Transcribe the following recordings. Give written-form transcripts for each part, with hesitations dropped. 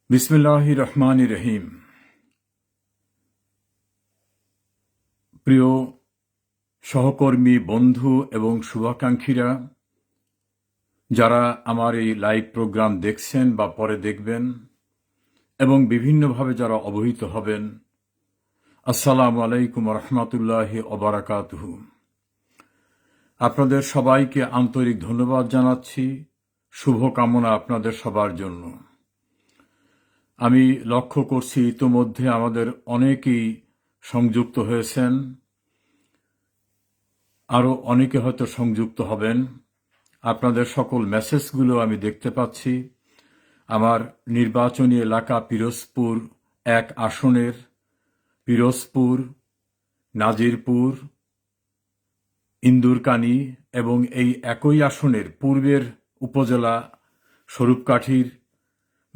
বিসমিল্লাহির রহমানির রহিম। প্রিয় সহকর্মী, বন্ধু এবং শুভাকাঙ্ক্ষীরা, যারা আমার এই লাইভ প্রোগ্রাম দেখছেন বা পরে দেখবেন এবং বিভিন্নভাবে যারা অবহিত হবেন, আসসালামু আলাইকুম রহমতুল্লাহি ওবারাকাতুহু। আপনাদের সবাইকে আন্তরিক ধন্যবাদ জানাচ্ছি, শুভকামনা আপনাদের সবার জন্য। আমি লক্ষ্য করছি ইতোমধ্যে আমাদের অনেকেই সংযুক্ত হয়েছেন, আরও অনেকে হয়তো সংযুক্ত হবেন। আপনাদের সকল মেসেজগুলো আমি দেখতে পাচ্ছি। আমার নির্বাচনী এলাকা পিরোজপুর ১ আসনের পিরোজপুর, নাজিরপুর, ইন্দুরকানী এবং এই একই আসনের পূর্বের উপজেলা স্বরূপকাঠির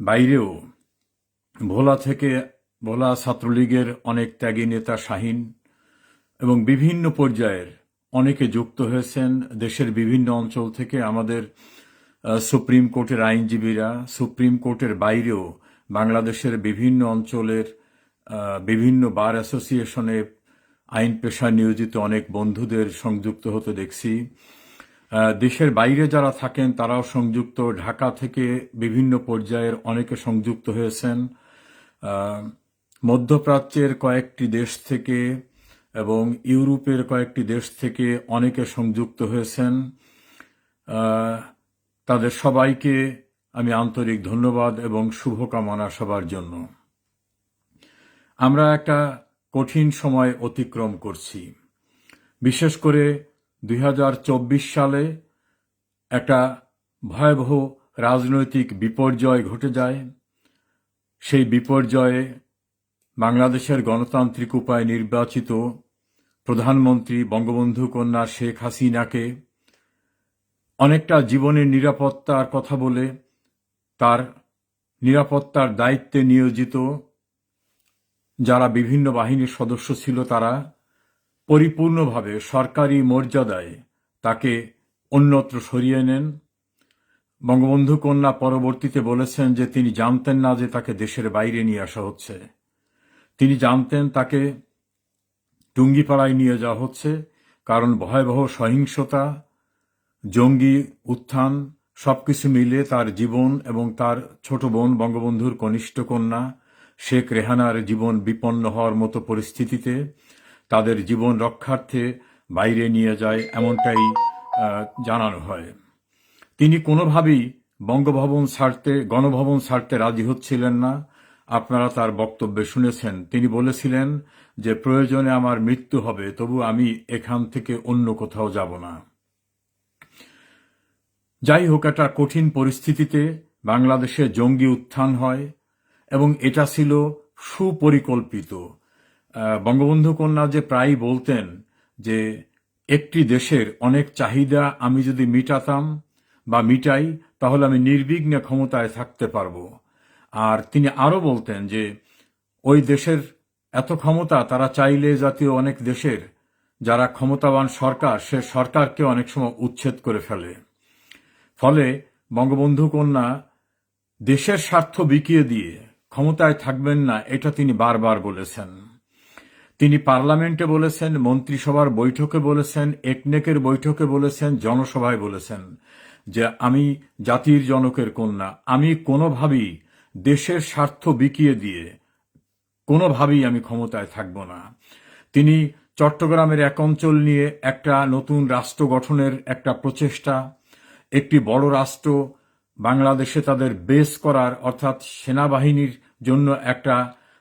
বাইরেও ভোলা ছাত্রলীগের অনেক ত্যাগী নেতা শাহীন এবং বিভিন্ন পর্যায়ের অনেকে যুক্ত হয়েছেন। দেশের বিভিন্ন অঞ্চল থেকে আমাদের সুপ্রিম কোর্টের আইনজীবীরা, সুপ্রিম কোর্টের বাইরেও বাংলাদেশের বিভিন্ন অঞ্চলের বিভিন্ন বার অ্যাসোসিয়েশনে আইন পেশায় নিয়োজিত অনেক বন্ধুদের সংযুক্ত হতে দেখছি। দেশের বাইরে যারা থাকেন তারাও সংযুক্ত, ঢাকা থেকে বিভিন্ন পর্যায়ের অনেকে সংযুক্ত হয়েছেন। মধ্যপ্রাচ্যের কয়েকটি দেশ থেকে এবং ইউরোপের কয়েকটি দেশ থেকে অনেকে সংযুক্ত হয়েছেন। তাদের সবাইকে আমি আন্তরিক ধন্যবাদ এবং শুভকামনা সবার জন্য। আমরা একটা কঠিন সময় অতিক্রম করছি। বিশেষ করে ২০২৪ সালে একটা ভয়াবহ রাজনৈতিক বিপর্যয় ঘটে যায়। সেই বিপর্যয়ে বাংলাদেশের গণতান্ত্রিক উপায়ে নির্বাচিত প্রধানমন্ত্রী বঙ্গবন্ধু কন্যা শেখ হাসিনাকে অনেকটা জীবনের নিরাপত্তার কথা বলে তার নিরাপত্তার দায়িত্বে নিয়োজিত যারা বিভিন্ন বাহিনীর সদস্য ছিল তারা পরিপূর্ণভাবে সরকারি মর্যাদায় তাকে অন্যত্র সরিয়ে নেন। বঙ্গবন্ধু কন্যা পরবর্তীতে বলেছেন যে তিনি জানতেন না যে তাকে দেশের বাইরে নিয়ে আসা হচ্ছে। তিনি জানতেন তাকে টুঙ্গিপাড়ায় নিয়ে যাওয়া হচ্ছে, কারণ ভয়াবহ সহিংসতা, জঙ্গি উত্থান সবকিছু মিলে তার জীবন এবং তার ছোট বোন বঙ্গবন্ধুর কনিষ্ঠ কন্যা শেখ রেহানার জীবন বিপন্ন হওয়ার মতো পরিস্থিতিতে তাদের জীবন রক্ষার্থে বাইরে নিয়ে যায়, এমনটাই জানানো হয়। তিনি কোনোভাবেই গণভবন ছাড়তে রাজি হচ্ছিলেন না। আপনারা তার বক্তব্যে শুনেছেন, তিনি বলেছিলেন যে প্রয়োজনে আমার মৃত্যু হবে, তবু আমি এখান থেকে অন্য কোথাও যাব না। যাই হোক, একটা কঠিন পরিস্থিতিতে বাংলাদেশে জঙ্গি উত্থান হয় এবং এটা ছিল সুপরিকল্পিত। বঙ্গবন্ধু কন্যা যে প্রায়ই বলতেন যে একটি দেশের অনেক চাহিদা আমি যদি মিটাই তাহলে আমি নির্বিঘ্নে ক্ষমতায় থাকতে পারব। আর তিনি আরও বলতেন যে ওই দেশের এত ক্ষমতা, তারা চাইলে জাতীয় অনেক দেশের যারা ক্ষমতাবান সরকার, সে সরকারকে অনেক সময় উচ্ছেদ করে ফেলে। ফলে বঙ্গবন্ধু কন্যা দেশের স্বার্থ বিকিয়ে দিয়ে ক্ষমতায় থাকবেন না, এটা তিনি বারবার বলেছেন। তিনি পার্লামেন্টে বলেছেন, মন্ত্রিসভার বৈঠকে বলেছেন, একনেকের বৈঠকে বলেছেন, জনসভায় বলেছেন যে আমি জাতির জনকের কন্যা, আমি কোনোভাবেই দেশের স্বার্থ বিকিয়ে দিয়ে কোনোভাবেই আমি ক্ষমতায় থাকব না। তিনি চট্টগ্রামের এক অঞ্চল নিয়ে একটা নতুন রাষ্ট্র গঠনের একটা প্রচেষ্টা, একটি বড় রাষ্ট্র বাংলাদেশে তাদের বেস করার, অর্থাৎ সেনাবাহিনীর জন্য একটা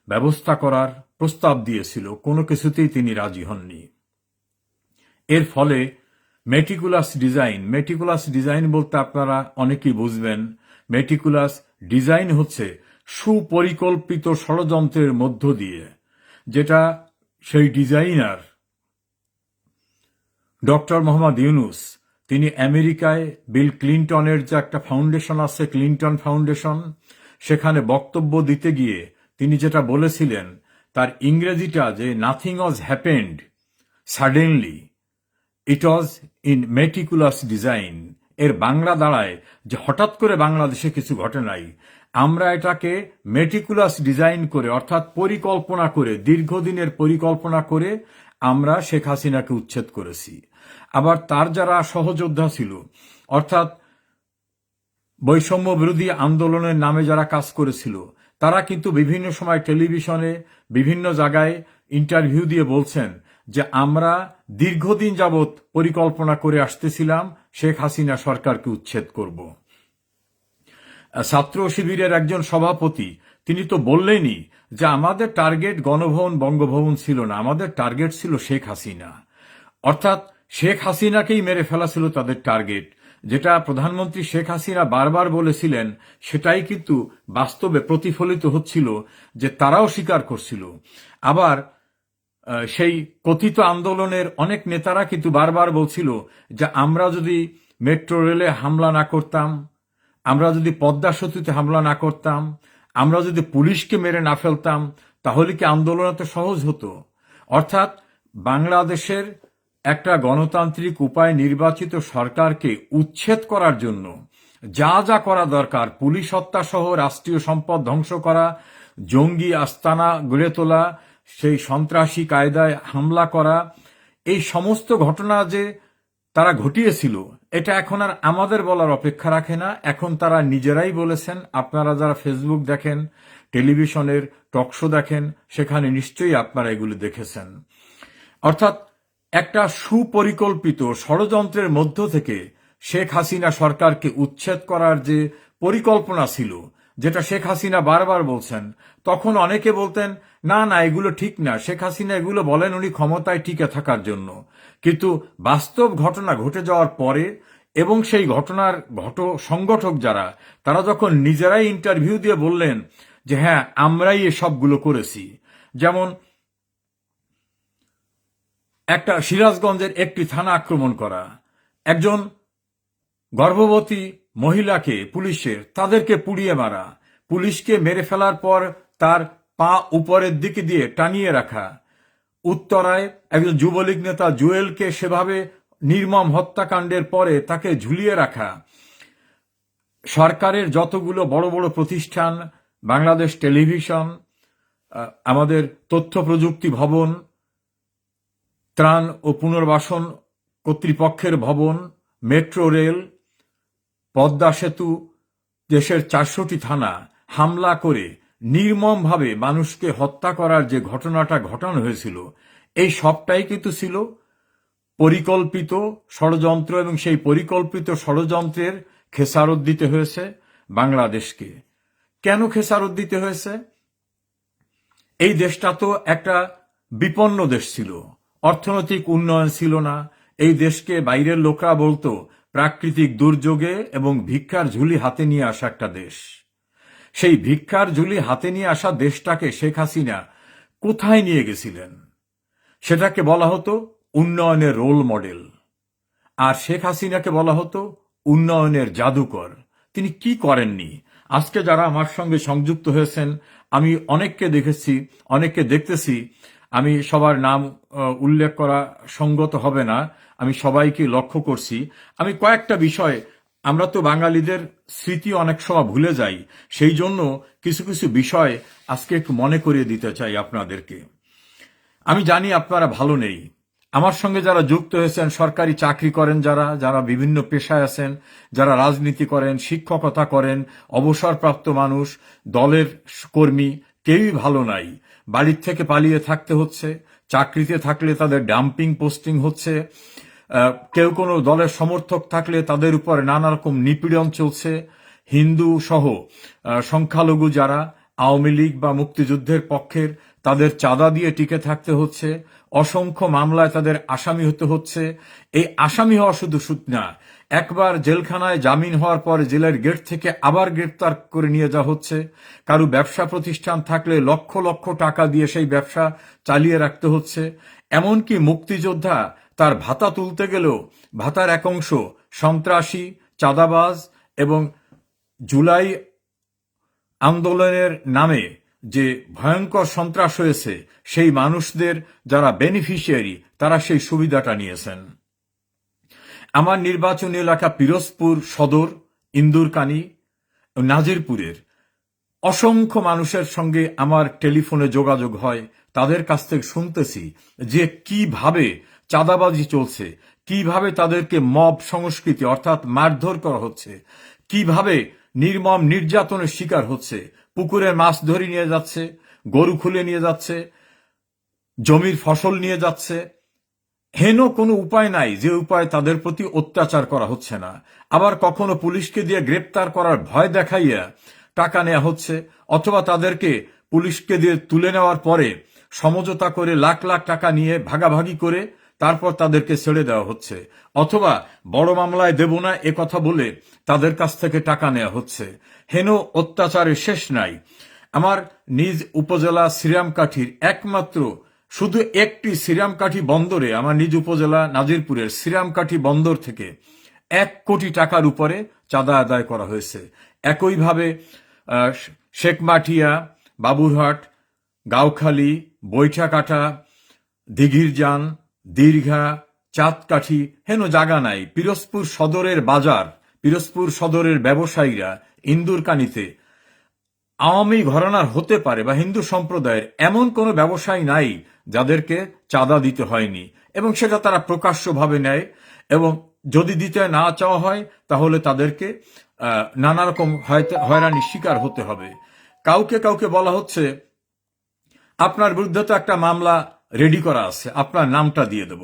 ব্যবস্থা করার প্রস্তাব দিয়েছিল। কোনো কিছুতেই তিনি রাজি হননি। এর ফলে মেটিকুলাস ডিজাইন বলতে আপনারা অনেকেই বুঝবেন। মেটিকুলাস ডিজাইন হচ্ছে সুপরিকল্পিত ষড়যন্ত্রের মধ্য দিয়ে, যেটা সেই ডিজাইনার ডক্টর মোহাম্মদ ইউনূস, তিনি আমেরিকায় বিল ক্লিনটনের যে একটা ফাউন্ডেশন আছে, ক্লিনটন ফাউন্ডেশন, সেখানে বক্তব্য দিতে গিয়ে তিনি যেটা বলেছিলেন, তার ইংরেজিটা যে nothing was happened suddenly, it was in meticulous design, এর বাংলা দাঁড়ায় যে হঠাৎ করে বাংলাদেশে কিছু ঘটে নাই, আমরা এটাকে মেটিকুলাস ডিজাইন করে, অর্থাৎ পরিকল্পনা করে, দীর্ঘদিনের পরিকল্পনা করে আমরা শেখ হাসিনাকে উচ্ছেদ করেছি। আবার তার যারা সহযোদ্ধা ছিল, অর্থাৎ বৈষম্য বিরোধী আন্দোলনের নামে যারা কাজ করেছিল, তারা কিন্তু বিভিন্ন সময় টেলিভিশনে বিভিন্ন জায়গায় ইন্টারভিউ দিয়ে বলছেন যে আমরা দীর্ঘদিন যাবৎ পরিকল্পনা করে আসতেছিলাম শেখ হাসিনা সরকারকে উচ্ছেদ করব। ছাত্র শিবিরের একজন সভাপতি তিনি তো বললেনই যে আমাদের টার্গেট গণভবন বঙ্গভবন ছিল না, আমাদের টার্গেট ছিল শেখ হাসিনা। অর্থাৎ শেখ হাসিনাকেই মেরে ফেলা ছিল তাদের টার্গেট। যেটা প্রধানমন্ত্রী শেখ হাসিনা বারবার বলেছিলেন সেটাই কিন্তু বাস্তবে প্রতিফলিত হচ্ছিল, যে তারাও স্বীকার করছিল। আবার সেই কথিত আন্দোলনের অনেক নেতারা কিন্তু বারবার বলছিল যে আমরা যদি মেট্রো রেলে হামলা না করতাম, আমরা যদি পদ্মা সেতুতে হামলা না করতাম, আমরা যদি পুলিশকে মেরে না ফেলতাম, তাহলে কি আন্দোলন এত সহজ হতো? অর্থাৎ বাংলাদেশের একটা গণতান্ত্রিক উপায় নির্বাচিত সরকারকে উচ্ছেদ করার জন্য যা যা করা দরকার, পুলিশ হত্যা সহ রাষ্ট্রীয় সম্পদ ধ্বংস করা, জঙ্গি আস্তানা গড়ে তোলা, সেই সন্ত্রাসী কায়দায় হামলা করা, এই সমস্ত ঘটনা যে তারা ঘটিয়েছিল, এটা এখন আর আমাদের বলার অপেক্ষা রাখে না। এখন তারা নিজেরাই বলেছেন। আপনারা যারা ফেসবুক দেখেন, টেলিভিশনের টকশো দেখেন, সেখানে নিশ্চয়ই আপনারা এগুলি দেখেছেন। অর্থাৎ একটা সুপরিকল্পিত ষড়যন্ত্রের মধ্য থেকে শেখ হাসিনা সরকারকে উচ্ছেদ করার যে পরিকল্পনা ছিল, যেটা শেখ হাসিনা বারবার বলছেন, তখন অনেকে বলতেন না না এগুলো ঠিক না, শেখ হাসিনা এগুলো বলেন উনি ক্ষমতায় টিকে থাকার জন্য। কিন্তু বাস্তব ঘটনা ঘটে যাওয়ার পরে এবং সেই ঘটনার সংগঠক যারা, তারা যখন নিজেরাই ইন্টারভিউ দিয়ে বললেন যে হ্যাঁ আমরাই এসবগুলো করেছি, যেমন একটা সিরাজগঞ্জের একটি থানা আক্রমণ করা, একজন গর্ভবতী মহিলাকে পুলিশের তাদেরকে পুড়িয়ে মারা, পুলিশকে মেরে ফেলার পর তার পা উপরের দিকে দিয়ে টানিয়ে রাখা, উত্তরায় একজন যুবলীগ নেতা জুয়েলকে সেভাবে নির্মম হত্যাকাণ্ডের পরে তাকে ঝুলিয়ে রাখা, সরকারের যতগুলো বড় বড় প্রতিষ্ঠান, বাংলাদেশ টেলিভিশন, আমাদের তথ্য প্রযুক্তি ভবন, ত্রাণ ও পুনর্বাসন কর্তৃপক্ষের ভবন, মেট্রো রেল, পদ্মা সেতু, দেশের 400টি থানা হামলা করে নির্মমভাবে মানুষকে হত্যা করার যে ঘটনাটা ঘটানো হয়েছিল, এই সবটাই কিন্তু ছিল পরিকল্পিত ষড়যন্ত্র। এবং সেই পরিকল্পিত ষড়যন্ত্রের খেসারত দিতে হয়েছে বাংলাদেশকে। কেন খেসারত দিতে হয়েছে? এই দেশটা তো একটা বিপন্ন দেশ ছিল, অর্থনৈতিক উন্নয়ন ছিল না। এই দেশকে বাইরের লোকরা বলতো প্রাকৃতিক দুর্যোগে এবং ভিক্ষার ঝুলি হাতে নিয়ে আসা একটা দেশ। সেই ভিক্ষার ঝুলি হাতে নিয়ে আসা দেশটাকে শেখ হাসিনা কোথায় নিয়ে গেছিলেন? সেটাকে বলা হতো উন্নয়নের রোল মডেল, আর শেখ হাসিনাকে বলা হতো উন্নয়নের জাদুকর। তিনি কি করেননি? আজকে যারা আমার সঙ্গে সংযুক্ত হয়েছেন, আমি অনেককে দেখেছি, অনেককে দেখতেছি, আমি সবার নাম উল্লেখ করা সঙ্গত হবে না, আমি সবাইকে লক্ষ্য করছি। আমি কয়েকটা বিষয়, আমরা তো বাঙালিদের স্মৃতি অনেক সময় ভুলে যাই, সেই জন্য কিছু কিছু বিষয় আজকে একটু মনে করিয়ে দিতে চাই আপনাদেরকে। আমি জানি আপনারা ভালো নেই। আমার সঙ্গে যারা যুক্ত হয়েছেন, সরকারি চাকরি করেন, যারা যারা বিভিন্ন পেশায় আছেন, যারা রাজনীতি করেন, শিক্ষকতা করেন, অবসরপ্রাপ্ত মানুষ, দলের কর্মী, কেউই ভালো নাই। বাড়ির থেকে পালিয়ে থাকতে হচ্ছে, চাকরিতে থাকলে তাদের ডাম্পিং পোস্টিং হচ্ছে, কেউ কোনো দলের সমর্থক থাকলে তাদের উপর নানা রকম নিপীড়ন চলছে। হিন্দু সহ সংখ্যালঘু যারা আওয়ামী লীগ বা মুক্তিযুদ্ধের পক্ষের, তাদের চাঁদা দিয়ে টিকে থাকতে হচ্ছে। অসংখ্য মামলায় তাদের আসামি হতে হচ্ছে। এই আসামি হওয়া শুধু না, একবার জেলখানায় জামিন হওয়ার পর জেলের গেট থেকে আবার গ্রেপ্তার করে নিয়ে যাওয়া হচ্ছে। কারো ব্যবসা প্রতিষ্ঠান থাকলে লক্ষ লক্ষ টাকা দিয়ে সেই ব্যবসা চালিয়ে রাখতে হচ্ছে। এমনকি মুক্তিযোদ্ধা তার ভাতা তুলতে গেলেও ভাতার এক অংশ সন্ত্রাসী, চাঁদাবাজ এবং জুলাই আন্দোলনের নামে যে ভয়ঙ্কর সন্ত্রাস হয়েছে, সেই মানুষদের যারা বেনিফিশিয়ারি, তারা সেই সুবিধাটা নিয়েছেন। আমার নির্বাচনী এলাকা পিরোজপুর সদর, ইন্দুরকানী, নাজিরপুরের অসংখ্য মানুষের সঙ্গে আমার টেলিফোনে যোগাযোগ হয়, তাদের কাছ থেকে শুনতেছি যে কিভাবে চাঁদাবাজি চলছে, কিভাবে তাদেরকে মব সংস্কৃতি অর্থাৎ মারধর করা হচ্ছে, কিভাবে নির্মম নির্যাতনের শিকার হচ্ছে, পুকুরে মাছ ধরে নিয়ে যাচ্ছে, গরু খুলে নিয়ে যাচ্ছে, জমির ফসল নিয়ে যাচ্ছে। হেন কোনো উপায় নাই যে উপায় তাদের প্রতি অত্যাচার করা হচ্ছে না। আবার কখনো পুলিশকে দিয়ে গ্রেপ্তার করার ভয় দেখাইয়া টাকা নেওয়া হচ্ছে, অথবা তাদেরকে পুলিশকে দিয়ে তুলে নেওয়ার পরে সমঝোতা করে লাখ লাখ টাকা নিয়ে ভাগাভাগি করে তারপর তাদেরকে ছেড়ে দেওয়া হচ্ছে, অথবা বড় মামলায় দেব না এ কথা বলে তাদের কাছ থেকে টাকা নেওয়া হচ্ছে। হেন অত্যাচারের শেষ নাই। আমার নিজ উপজেলা শ্রীরামকাঠির একমাত্র শুধু একটি শ্রীরামকাঠি বন্দরে, আমার নিজ উপজেলা নাজিরপুরের শ্রীরামকাঠি বন্দর থেকে 1 কোটি টাকার উপরে চাঁদা আদায় করা হয়েছে। একইভাবে শেখমাটিয়া, বাবুরহাট, গাওখালী, বৈঠাকাটা, দিঘিরজান, দীর্ঘা, চাঁদকাঠি, হেন জায়গা নাই। পিরোজপুর সদরের বাজার, পিরোজপুর সদরের ব্যবসায়ীরা ইন্দুরকানীতে আওয়ামী ঘরানার হতে পারে বা হিন্দু সম্প্রদায়ের এমন কোনো ব্যবসায়ী নাই যাদেরকে চাঁদা দিতে হয়নি, এবং সেটা তারা প্রকাশ্যভাবে নেয়। এবং যদি দিতে না চাওয়া হয় তাহলে তাদেরকে নানা রকম হয়রানির শিকার হতে হবে। কাউকে কাউকে বলা হচ্ছে আপনার বিরুদ্ধে তো একটা মামলা রেডি করা আছে, আপনার নামটা দিয়ে দেব।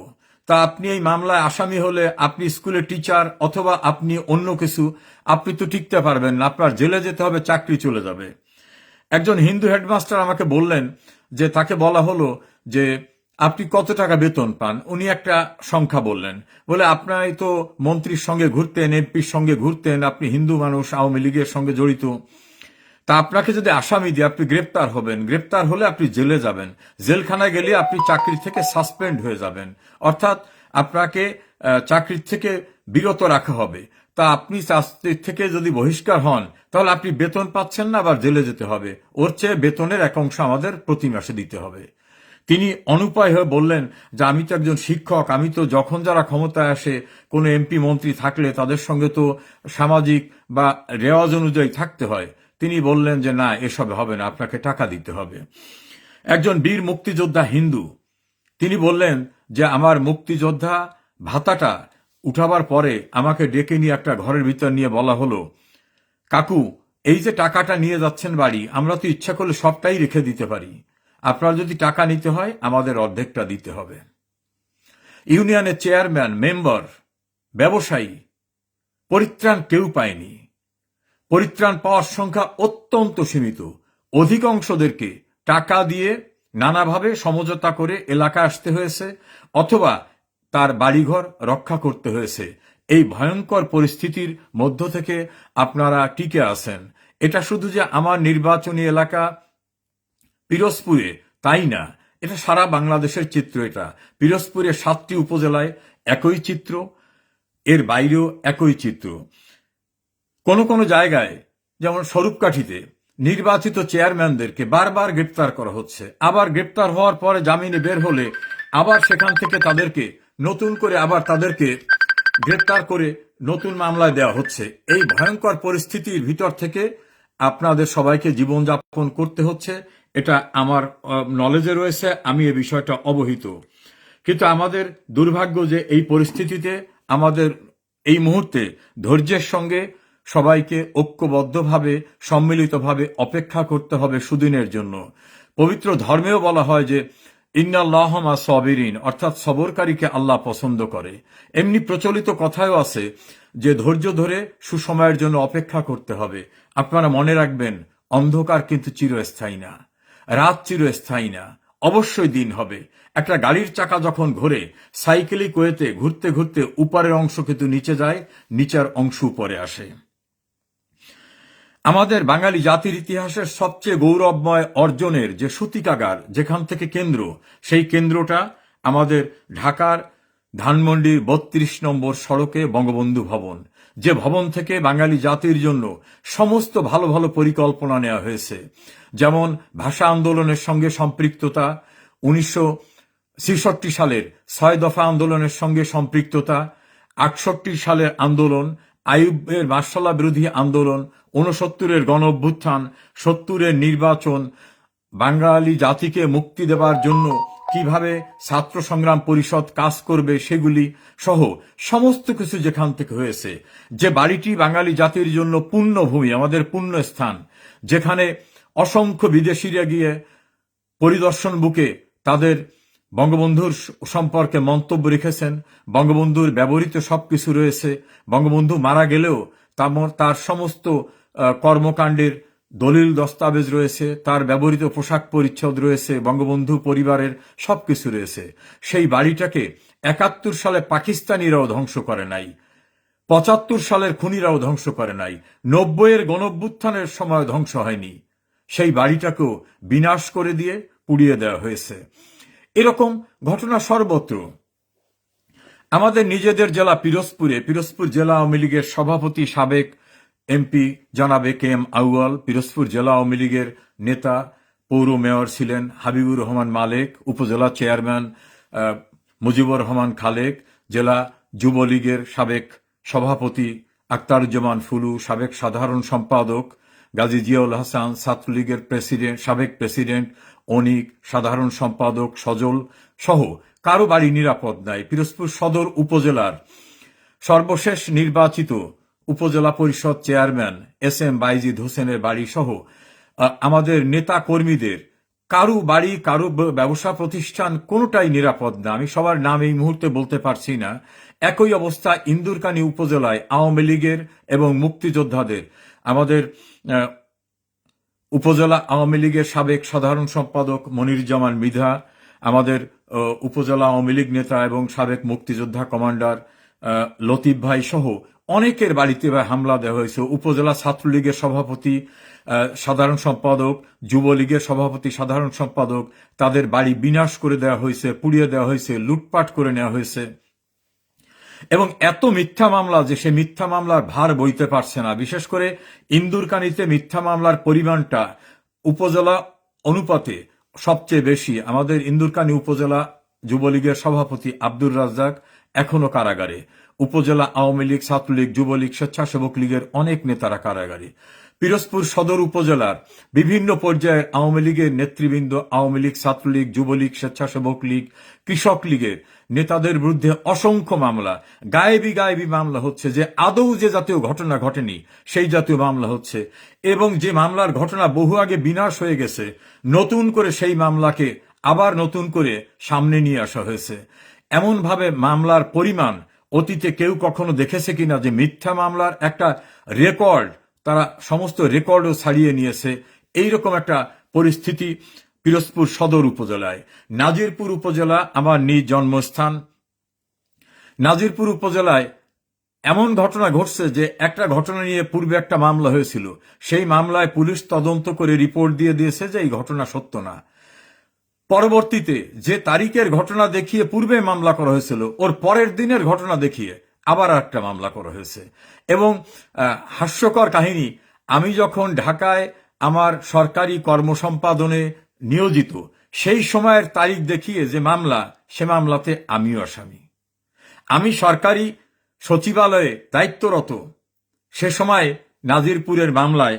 তা আপনি এই মামলায় আসামি হলে আপনি স্কুলের টিচার অথবা আপনি অন্য কিছু, আপনি তো টিকতে পারবেন না, আপনার জেলে যেতে হবে, চাকরি চলে যাবে। একজন হিন্দু হেডমাস্টার আমাকে বললেন যে তাকে বলা হলো যে আপনি কত টাকা বেতন পান। উনি একটা সংখ্যা বললেন, বলে আপনারাই তো মন্ত্রীর সঙ্গে ঘুরতেন, এমপির সঙ্গে ঘুরতেন, আপনি হিন্দু মানুষ, আওয়ামী লীগের সঙ্গে জড়িত, তা আপনাকে যদি আসামি দিয়ে আপনি গ্রেপ্তার হবেন, গ্রেপ্তার হলে আপনি জেলে যাবেন, জেলখানায় গেলে আপনি চাকরি থেকে সাসপেন্ড হয়ে যাবেন, অর্থাৎ আপনাকে চাকরি থেকে বিরত রাখা হবে। তা আপনি চাকরি থেকে যদি বহিষ্কার হন তাহলে আপনি বেতন পাচ্ছেন না, আবার জেলে যেতে হবে, ওর চেয়ে বেতনের এক অংশ আমাদের প্রতি মাসে দিতে হবে। তিনি অনুপায় হয়ে বললেন যে আমি তো একজন শিক্ষক, আমি তো যখন যারা ক্ষমতায় আসে কোনো এমপি মন্ত্রী থাকলে তাদের সঙ্গে তো সামাজিক বা রেওয়াজ অনুযায়ী থাকতে হয়। তিনি বললেন যে না, এসব হবে না, আপনাকে টাকা দিতে হবে। একজন বীর মুক্তিযোদ্ধা হিন্দু, তিনি বললেন যে আমার মুক্তিযোদ্ধা ভাতাটা উঠাবার পরে আমাকে ডেকে নিয়ে একটা ঘরের ভিতর নিয়ে বলা হলো, কাকু এই যে টাকাটা নিয়ে যাচ্ছেন বাড়ি, আমরা তো ইচ্ছা করলে সবটাই রেখে দিতে পারি, আপনার যদি টাকা নিতে হয় আমাদের অর্ধেকটা দিতে হবে। ইউনিয়নের চেয়ারম্যান, মেম্বার, ব্যবসায়ী, পরিত্রাণ কেউ পায়নি। পরিত্রাণ পাওয়ার সংখ্যা অত্যন্ত সীমিত। অধিকাংশদেরকে টাকা দিয়ে নানাভাবে সমঝোতা করে এলাকা আসতে হয়েছে, অথবা তার বাড়িঘর রক্ষা করতে হয়েছে। এই ভয়ঙ্কর পরিস্থিতির মধ্য থেকে আপনারা টিকে আছেন। এটা শুধু যে আমার নির্বাচনী এলাকা পিরোজপুরে তাই না, এটা সারা বাংলাদেশের চিত্র। এটা পিরোজপুরের 7টি উপজেলায় একই চিত্র, এর বাইরেও একই চিত্র। কোনো কোনো জায়গায় যেমন স্বরূপকাঠিতে নির্বাচিত চেয়ারম্যানদেরকে বারবার গ্রেপ্তার করা হচ্ছে, আবার গ্রেপ্তার হওয়ার পরে জামিনে বের হলে আবার সেখান থেকে তাদেরকে নতুন করে আবার তাদেরকে গ্রেপ্তার করে নতুন মামলায় দেওয়া হচ্ছে। এই ভয়ঙ্কর পরিস্থিতির ভিতর থেকে আপনাদের সবাইকে জীবনযাপন করতে হচ্ছে, এটা আমার নলেজে রয়েছে, আমি এ বিষয়টা অবহিত। কিন্তু আমাদের দুর্ভাগ্য যে এই পরিস্থিতিতে আমাদের এই মুহূর্তে ধৈর্যের সঙ্গে সবাইকে ঐক্যবদ্ধভাবে সম্মিলিতভাবে অপেক্ষা করতে হবে সুদিনের জন্য। পবিত্র ধর্মেও বলা হয় যে ইন্নাল্লাহ মা সাবিরিন, অর্থাৎ সবরকারীকে আল্লাহ পছন্দ করে। এমনি প্রচলিত কথায়ও আছে যে ধৈর্য ধরে সুসময়ের জন্য অপেক্ষা করতে হবে। আপনারা মনে রাখবেন, অন্ধকার কিন্তু চিরস্থায়ী না, রাত চিরস্থায়ী না, অবশ্যই দিন হবে। একটা গাড়ির চাকা যখন ঘোরে, সাইকেলিক ওয়েতে ঘুরতে ঘুরতে উপরের অংশ কিন্তু নিচে যায়, নিচের অংশ উপরে আসে। আমাদের বাঙালি জাতির ইতিহাসের সবচেয়ে গৌরবময় অর্জনের যে সূতিকাগার, যেখান থেকে কেন্দ্র, সেই কেন্দ্রটা আমাদের ঢাকার ধানমন্ডির 32 নম্বর সড়কে বঙ্গবন্ধু ভবন, যে ভবন থেকে বাঙালি জাতির জন্য সমস্ত ভালো ভালো পরিকল্পনা নেওয়া হয়েছে। যেমন ভাষা আন্দোলনের সঙ্গে সম্পৃক্ততা, 1966 সালের 6 দফা আন্দোলনের সঙ্গে সম্পৃক্ততা, 68 সালের আন্দোলন, আইয়ুবের মার্শাল্লাহ বিরোধী আন্দোলন, ঊনসত্তরের গণ অভ্যুত্থান, 70-এর নির্বাচন, বাঙালি জাতিকে মুক্তি দেবার জন্য কিভাবে ছাত্র সংগ্রাম পরিষদ কাজ করবে সেগুলি সহ সমস্ত কিছু যেখান থেকে হয়েছে, যে বাড়িটি বাঙালি জাতির জন্য পুণ্যভূমি, আমাদের পুণ্য স্থান, যেখানে অসংখ্য বিদেশিরা গিয়ে পরিদর্শন বুকে তাদের বঙ্গবন্ধুর সম্পর্কে মন্তব্য রেখেছেন, বঙ্গবন্ধুর ব্যবহৃত সবকিছু রয়েছে, বঙ্গবন্ধু মারা গেলেও তার সমস্ত কর্মকাণ্ডের দলিল দস্তাবেজ রয়েছে, তার ব্যবহৃত পোশাক পরিচ্ছদ রয়েছে, বঙ্গবন্ধু পরিবারের সবকিছু রয়েছে। সেই বাড়িটাকে 71 সালে পাকিস্তানিরাও ধ্বংস করে নাই, 75 সালের খুনিরাও ধ্বংস করে নাই, 90-এর গণঅভ্যুত্থানের সময় ধ্বংস হয়নি। সেই বাড়িটাকেও বিনাশ করে দিয়ে পুড়িয়ে দেওয়া হয়েছে। এরকম ঘটনা সর্বত্র। আমাদের নিজেদের জেলা পিরোজপুর জেলা আওয়ামী লীগের সভাপতি সাবেক এমপি জনাবে কে এম আউয়াল, পিরোজপুর জেলা আওয়ামী লীগের নেতা, পৌর মেয়র ছিলেন হাবিবুর রহমান মালেক, উপজেলা চেয়ারম্যান মুজিবুর রহমান খালেক, জেলা যুবলীগের সাবেক সভাপতি আক্তারুজ্জামান ফুলু, সাবেক সাধারণ সম্পাদক গাজী জিয়াউল হাসান, ছাত্রলীগের সাবেক প্রেসিডেন্ট অনিক, সাধারণ সম্পাদক সজল সহ কারো বাড়ি নিরাপদ নাই। পিরোজপুর সদর উপজেলার সর্বশেষ নির্বাচিত উপজেলা পরিষদ চেয়ারম্যান এস এম বাইজিদ হোসেনের বাড়ি সহ আমাদের নেতা কর্মীদের কারো বাড়ি, কারো ব্যবসা প্রতিষ্ঠান কোনোটাই নিরাপদ না। আমি সবার নাম এই মুহূর্তে বলতে পারছি না। একই অবস্থা ইন্দুরকানী উপজেলায় আওয়ামী লীগের এবং মুক্তিযোদ্ধাদের। আমাদের উপজেলা আওয়ামী লীগের সাবেক সাধারণ সম্পাদক মনিরুজ্জামান মৃধা, আমাদের উপজেলা আওয়ামী লীগ নেতা এবং সাবেক মুক্তিযোদ্ধা কমান্ডার লতিফ ভাই সহ অনেকের বাড়িতে হামলা দেওয়া হয়েছে। উপজেলা ছাত্রলীগের সভাপতি, সাধারণ সম্পাদক, যুবলীগের সভাপতি, সাধারণ সম্পাদক, তাদের বাড়ি বিনাশ করে দেওয়া হয়েছে, পুড়িয়ে দেওয়া হয়েছে, লুটপাট করে নেওয়া হয়েছে। এবং এত মিথ্যা মামলা যে সে মিথ্যা মামলার ভার বইতে পারছে না। বিশেষ করে ইন্দুরকানীতে মিথ্যা মামলার পরিমাণটা উপজেলা অনুপাতে সবচেয়ে বেশি। আমাদের ইন্দুরকানী উপজেলা যুবলীগের সভাপতি আব্দুর রাজ্জাক এখনো কারাগারে, উপজেলা আওয়ামী লীগ, ছাত্রলীগ, যুবলীগ, স্বেচ্ছাসেবক লীগের অনেক নেতারা কারাগারে। পিরোজপুর সদর উপজেলার বিভিন্ন পর্যায়ের আওয়ামী লীগের নেতৃবৃন্দ, আওয়ামী লীগ, ছাত্রলীগ, যুবলীগ, স্বেচ্ছাসেবক লীগ, কৃষক লীগের নেতাদের বিরুদ্ধে অসংখ্য মামলা, গায়েবী মামলা হচ্ছে, যে আদৌ যে জাতীয় ঘটনা ঘটেনি সেই জাতীয় মামলা হচ্ছে। এবং যে মামলার ঘটনা বহু আগে বিনাশ হয়ে গেছে, নতুন করে সেই মামলাকে আবার নতুন করে সামনে নিয়ে আসা হয়েছে। এমনভাবে মামলার পরিমাণ অতীতে কেউ কখনো দেখেছে কিনা, যে মিথ্যা মামলার একটা রেকর্ড, তারা সমস্ত রেকর্ডও ছাড়িয়ে নিয়েছে। এইরকম একটা পরিস্থিতি পিরোজপুর সদর উপজেলায়। নাজিরপুর উপজেলা আমার নিজ জন্মস্থান। নাজিরপুর উপজেলায় এমন ঘটনা ঘটছে যে একটা ঘটনা নিয়ে পূর্বে একটা মামলা হয়েছিল, সেই মামলায় পুলিশ তদন্ত করে রিপোর্ট দিয়ে দিয়েছে যে এই ঘটনা সত্য না। পরবর্তীতে যে তারিখের ঘটনা দেখিয়ে পূর্বে মামলা করা হয়েছিল, ওর পরের দিনের ঘটনা দেখিয়ে আবার একটা মামলা করা হয়েছে। এবং হাস্যকর কাহিনী, আমি যখন ঢাকায় আমার সরকারি কর্মসম্পাদনে নিয়োজিত, সেই সময়ের তারিখ দেখিয়ে যে মামলা, সে মামলাতে আমিও আসামি। আমি সরকারি সচিবালয়ে দায়িত্বরত, সে সময় নাজিরপুরের মামলায়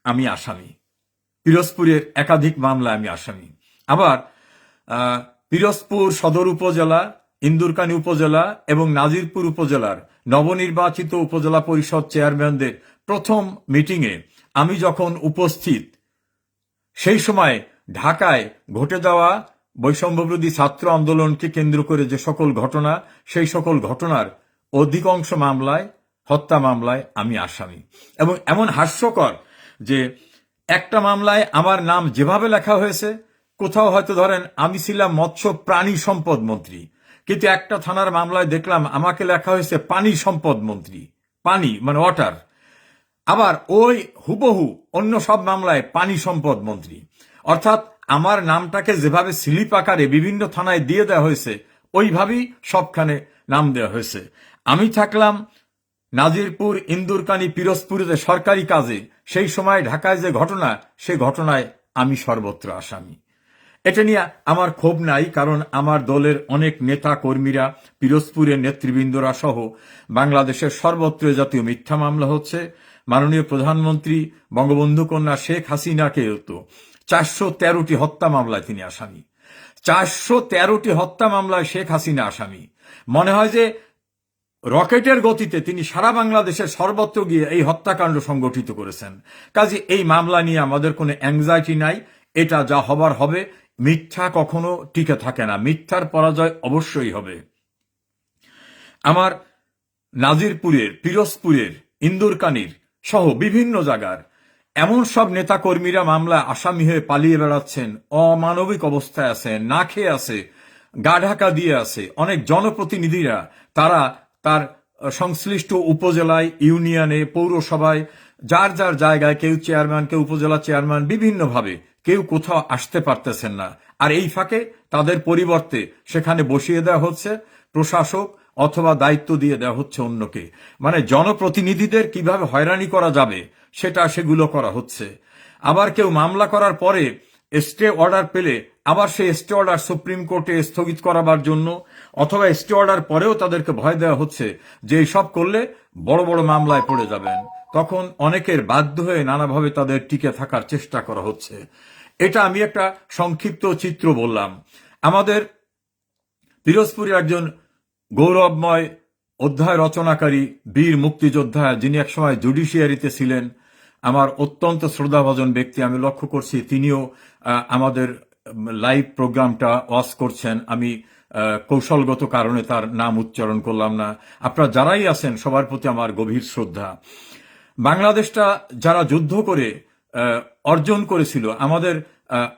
আমি আসামি, পিরোজপুরের একাধিক মামলায় আমি আসামি। আবার পিরোজপুর সদর উপজেলা, ইন্দুরকানী উপজেলা এবং নাজিরপুর উপজেলার নবনির্বাচিত উপজেলা পরিষদ চেয়ারম্যানদের প্রথম মিটিংয়ে আমি যখন উপস্থিত, সেই সময় ঢাকায় ঘটে যাওয়া বৈষম্যবিরোধী ছাত্র আন্দোলনকে কেন্দ্র করে যে সকল ঘটনা, সেই সকল ঘটনার অধিকাংশ মামলায়, হত্যা মামলায় আমি আসামি। এবং এমন হাস্যকর যে একটা মামলায় আমার নাম যেভাবে লেখা হয়েছে, কোথাও হয়তো ধরেন আমি ছিলাম মৎস্য প্রাণী সম্পদ মন্ত্রী, কিন্তু একটা থানার মামলায় দেখলাম আমাকে লেখা হয়েছে পানি সম্পদ মন্ত্রী, পানি মানে ওয়াটার। আবার ওই হুবহু অন্য সব মামলায় পানি সম্পদ মন্ত্রী। অর্থাৎ আমার নামটাকে যেভাবে স্লিপ আকারে বিভিন্ন থানায় দিয়ে দেওয়া হয়েছে, ওইভাবেই সবখানে নাম দেওয়া হয়েছে। আমি থাকলাম নাজিরপুর, ইন্দুরকানী, পিরোজপুরে সরকারি কাজে, সেই সময় ঢাকায় যে ঘটনা, সে ঘটনায় আমি সর্বত্র আসামি। এটা নিয়ে আমার ক্ষোভ নাই, কারণ আমার দলের অনেক নেতা কর্মীরা, পিরোজপুরের নেতৃবৃন্দরা সহ বাংলাদেশের সর্বত্র জাতীয় মিথ্যা মামলা হচ্ছে, মাননীয় প্রধানমন্ত্রী বঙ্গবন্ধু কন্যা শেখ হাসিনাকেও তো 413টি হত্যা মামলায় তিনি আসামি। 413টি হত্যা মামলায় শেখ হাসিনা আসামি। মনে হয় যে রকেটের গতিতে তিনি সারা বাংলাদেশের সর্বত্র গিয়ে এই হত্যাকাণ্ড সংগঠিত করেছেন। কাজে এই মামলা নিয়ে আমাদের কোনো অ্যাংজাইটি নাই। এটা যা হবার হবে। মিথ্যা কখনো টিকে থাকে না, মিথ্যার পরাজয় অবশ্যই হবে। আমার নাজিরপুরের, পিরোজপুরের, ইন্দুরকানীর সহ বিভিন্ন জায়গার এমন সব নেতাকর্মীরা মামলায় আসামি হয়ে পালিয়ে বেড়াচ্ছেন, অমানবিক অবস্থায় আছে, না খেয়ে আছে, গা ঢাকা দিয়ে আছে। অনেক জনপ্রতিনিধিরা তারা তার সংশ্লিষ্ট উপজেলায়, ইউনিয়নে, পৌরসভায়, যার যার জায়গায়, কেউ চেয়ারম্যান, কেউ উপজেলা চেয়ারম্যান, বিভিন্নভাবে কেউ কোথাও আসতে পারতেছেন না। আর এই ফাঁকে তাদের পরিবর্তে সেখানে বসিয়ে দেওয়া হচ্ছে প্রশাসক অথবা দায়িত্ব দিয়ে দেওয়া হচ্ছে অন্যকে। মানে জনপ্রতিনিধিদের কিভাবে হয়রানি করা যাবে সেগুলো করা হচ্ছে। আবার কেউ মামলা করার পরে স্টে অর্ডার পেলে আবার সেই স্টে অর্ডার সুপ্রিম কোর্টে স্থগিত করাবার জন্য, অথবা স্টে অর্ডার পরেও তাদেরকে ভয় দেওয়া হচ্ছে যে এইসব করলে বড় বড় মামলায় পড়ে যাবেন। তখন অনেকের বাধ্য হয়ে নানাভাবে তাদের টিকে থাকার চেষ্টা করা হচ্ছে। এটা আমি একটা সংক্ষিপ্ত চিত্র বললাম। আমাদের পিরোজপুরের একজন গৌরবময় অধ্যায় রচনাকারী বীর মুক্তিযোদ্ধা, যিনি একসময় জুডিশিয়ারিতে ছিলেন, আমার অত্যন্ত শ্রদ্ধাভাজন ব্যক্তি, আমি লক্ষ্য করছি তিনিও আমাদের লাইভ প্রোগ্রামটা ওয়াচ করছেন। আমি কৌশলগত কারণে তার নাম উচ্চারণ করলাম না। আপনারা যারাই আছেন সবার প্রতি আমার গভীর শ্রদ্ধা। বাংলাদেশটা যারা যুদ্ধ করে অর্জন করেছিল, আমাদের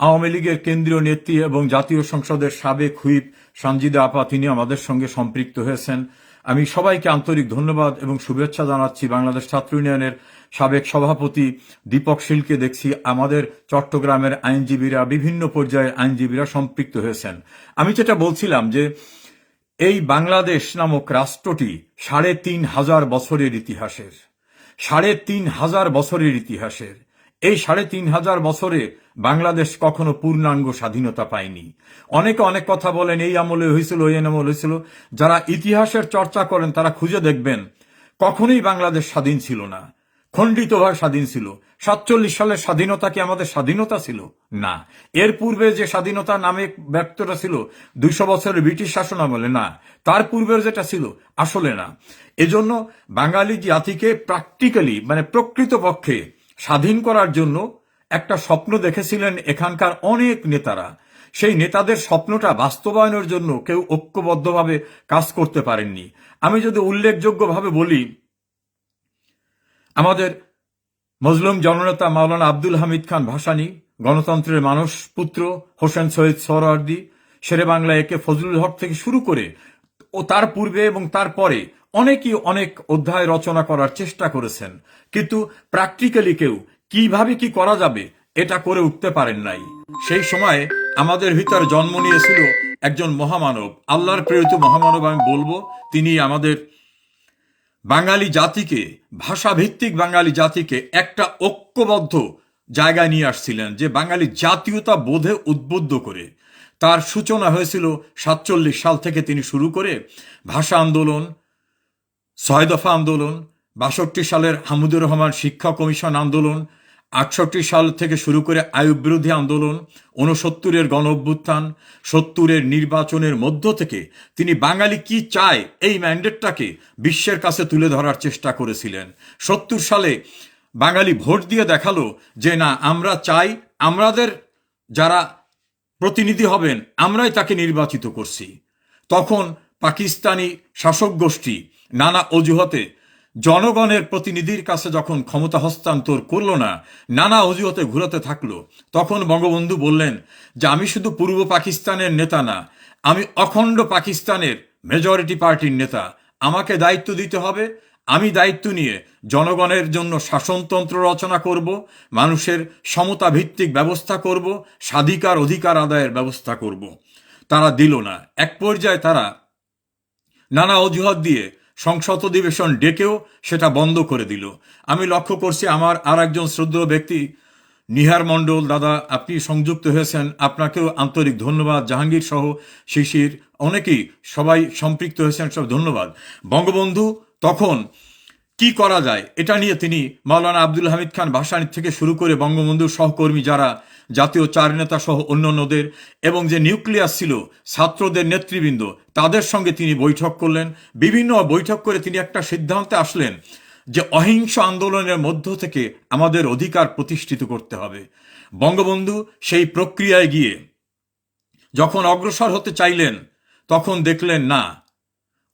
আওয়ামী লীগের কেন্দ্রীয় নেত্রী এবং জাতীয় সংসদের সাবেক হুইপ সঞ্জিদা আপা, তিনি আমাদের সঙ্গে সম্পৃক্ত হয়েছেন। আমি সবাইকে আন্তরিক ধন্যবাদ এবং শুভেচ্ছা জানাচ্ছি। বাংলাদেশ ছাত্র ইউনিয়নের সাবেক সভাপতি দীপক শীলকে দেখছি। আমাদের চট্টগ্রামের আইনজীবীরা, বিভিন্ন পর্যায়ের আইনজীবীরা সম্পৃক্ত হয়েছেন। আমি যেটা বলছিলাম যে এই বাংলাদেশ নামক রাষ্ট্রটি ৩,৫০০ বছরের ইতিহাসের, ৩,৫০০ বছরের ইতিহাসের। এই ৩,৫০০ বছরে বাংলাদেশ কখনো পূর্ণাঙ্গ স্বাধীনতা পায়নি। অনেকে অনেক কথা বলেন, এই আমলে হয়েছিল, এই আমলে হয়েছিল। যারা ইতিহাসের চর্চা করেন তারা খুঁজে দেখবেন কখনোই বাংলাদেশ স্বাধীন ছিল না, খণ্ডিতভাবে স্বাধীন ছিল। ৪৭ সালের স্বাধীনতা কি আমাদের স্বাধীনতা ছিল? না। এর পূর্বে যে স্বাধীনতা নামে ব্যক্তটা ছিল ২০০ বছরের ব্রিটিশ শাসন আমলে, না। তার পূর্বের যেটা ছিল আসলে না। এজন্য বাঙালি জাতিকে প্র্যাকটিক্যালি, মানে প্রকৃতপক্ষে স্বাধীন করার জন্য একটা স্বপ্ন দেখেছিলেন এখানকার অনেক নেতারা। সেই নেতাদের স্বপ্নটা বাস্তবায়নের জন্য কেউ ঐক্যবদ্ধভাবে কাজ করতে পারেননি। আমি যদি উল্লেখযোগ্যভাবে বলি, আমাদের মজলুম জননেতা মাওলানা আব্দুল হামিদ খান ভাসানী, গণতন্ত্রের মানস পুত্র হোসেন শহীদ সোহরাওয়ার্দী, শেরে বাংলা একে ফজলুল হক থেকে শুরু করে ও তার পূর্বে এবং তারপরে অনেকেই অনেক অধ্যায় রচনা করার চেষ্টা করেছেন, কিন্তু প্র্যাকটিক্যালি কেউ কিভাবে কি করা যাবে এটা করে উঠতে পারেন নাই। সেই সময় আমাদের ভিতর জন্ম নিয়েছিল একজন মহামানব, আল্লাহর প্রেরিত মহামানব আমি বলবো। তিনি আমাদের বাঙালি জাতিকে, ভাষাভিত্তিক বাঙালি জাতিকে একটা ঐক্যবদ্ধ জায়গায় নিয়ে আসছিলেন, যে বাঙালি জাতীয়তা বোধে উদ্বুদ্ধ করে। তার সূচনা হয়েছিল ৪৭ সাল থেকে। তিনি শুরু করে ভাষা আন্দোলন, ৬ দফা আন্দোলন, ৬২ সালের হামিদুর রহমান শিক্ষা কমিশন আন্দোলন, ৬৮ সাল থেকে শুরু করে আইয়ুব বিরোধী আন্দোলন, ৬৯-এর গণ অভ্যুত্থান, ৭০-এর নির্বাচনের মধ্য থেকে তিনি বাঙালি কি চায় এই ম্যান্ডেটটাকে বিশ্বের কাছে তুলে ধরার চেষ্টা করেছিলেন। ৭০ সালে বাঙালি ভোট দিয়ে দেখালো যে না, আমরা চাই, আমাদের যারা প্রতিনিধি হবেন আমরাই তাকে নির্বাচিত করছি। তখন পাকিস্তানি শাসক গোষ্ঠী নানা অজুহাতে জনগণের প্রতিনিধির কাছে যখন ক্ষমতা হস্তান্তর করল না, নানা অজুহাতে ঘুরাতে থাকলো, তখন বঙ্গবন্ধু বললেন যে আমি শুধু পূর্ব পাকিস্তানের নেতা না, আমি অখণ্ড পাকিস্তানের মেজরিটি পার্টির নেতা। আমাকে দায়িত্ব দিতে হবে। আমি দায়িত্ব নিয়ে জনগণের জন্য শাসনতন্ত্র রচনা করব, মানুষের সমতা ভিত্তিক ব্যবস্থা করব, স্বাধিকার অধিকার আদায়ের ব্যবস্থা করব। তারা দিল না। এক পর্যায়ে তারা নানা অজুহাত দিয়ে সংসদ অধিবেশন ডেকেও সেটা বন্ধ করে দিল। আমি লক্ষ্য করছি আমার আর একজন শ্রদ্ধেয় ব্যক্তি নিহার মণ্ডল দাদা, আপনি সংযুক্ত হয়েছেন, আপনাকেও আন্তরিক ধন্যবাদ। জাহাঙ্গীর সহ শিশির, অনেকেই সবাই সম্পৃক্ত হয়েছেন, সব ধন্যবাদ। বঙ্গবন্ধু তখন কি করা যায় এটা নিয়ে তিনি মাওলানা আব্দুল হামিদ খান ভাসানী থেকে শুরু করে বঙ্গবন্ধুর সহকর্মী যারা জাতীয় চার নেতা সহ অন্যান্যদের এবং যে নিউক্লিয়াস ছিল ছাত্রদের নেতৃবৃন্দ, তাদের সঙ্গে তিনি বৈঠক করলেন। বিভিন্ন বৈঠক করে তিনি একটা সিদ্ধান্তে আসলেন যে অহিংস আন্দোলনের মধ্য থেকে আমাদের অধিকার প্রতিষ্ঠিত করতে হবে। বঙ্গবন্ধু সেই প্রক্রিয়ায় গিয়ে যখন অগ্রসর হতে চাইলেন, তখন দেখলেন না,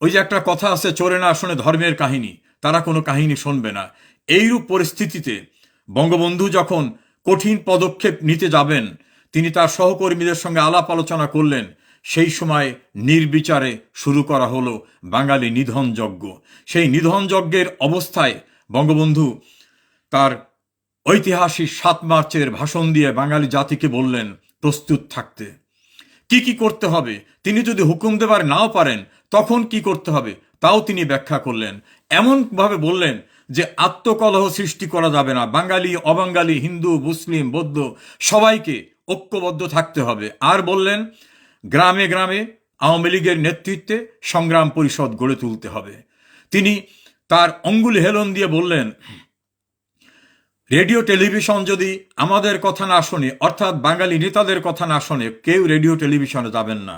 ওই যে একটা কথা আছে, চোরে না শোনে ধর্মের কাহিনী, তারা কোনো কাহিনী শুনবে না। এইরূপ পরিস্থিতিতে বঙ্গবন্ধু যখন কঠিন পদক্ষেপ নিতে যাবেন, তিনি তার সহকর্মীদের সঙ্গে আলাপ আলোচনা করলেন। সেই সময় নির্বিচারে শুরু করা হলো বাঙালি নিধন যজ্ঞ। সেই নিধন যজ্ঞের অবস্থায় বঙ্গবন্ধু তার ঐতিহাসিক ৭ মার্চের ভাষণ দিয়ে বাঙালি জাতিকে বললেন প্রস্তুত থাকতে। কি কি করতে হবে, তিনি যদি হুকুম দেবার নাও পারেন তখন কি করতে হবে তাও তিনি ব্যাখ্যা করলেন। এমনভাবে বললেন যে আত্মকলহ সৃষ্টি করা যাবে না, বাঙালি অবাঙালি, হিন্দু মুসলিম বৌদ্ধ সবাইকে ঐক্যবদ্ধ থাকতে হবে। আর বললেন গ্রামে গ্রামে আওয়ামী লীগের নেতৃত্বে সংগ্রাম পরিষদ গড়ে তুলতে হবে। তিনি তার অঙ্গুলি হেলন দিয়ে বললেন, রেডিও টেলিভিশন যদি আমাদের কথা না শোনে, অর্থাৎ বাঙালি নেতাদের কথা না শোনে, কেউ রেডিও টেলিভিশনে যাবেন না।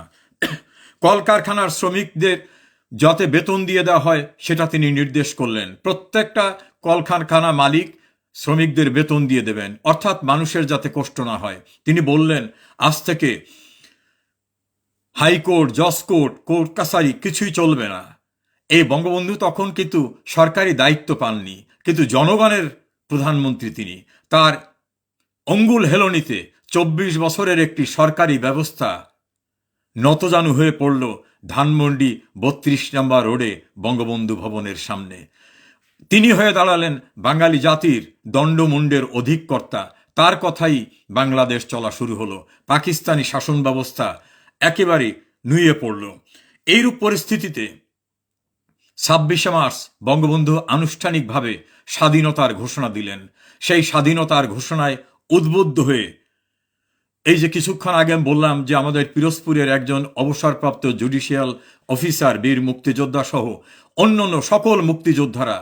কলকারখানার শ্রমিকদের যাতে বেতন দিয়ে দেওয়া হয় সেটা তিনি নির্দেশ করলেন। প্রত্যেকটা কলকারখানা মালিক শ্রমিকদের বেতন দিয়ে দেবেন, অর্থাৎ মানুষের যাতে কষ্ট না হয়। তিনি বললেন আজ থেকে হাইকোর্ট, জজ কোর্ট, কোর্ট কাছারি কিছুই চলবে না। এই বঙ্গবন্ধু তখন কিন্তু সরকারি দায়িত্ব পাননি, কিন্তু জনগণের প্রধানমন্ত্রী তিনি। তার অঙ্গুল হেলনিতে ২৪ বছরের একটি সরকারি ব্যবস্থা নতজানু হয়ে পড়ল ধানমন্ডি ৩২ নম্বর রোডে বঙ্গবন্ধু ভবনের সামনে। তিনি হয়ে দাঁড়ালেন বাঙালি জাতির দণ্ডমুণ্ডের অধিকর্তা। তার কথাই বাংলাদেশ চলা শুরু হলো। পাকিস্তানি শাসন ব্যবস্থা একেবারে নুয়ে পড়ল। এইরূপ পরিস্থিতিতে ২৬শে মার্চ বঙ্গবন্ধু আনুষ্ঠানিকভাবে স্বাধীনতার ঘোষণা দিলেন। সেই স্বাধীনতার ঘোষণায় উদ্বুদ্ধ হয়ে এই যে কিছুক্ষণ আগে আমি বললাম যে আমাদের পিরোজপুরের একজন অবসরপ্রাপ্ত জুডিশিয়াল অফিসার, বীর মুক্তিযোদ্ধা সহ অন্যান্য সকল মুক্তিযোদ্ধারা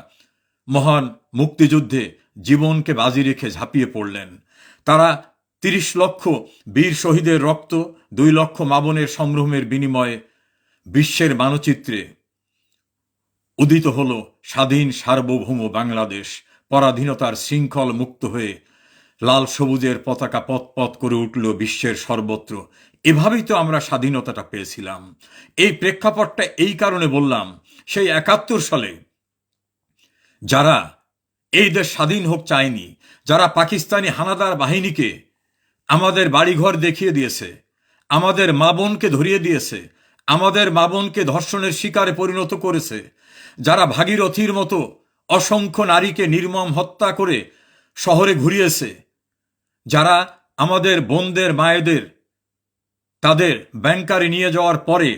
মহান মুক্তিযুদ্ধে জীবনকে বাজি রেখে ঝাঁপিয়ে পড়লেন। তারা ৩০ লক্ষ বীর শহীদের রক্ত, ২ লক্ষ মা বোনের সম্ভ্রমের বিনিময়ে বিশ্বের মানচিত্রে উদিত হল স্বাধীন সার্বভৌম বাংলাদেশ। পরাধীনতার শৃঙ্খল মুক্ত হয়ে লাল সবুজের পতাকা পথ পথ করে উঠল বিশ্বের সর্বত্র। এভাবেই তো আমরা স্বাধীনতাটা পেয়েছিলাম। এই প্রেক্ষাপটটা এই কারণে বললাম, সেই ৭১ সালে যারা এই দেশ স্বাধীন হোক চায়নি, যারা পাকিস্তানি হানাদার বাহিনীকে আমাদের বাড়িঘর দেখিয়ে দিয়েছে, আমাদের মা বোনকে ধরিয়ে দিয়েছে, আমাদের মা বোনকে ধর্ষণের শিকারে পরিণত করেছে, যারা ভাগীরথীর মতো অসংখ্য নারীকে নির্মম হত্যা করে শহরে ঘুরিয়েছে, যারা আমাদের বোনদের মায়েদের তাদের ব্যাংকারে নিয়ে যাওয়ার পরে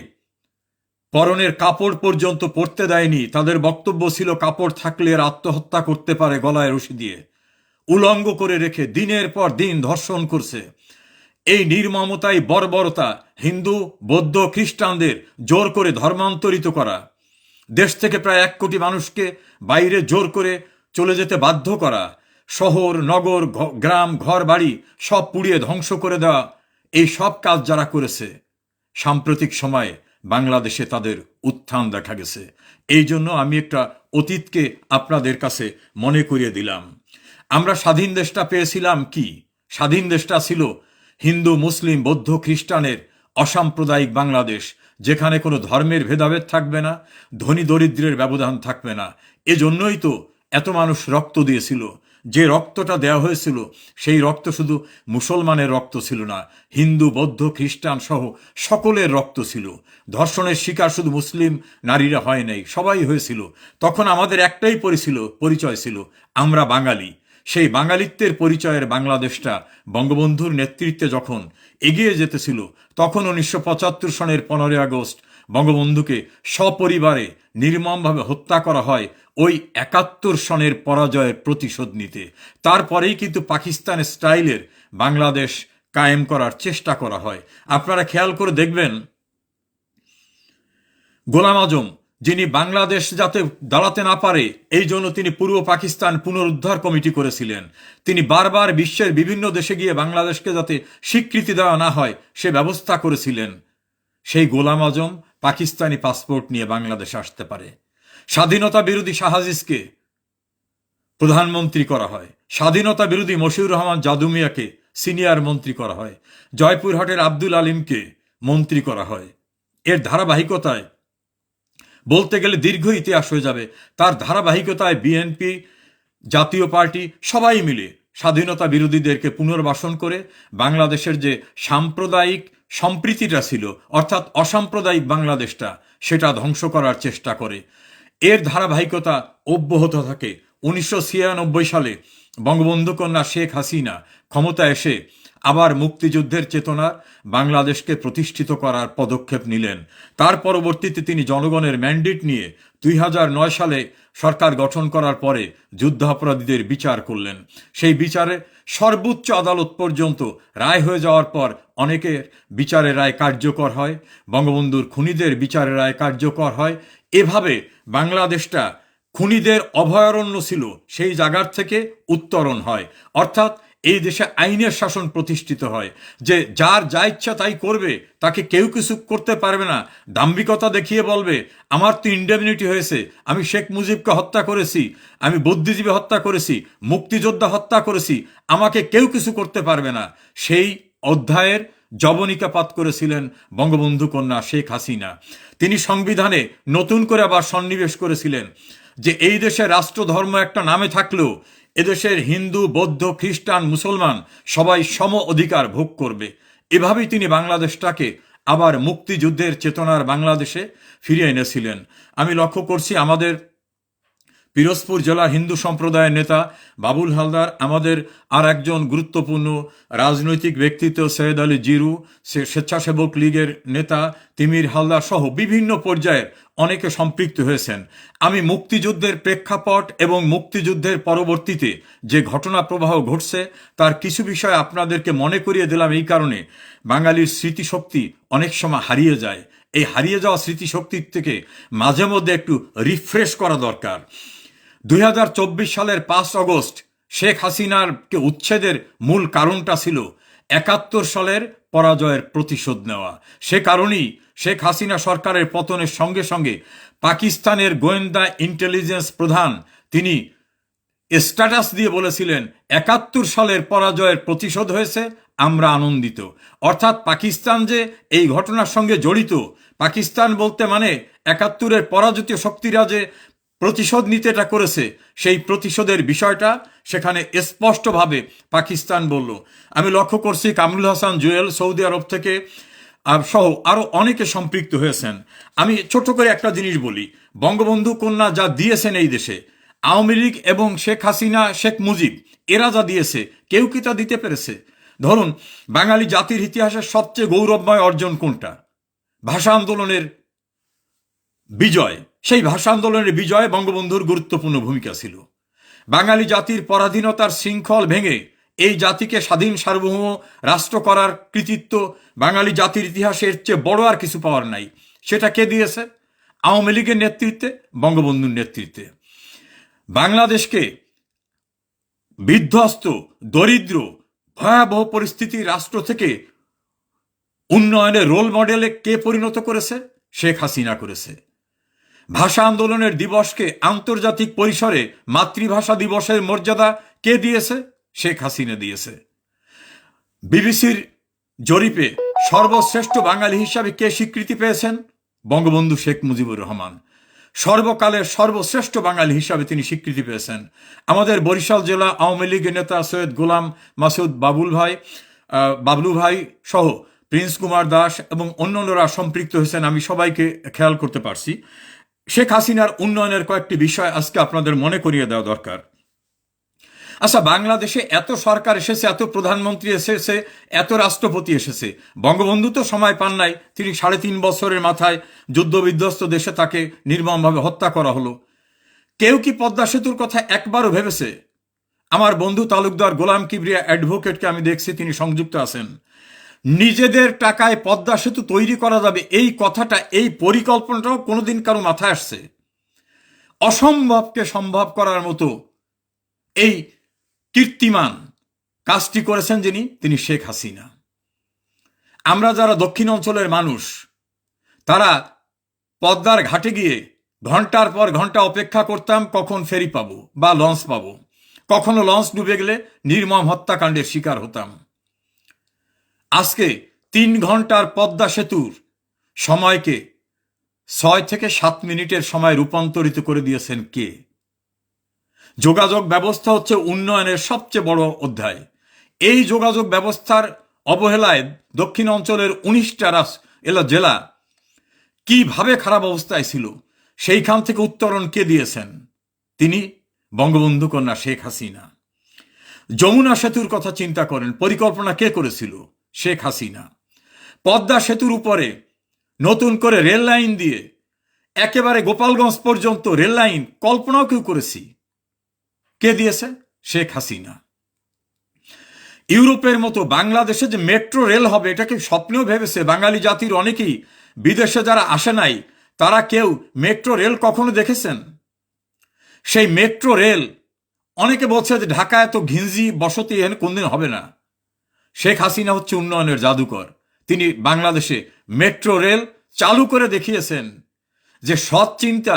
পরনের কাপড় পর্যন্ত পরতে দেয়নি, তাদের বক্তব্য ছিল কাপড় থাকলে এর আত্মহত্যা করতে পারে গলায় রশি দিয়ে, উলঙ্গ করে রেখে দিনের পর দিন ধর্ষণ করছে। এই নির্মমতাই বর্বরতা, হিন্দু বৌদ্ধ খ্রিস্টানদের জোর করে ধর্মান্তরিত করা, দেশ থেকে প্রায় ১ কোটি মানুষকে বাইরে জোর করে চলে যেতে বাধ্য করা, শহর নগর গ্রাম ঘর বাড়ি সব পুড়িয়ে ধ্বংস করে দেওয়া, এই সব কাজ যারা করেছে সাম্প্রতিক সময়ে বাংলাদেশে তাদের উত্থান দেখা গেছে। এই জন্য আমি একটা অতীতকে আপনাদের কাছে মনে করিয়ে দিলাম। আমরা স্বাধীন দেশটা পেয়েছিলাম কি? স্বাধীন দেশটা ছিল হিন্দু মুসলিম বৌদ্ধ খ্রিস্টানের অসাম্প্রদায়িক বাংলাদেশ, যেখানে কোনো ধর্মের ভেদাভেদ থাকবে না, ধনী দরিদ্রের ব্যবধান থাকবে না। এজন্যই তো এত মানুষ রক্ত দিয়েছিল। যে রক্তটা দেওয়া হয়েছিল সেই রক্ত শুধু মুসলমানের রক্ত ছিল না, হিন্দু বৌদ্ধ খ্রিস্টান সহ সকলের রক্ত ছিল। ধর্ষণের শিকার শুধু মুসলিম নারীরা হয় নাই, সবাই হয়েছিল। তখন আমাদের একটাই পরিচয় ছিল, আমরা বাঙালি। সেই বাঙালিত্বের পরিচয়ের বাংলাদেশটা বঙ্গবন্ধুর নেতৃত্বে যখন এগিয়ে যেতেছিল, তখন ১৯৭৫ সনের ১৫ই আগস্ট বঙ্গবন্ধুকে সপরিবারে নির্মমভাবে হত্যা করা হয় ওই ৭১ সনের পরাজয়ের প্রতিশোধ নিতে। তারপরেই কিন্তু পাকিস্তান স্টাইলের বাংলাদেশ কায়েম করার চেষ্টা করা হয়। আপনারা খেয়াল করে দেখবেন গোলাম আজম যিনি বাংলাদেশ যাতে দাঁড়াতে না পারে এই জন্য তিনি পূর্ব পাকিস্তান পুনরুদ্ধার কমিটি করেছিলেন। তিনি বারবার বিশ্বের বিভিন্ন দেশে গিয়ে বাংলাদেশকে যাতে স্বীকৃতি দেওয়া না হয় সে ব্যবস্থা করেছিলেন। সেই গোলাম আজম পাকিস্তানি পাসপোর্ট নিয়ে বাংলাদেশে আসতে পারে। স্বাধীনতা বিরোধী শাহ আজিজকে প্রধানমন্ত্রী করা হয়, স্বাধীনতা বিরোধী মশিউর রহমান জাদু মিয়াকে সিনিয়র মন্ত্রী করা হয়, জয়পুরহাটের আব্দুল আলিমকে মন্ত্রী করা হয়। এর ধারাবাহিকতায় বলতে গেলে দীর্ঘ ইতিহাস হয়ে যাবে। তার ধারাবাহিকতায় বিএনপি, জাতীয় পার্টি সবাই মিলে স্বাধীনতা বিরোধীদেরকে পুনর্বাসন করে বাংলাদেশের যে সাম্প্রদায়িক সম্প্রীতিটা ছিল, অর্থাৎ অসাম্প্রদায়িক বাংলাদেশটা, সেটা ধ্বংস করার চেষ্টা করে। এর ধারাবাহিকতা অব্যাহত থাকে। 1996 সালে বঙ্গবন্ধু কন্যা শেখ হাসিনা ক্ষমতা এসে আবার মুক্তিযুদ্ধের চেতনার বাংলাদেশকে প্রতিষ্ঠিত করার পদক্ষেপ নিলেন। তার পরবর্তীতে তিনি জনগণের ম্যান্ডেট নিয়ে 2009 সালে সরকার গঠন করার পরে যুদ্ধাপরাধীদের বিচার করলেন। সেই বিচারে সর্বোচ্চ আদালত পর্যন্ত রায় হয়ে যাওয়ার পর অনেকের বিচারের রায় কার্যকর হয়, বঙ্গবন্ধুর খুনিদের বিচারের রায় কার্যকর হয়। এভাবে বাংলাদেশটা খুনিদের অভয়ারণ্য ছিল, সেই জায়গার থেকে উত্তরণ হয়। অর্থাৎ এই দেশে আইনের শাসন প্রতিষ্ঠিত হয়, যে যার যা ইচ্ছা তাই করবে, তাকে কেউ কিছু করতে পারবে না। দাম্ভিকতা দেখিয়ে বলবে আমার তো ইন্ডেমনিটি হয়েছে, আমি শেখ মুজিবকে হত্যা করেছি, আমি বুদ্ধিজীবী হত্যা করেছি, মুক্তিযোদ্ধা হত্যা করেছি, আমাকে কেউ কিছু করতে পারবে না। সেই অধ্যায়ের জবনিকাপাত করেছিলেন বঙ্গবন্ধু কন্যা শেখ হাসিনা। তিনি সংবিধানে নতুন করে আবার সন্নিবেশ করেছিলেন যে এই দেশে রাষ্ট্রধর্ম একটা নামে থাকলেও এদেশের হিন্দু, বৌদ্ধ, খ্রিস্টান, মুসলমান সবাই সম অধিকার ভোগ করবে। এভাবেই তিনি বাংলাদেশটাকে আবার মুক্তিযুদ্ধের চেতনার বাংলাদেশে ফিরিয়ে এনেছিলেন। আমি লক্ষ্য করছি আমাদের পিরোজপুর জেলার হিন্দু সম্প্রদায়ের নেতা বাবুল হালদার, আমাদের আর একজন গুরুত্বপূর্ণ রাজনৈতিক ব্যক্তিত্ব সৈয়দ আলী জিরু, স্বেচ্ছাসেবক লীগের নেতা তিমির হালদার সহ বিভিন্ন পর্যায়ের অনেকে সম্পৃক্ত হয়েছেন। আমি মুক্তিযুদ্ধের প্রেক্ষাপট এবং মুক্তিযুদ্ধের পরবর্তীতে যে ঘটনা প্রবাহ ঘটছে তার কিছু বিষয় আপনাদেরকে মনে করিয়ে দিলাম এই কারণে, বাঙালির স্মৃতিশক্তি অনেক সময় হারিয়ে যায়। এই হারিয়ে যাওয়া স্মৃতিশক্তির থেকে মাঝে মধ্যে একটু রিফ্রেশ করা দরকার। 2024 সালের 5 অগস্ট শেখ হাসিনারকে উচ্ছেদের মূল কারণটা ছিল 71 সালের পরাজয়ের প্রতিশোধ নেওয়া। সে কারণেই শেখ হাসিনা সরকারের পতনের সঙ্গে সঙ্গে পাকিস্তানের গোয়েন্দা ইন্টেলিজেন্স প্রধান তিনি স্ট্যাটাস দিয়ে বলেছিলেন 71 সালের পরাজয়ের প্রতিশোধ হয়েছে, আমরা আনন্দিত। অর্থাৎ পাকিস্তান যে এই ঘটনার সঙ্গে জড়িত, পাকিস্তান বলতে মানে 71-এর পরাজিত শক্তিরা যে প্রতিশোধ নিতে এটা করেছে, সেই প্রতিশোধের বিষয়টা সেখানে স্পষ্টভাবে পাকিস্তান বলল। আমি লক্ষ্য করছি কামরুল হাসান জুয়েল সৌদি আরব থেকে সহ আরো অনেকে সম্পৃক্ত হয়েছেন। আমি ছোট করে একটা জিনিস বলি, বঙ্গবন্ধু কন্যা যা দিয়েছেন এই দেশে, আওয়ামী লীগ এবং শেখ হাসিনা, শেখ মুজিব এরা যা দিয়েছে, কেউ কি তা দিতে পেরেছে? ধরুন, বাঙালি জাতির ইতিহাসের সবচেয়ে গৌরবময় অর্জন কোনটা? ভাষা আন্দোলনের বিজয়। সেই ভাষা আন্দোলনের বিজয়ে বঙ্গবন্ধুর গুরুত্বপূর্ণ ভূমিকা ছিল। বাঙালি জাতির পরাধীনতার শৃঙ্খল ভেঙে এই জাতিকে স্বাধীন সার্বভৌম রাষ্ট্র করার কৃতিত্ব বাঙালি জাতির ইতিহাসের চেয়ে বড় আর কিছু পাওয়ার নাই। সেটা কে দিয়েছে? আওয়ামী লীগের নেতৃত্বে, বঙ্গবন্ধুর নেতৃত্বে। বাংলাদেশকে বিধ্বস্ত, দরিদ্র, ভয়াবহ পরিস্থিতির রাষ্ট্র থেকে উন্নয়নের রোল মডেলে কে পরিণত করেছে? শেখ হাসিনা করেছে। ভাষা আন্দোলনের দিবসকে আন্তর্জাতিক পরিসরে মাতৃভাষা দিবসের মর্যাদা কে দিয়েছে? শেখ হাসিনা দিয়েছে। বিবিসির জরিপে সর্বশ্রেষ্ঠ বাঙালি হিসাবে কে স্বীকৃতি পেয়েছেন? বঙ্গবন্ধু শেখ মুজিবুর রহমান। সর্বকালের সর্বশ্রেষ্ঠ বাঙালি হিসাবে তিনি স্বীকৃতি পেয়েছেন। আমাদের বরিশাল জেলা আওয়ামী লীগের নেতা সৈয়দ গোলাম মাসুদ বাবলু ভাই সহ প্রিন্স কুমার দাস এবং অন্যান্যরা সম্পৃক্ত হয়েছেন। আমি সবাইকে খেয়াল করতে পারছি। শেখ হাসিনার উন্নয়নের কয়েকটি বিষয় আজকে আপনাদের মনে করিয়ে দেওয়া দরকার। আচ্ছা, বাংলাদেশে এত সরকার এসেছে, এত প্রধানমন্ত্রী এসেছে, এত রাষ্ট্রপতি এসেছে, বঙ্গবন্ধু তো সময় পান নাই। তিনি 3.5 বছরের মাথায় যুদ্ধবিধ্বস্ত দেশে তাকে নির্মমভাবে হত্যা করা হলো। কেউ কি পদ্মা সেতুর কথা একবারও ভেবেছে? আমার বন্ধু তালুকদার গোলাম কিবরিয়া অ্যাডভোকেটকে আমি দেখছি, তিনি সংযুক্ত আছেন। নিজেদের টাকায় পদ্মা সেতু তৈরি করা যাবে, এই কথাটা, এই পরিকল্পনাটাও কোনোদিন কারো মাথায় আসছে? অসম্ভবকে সম্ভব করার মতো এই কীর্তিমান কাজটি করেছেন যিনি, তিনি শেখ হাসিনা। আমরা যারা দক্ষিণ অঞ্চলের মানুষ, তারা পদ্মার ঘাটে গিয়ে ঘন্টার পর ঘন্টা অপেক্ষা করতাম কখন ফেরি পাবো বা লঞ্চ পাবো। কখনো লঞ্চ ডুবে গেলে নির্মম হত্যাকাণ্ডের শিকার হতাম। আজকে 3 ঘন্টার পদ্মা সেতুর সময়কে 6 থেকে 7 মিনিটের সময় রূপান্তরিত করে দিয়েছেন কে? যোগাযোগ ব্যবস্থা হচ্ছে উন্নয়নের সবচেয়ে বড় অধ্যায়। এই যোগাযোগ ব্যবস্থার অবহেলায় দক্ষিণ অঞ্চলের 19টা জেলা কিভাবে খারাপ অবস্থায় ছিল, সেইখান থেকে উত্তরণ কে দিয়েছেন? তিনি, বঙ্গবন্ধু কন্যা শেখ হাসিনা। যমুনা সেতুর কথা চিন্তা করেন, পরিকল্পনা কে করেছিল? শেখ হাসিনা। পদ্মা সেতুর উপরে নতুন করে রেল লাইন দিয়ে একেবারে গোপালগঞ্জ পর্যন্ত রেল লাইন কল্পনাও কেউ করেছি? কে দিয়েছে? শেখ হাসিনা। ইউরোপের মতো বাংলাদেশে যে মেট্রো রেল হবে, এটাকে স্বপ্নেও ভেবেছে বাঙালি জাতির অনেকেই? বিদেশে যারা আসে নাই, তারা কেউ মেট্রো রেল কখনো দেখেছেন? সেই মেট্রো রেল, অনেকে বলছে যে ঢাকা এত ঘিঞ্জি বসতি এখানে কোনদিন হবে না। শেখ হাসিনা হচ্ছে উন্নয়নের জাদুকর। তিনি বাংলাদেশে মেট্রো রেল চালু করে দেখিয়েছেন যে সৎ চিন্তা,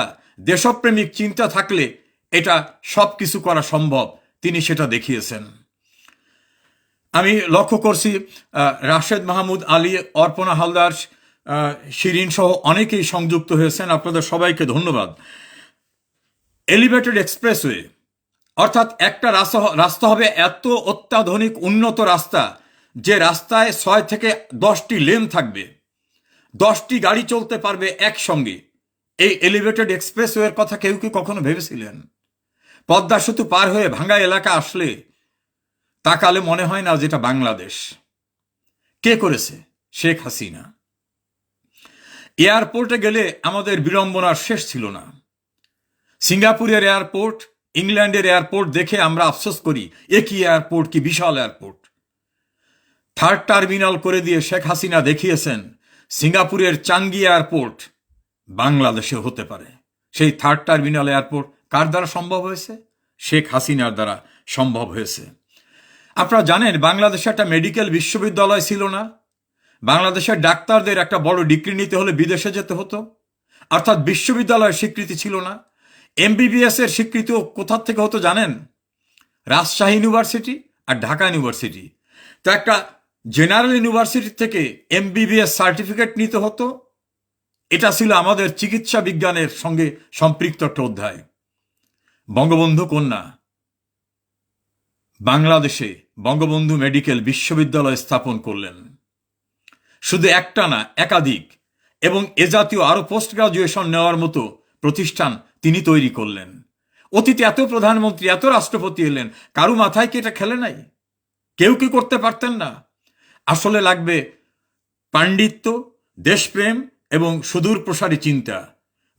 দেশপ্রেমিক চিন্তা থাকলে এটা সব কিছু করা সম্ভব। তিনি সেটা দেখিয়েছেন। আমি লক্ষ্য করছি রাশেদ মাহমুদ আলী, অর্পণা হালদার, শিরিন সহ অনেকেই সংযুক্ত হয়েছেন। আপনাদের সবাইকে ধন্যবাদ। এলিভেটেড এক্সপ্রেসওয়ে, অর্থাৎ একটা রাস্তা হবে এত অত্যাধুনিক উন্নত রাস্তা, যে রাস্তায় 6 থেকে 10টি লেন থাকবে, 10টি গাড়ি চলতে পারবে একসঙ্গে। এই এলিভেটেড এক্সপ্রেসওয়ের কথা কেউ কি কখনো ভেবেছিলেন? পদ্মা সেতু পার হয়ে ভাঙ্গা এলাকা আসলে তাকালে মনে হয় না যেটা বাংলাদেশ। কে করেছে? শেখ হাসিনা। এয়ারপোর্টে গেলে আমাদের বিড়ম্বনার শেষ ছিল না। সিঙ্গাপুরের এয়ারপোর্ট, ইংল্যান্ডের এয়ারপোর্ট দেখে আমরা আফসোস করি, এ কি এয়ারপোর্ট, কি বিশাল এয়ারপোর্ট। 3rd টার্মিনাল করে দিয়ে শেখ হাসিনা দেখিয়েছেন সিঙ্গাপুরের চাঙ্গি এয়ারপোর্ট বাংলাদেশে হতে পারে। সেই 3rd টার্মিনাল এয়ারপোর্ট কার দ্বারা সম্ভব হয়েছে? শেখ হাসিনার দ্বারা সম্ভব হয়েছে। আপনারা জানেন, বাংলাদেশে একটা মেডিকেল বিশ্ববিদ্যালয় ছিল না। বাংলাদেশের ডাক্তারদের একটা বড় ডিগ্রি নিতে হলে বিদেশে যেতে হতো, অর্থাৎ বিশ্ববিদ্যালয়ের স্বীকৃতি ছিল না। এমবিবিএস এর স্বীকৃতি কোথা থেকে হতো জানেন? রাজশাহী ইউনিভার্সিটি আর ঢাকা ইউনিভার্সিটি। তো একটা জেনারেল ইউনিভার্সিটি থেকে এমবিবিএস সার্টিফিকেট নিতে হতো। এটা ছিল আমাদের চিকিৎসা বিজ্ঞানের সঙ্গে সম্পৃক্ত একটা অধ্যায়। বঙ্গবন্ধু কন্যা বাংলাদেশে বঙ্গবন্ধু মেডিকেল বিশ্ববিদ্যালয় স্থাপন করলেন। শুধু একটা না, একাধিক, এবং এ জাতীয় আরো পোস্ট গ্রাজুয়েশন নেওয়ার মতো প্রতিষ্ঠান তিনি তৈরি করলেন। অতীতে এত প্রধানমন্ত্রী, এত রাষ্ট্রপতি এলেন, কারো মাথায় কি এটা খেলে নাই? কেউ কি করতে পারতেন না? আসলে লাগবে পাণ্ডিত্য, দেশপ্রেম এবং সুদূর প্রসারী চিন্তা।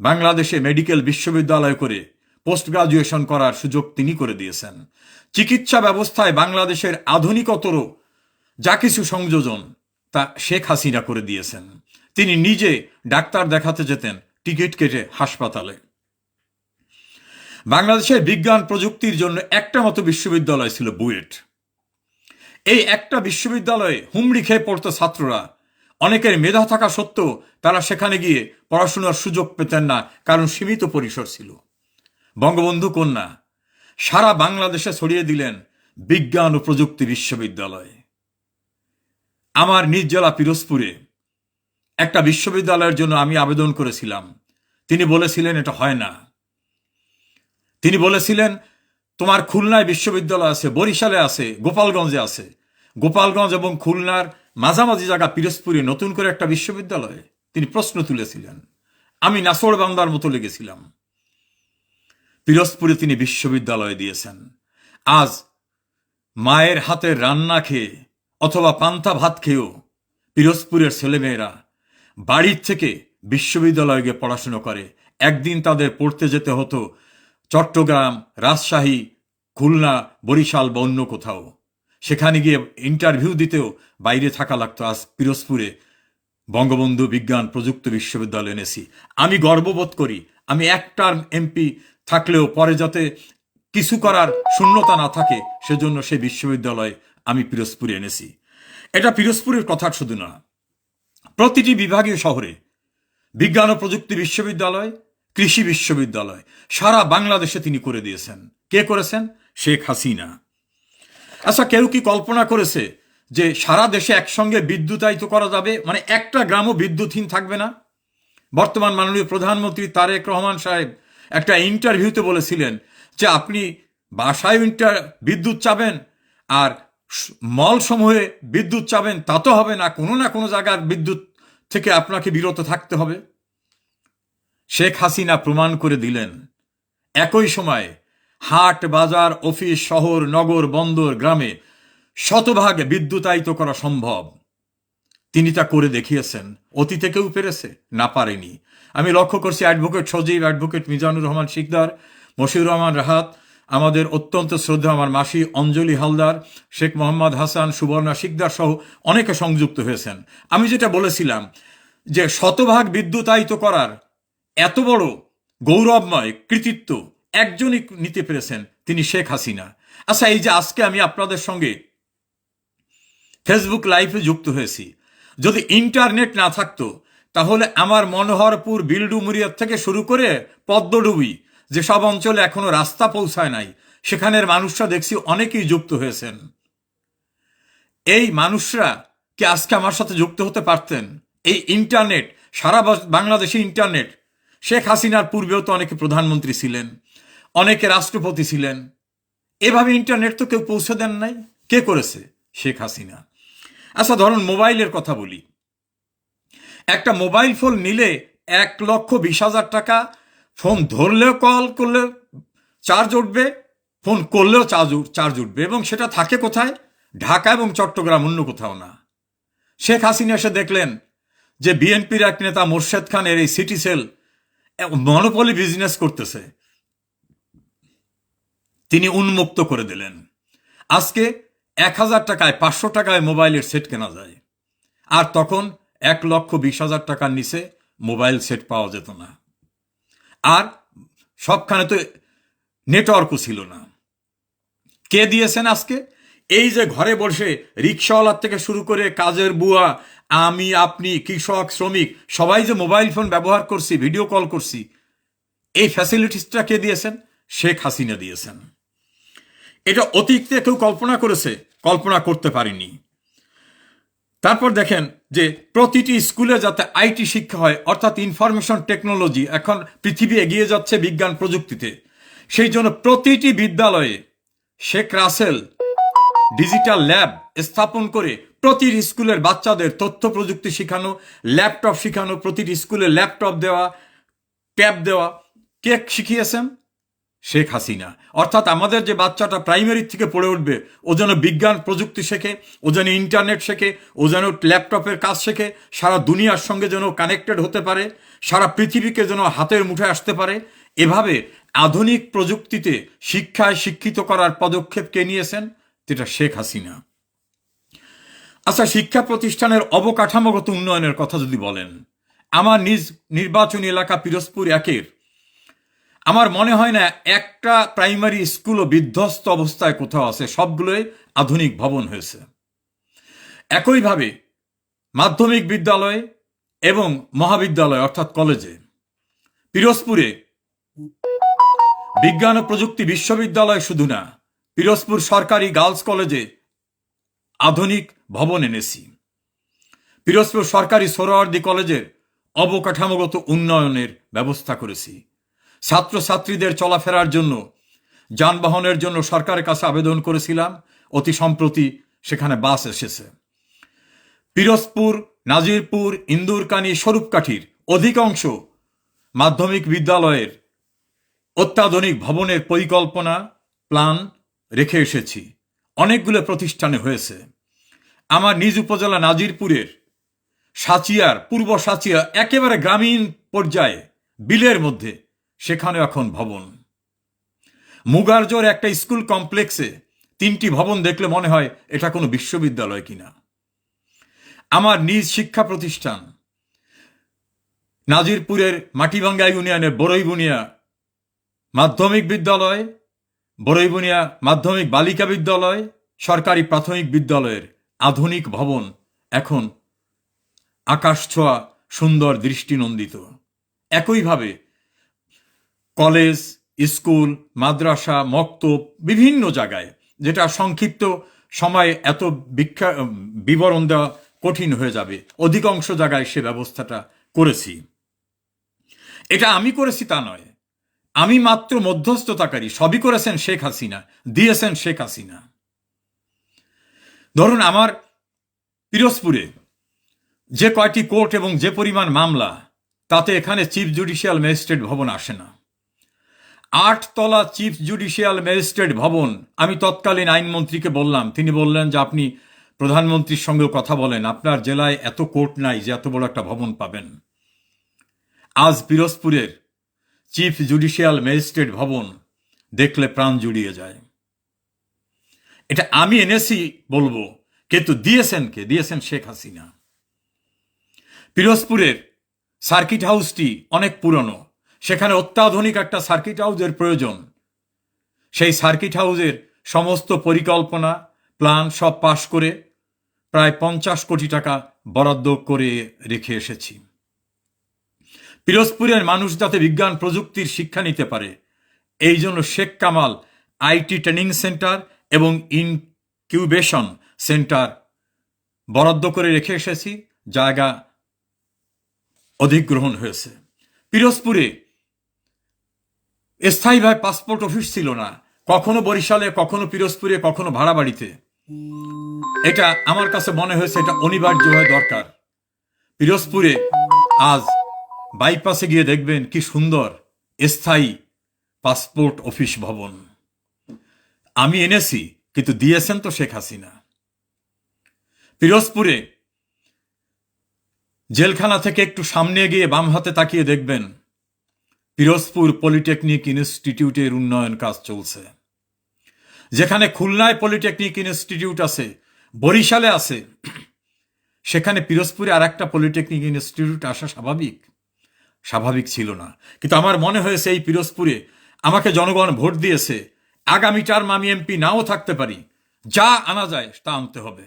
বাংলাদেশে মেডিকেল বিশ্ববিদ্যালয় করে পোস্ট গ্রাজুয়েশন করার সুযোগ তিনি করে দিয়েছেন। চিকিৎসা ব্যবস্থায় বাংলাদেশের আধুনিকতর যা কিছু সংযোজন, তা শেখ হাসিনা করে দিয়েছেন। তিনি নিজে ডাক্তার দেখাতে যেতেন টিকিট কেটে হাসপাতালে। বাংলাদেশের বিজ্ঞান প্রযুক্তির জন্য একটা মতো বিশ্ববিদ্যালয় ছিল, বুয়েট। এই একটা বিশ্ববিদ্যালয়ে হুমড়ি খেয়ে পড়তো ছাত্ররা। অনেকের মেধা থাকা সত্ত্বেও তারা সেখানে গিয়ে পড়াশোনার সুযোগ পেতেন না, কারণ সীমিত পরিসর ছিল। বঙ্গবন্ধু কন্যা সারা বাংলাদেশে ছড়িয়ে দিলেন বিজ্ঞান ও প্রযুক্তি বিশ্ববিদ্যালয়। আমার নিজ জেলা পিরোজপুরে একটা বিশ্ববিদ্যালয়ের জন্য আমি আবেদন করেছিলাম। তিনি বলেছিলেন এটা হয় না। তিনি বলেছিলেন তোমার খুলনায় বিশ্ববিদ্যালয় আছে, বরিশালে আছে, গোপালগঞ্জে আছে। গোপালগঞ্জ এবং খুলনার মাঝামাঝি জায়গা পিরোজপুরে নতুন করে একটা বিশ্ববিদ্যালয়। তিনি প্রশ্ন তুলেছিলেন। আমি নাসর বান্দার মতো লেগেছিলাম। পিরোজপুরে তিনি বিশ্ববিদ্যালয় দিয়েছেন। আজ মায়ের হাতের রান্না খেয়ে অথবা পান্তা ভাত খেয়েও পিরোজপুরের ছেলেমেয়েরা বাড়ির থেকে বিশ্ববিদ্যালয়ে গিয়ে পড়াশুনো করে। একদিন তাদের পড়তে যেতে হতো চট্টগ্রাম, রাজশাহী, খুলনা, বরিশাল বা অন্য কোথাও। সেখানে গিয়ে ইন্টারভিউ দিতেও বাইরে থাকা লাগতো। আজ পিরোজপুরে বঙ্গবন্ধু বিজ্ঞান প্রযুক্তি বিশ্ববিদ্যালয় এনেছি। আমি গর্ববোধ করি, আমি এক টার্ম এমপি থাকলেও পরে যাতে কিছু করার শূন্যতা না থাকে সেজন্য সেই বিশ্ববিদ্যালয় আমি পিরোজপুরে এনেছি। এটা পিরোজপুরের কথা শুধু না, প্রতিটি বিভাগীয় শহরে বিজ্ঞান ও প্রযুক্তি বিশ্ববিদ্যালয়, কৃষি বিশ্ববিদ্যালয় সারা বাংলাদেশে তিনি করে দিয়েছেন। কে করেছেন? শেখ হাসিনা। আচ্ছা, কেউ কি কল্পনা করেছে যে সারা দেশে একসঙ্গে বিদ্যুতায়িত করা যাবে, মানে একটা গ্রামও বিদ্যুৎহীন থাকবে না? বর্তমান মাননীয় প্রধানমন্ত্রী তারেক রহমান সাহেব একটা ইন্টারভিউতে বলেছিলেন যে আপনি বাসায় বিদ্যুৎ চাবেন আর মল সমূহে বিদ্যুৎ চাবেন, তা তো হবে না কোনো জায়গার বিদ্যুৎ থেকে আপনাকে বিরত থাকতে হবে। শেখ হাসিনা প্রমাণ করে দিলেন একই সময়ে হাট, বাজার, অফিস, শহর, নগর, বন্দর, গ্রামে শতভাগ বিদ্যুতায়িত করা সম্ভব। তিনি তা করে দেখিয়েছেন। অতীতে কেউ পেরেছে? না, পারেনি। আমি লক্ষ্য করছি অ্যাডভোকেট সজীব, অ্যাডভোকেট মিজানুর রহমান শিকদার, মশিউর রহমান রাহাত, আমাদের অত্যন্ত শ্রদ্ধা আমার মাসি অঞ্জলি হালদার, শেখ মোহাম্মদ হাসান, সুবর্ণা শিকদার সহ অনেকে সংযুক্ত হয়েছেন। আমি যেটা বলেছিলাম যে শতভাগ বিদ্যুতায়িত করার এত বড় গৌরবময় কৃতিত্ব একজনই নিতে পেরেছেন, তিনি শেখ হাসিনা। আচ্ছা, এই যে আজকে আমি আপনাদের সঙ্গে ফেসবুক লাইভে যুক্ত হয়েছি, যদি ইন্টারনেট না থাকতো তাহলে আমার মনোহরপুর, বিলডুমুরিয়া থেকে শুরু করে পদ্মডুবি যেসব অঞ্চলে এখনো রাস্তা পৌঁছায় নাই, সেখানের মানুষরা দেখছি অনেকেই যুক্ত হয়েছেন। এই মানুষরা কি আজকে আমার সাথে যুক্ত হতে পারতেন? এই ইন্টারনেট, সারা বাংলাদেশে ইন্টারনেট। শেখ হাসিনার পূর্বেও তো অনেকে প্রধানমন্ত্রী ছিলেন, অনেকে রাষ্ট্রপতি ছিলেন, এভাবে ইন্টারনেট তো কেউ পৌঁছে দেন নাই। কে করেছে? শেখ হাসিনা। আচ্ছা, ধরুন মোবাইলের কথা বলি। একটা মোবাইল ফোন নিলে 1,20,000 টাকা, ফোন ধরলেও কল করলে চার্জ উঠবে, ফোন করলেও চার্জ উঠবে, এবং সেটা থাকে কোথায়? ঢাকা এবং চট্টগ্রাম, অন্য কোথাও না। শেখ হাসিনা এসে দেখলেন যে বিএনপির এক নেতা মোর্শেদ খানের এই সিটি সেল মনোপলি বিজনেস করতেছে, তিনি উন্মুক্ত করে দিলেন। আজকে 1,000 টাকায় 500 টাকায় মোবাইলের সেট কেনা যায়, আর তখন 1,20,000 টাকার নিচে মোবাইল সেট পাওয়া যেত না। আর সবখানে তো নেটওয়ার্কও ছিল না। কে দিয়েছেন আজকে? এই যে ঘরে বসে রিক্সাওয়ালার থেকে শুরু করে কাজের বুয়া, আমি, আপনি, কৃষক, শ্রমিক সবাই যে মোবাইল ফোন ব্যবহার করছি, ভিডিও কল করছি, এই ফ্যাসিলিটিসটা কে দিয়েছেন? শেখ হাসিনা দিয়েছেন। এটা অতীতে কেউ কল্পনা করেছে? কল্পনা করতে পারেনি। তারপর দেখেন যে প্রতিটি স্কুলে যাতে আইটি শিক্ষা হয়, অর্থাৎ ইনফরমেশন টেকনোলজি, এখন পৃথিবী এগিয়ে যাচ্ছে বিজ্ঞান প্রযুক্তিতে, সেই জন্য প্রতিটি বিদ্যালয়ে শেখ রাসেল ডিজিটাল ল্যাব স্থাপন করে প্রতিটি স্কুলের বাচ্চাদের তথ্য প্রযুক্তি শেখানো, ল্যাপটপ শেখানো, প্রতিটি স্কুলে ল্যাপটপ দেওয়া, ট্যাব দেওয়া। কে শিখিয়েছেন? শেখ হাসিনা। অর্থাৎ আমাদের যে বাচ্চাটা প্রাইমারি থেকে পড়ে উঠবে, ও যেন বিজ্ঞান প্রযুক্তি শেখে, ও যেন ইন্টারনেট শেখে, ও যেন ল্যাপটপের কাজ শেখে, সারা দুনিয়ার সঙ্গে যেন কানেক্টেড হতে পারে, সারা পৃথিবীকে যেন হাতের মুঠে আসতে পারে। এভাবে আধুনিক প্রযুক্তিতে শিক্ষায় শিক্ষিত করার পদক্ষেপ কে নিয়েছেন? যেটা শেখ হাসিনা। আচ্ছা, শিক্ষা প্রতিষ্ঠানের অবকাঠামোগত উন্নয়নের কথা যদি বলেন, আমার নিজ নির্বাচনী এলাকা পিরোজপুর 1-এর আমার মনে হয় না একটা প্রাইমারি স্কুলও বিধ্বস্ত অবস্থায় কোথাও আছে, সবগুলোই আধুনিক ভবন হয়েছে। একইভাবে মাধ্যমিক বিদ্যালয় এবং মহাবিদ্যালয় অর্থাৎ কলেজে, পিরোজপুরে বিজ্ঞান ও প্রযুক্তি বিশ্ববিদ্যালয় শুধু না, পিরোজপুর সরকারি গার্লস কলেজে আধুনিক ভবন এনেছি। পিরোজপুর সরকারি সোহরাওয়ার্দী কলেজের অবকাঠামোগত উন্নয়নের ব্যবস্থা করেছি। ছাত্রছাত্রীদের চলাফেরার জন্য, যানবাহনের জন্য সরকারের কাছে আবেদন করেছিলাম, অতি সম্প্রতি সেখানে বাস এসেছে। পিরোজপুর, নাজিরপুর, ইন্দুরকানী, স্বরূপকাঠির অধিকাংশ মাধ্যমিক বিদ্যালয়ের অত্যাধুনিক ভবনের পরিকল্পনা, প্ল্যান রেখে এসেছি। অনেকগুলো প্রতিষ্ঠানে হয়েছে। আমার নিজ উপজেলা নাজিরপুরের সাঁচিয়ার, পূর্ব সাঁচিয়া, একেবারে গ্রামীণ পর্যায়ে বিলের মধ্যে, সেখানে এখন ভবন। মুগারজোর একটা স্কুল কমপ্লেক্সে 3টি ভবন দেখলে মনে হয় এটা কোনো বিশ্ববিদ্যালয় কিনা। আমার নিজ শিক্ষা প্রতিষ্ঠান নাজিরপুরের মাটিভাঙ্গা ইউনিয়নের বড়ইবুনিয়া মাধ্যমিক বিদ্যালয়, বড়ইবুনিয়া মাধ্যমিক বালিকা বিদ্যালয়, সরকারি প্রাথমিক বিদ্যালয়ের আধুনিক ভবন এখন আকাশ ছোঁয়া সুন্দর দৃষ্টিনন্দিত। একইভাবে কলেজ, স্কুল, মাদ্রাসা, মক্তব বিভিন্ন জায়গায়, যেটা সংক্ষিপ্ত সময়ে এত বিবরণ দেওয়া কঠিন হয়ে যাবে, অধিকাংশ জায়গায় সে ব্যবস্থাটা করেছি। এটা আমি করেছি তা নয়, আমি মাত্র মধ্যস্থতাকারী। সবই করেছেন শেখ হাসিনা, দিয়েছেন শেখ হাসিনা। ধরুন আমার পিরোজপুরে যে কয়টি কোর্ট এবং যে পরিমাণ মামলা, তাতে এখানে চিফ জুডিশিয়াল ম্যাজিস্ট্রেট ভবন আসে না। 8 তলা চিফ জুডিশিয়াল ম্যাজিস্ট্রেট ভবন। আমি তৎকালীন আইনমন্ত্রীকে বললাম, তিনি বললেন যে আপনি প্রধানমন্ত্রীর সঙ্গে কথা বলেন, আপনার জেলায় এত কোর্ট নাই যে এত বড় একটা ভবন পাবেন। আজ পিরোজপুরের চিফ জুডিশিয়াল ম্যাজিস্ট্রেট ভবন দেখলে প্রাণ জুড়িয়ে যায়। এটা আমি এনেছি বলবো, কিন্তু দিয়েছেন কে? দিয়েছেন শেখ হাসিনা। পিরোজপুরের সার্কিট হাউসটি অনেক পুরনো, সেখানে অত্যাধুনিক একটা সার্কিট হাউসের প্রয়োজন। সেই সার্কিট হাউসের সমস্ত পরিকল্পনা, প্ল্যান সব পাশ করে প্রায় 50 কোটি টাকা বরাদ্দ করে রেখে এসেছি। পিরোজপুরের মানুষ যাতে বিজ্ঞান প্রযুক্তির শিক্ষা নিতে পারে, এই জন্য Sheikh Kamal IT training centre এবং ইনকিউবেশন সেন্টার বরাদ্দ করে রেখে এসেছি, জায়গা অধিগ্রহণ হয়েছে। পিরোজপুরে স্থায়ীভাবে পাসপোর্ট অফিস ছিল না, কখনো বরিশালে, কখনো পিরোজপুরে, কখনো ভাড়া বাড়িতে। এটা আমার কাছে মনে হয়েছে এটা অনিবার্য হয়ে দরকার। পিরোজপুরে আজ বাইপাসে গিয়ে দেখবেন কি সুন্দর স্থায়ী পাসপোর্ট অফিস ভবন। আমি এনেছি, কিন্তু দিয়েছেন তো শেখ হাসিনা। পিরোজপুরে জেলখানা থেকে একটু সামনে গিয়ে বাম হাতে তাকিয়ে দেখবেন পিরোজপুর পলিটেকনিক ইনস্টিটিউটের উন্নয়ন কাজ চলছে। যেখানে খুলনায় পলিটেকনিক ইনস্টিটিউট আছে, বরিশালে আছে, সেখানে পিরোজপুরে আর একটা পলিটেকনিক ইনস্টিটিউট আসা স্বাভাবিক ছিল না। কিন্তু আমার মনে হয়েছে এই পিরোজপুরে আমাকে জনগণ ভোট দিয়েছে, আগামী টার্ম আমি এমপি নাও থাকতে পারি, যা আনা যায় তা আনতে হবে।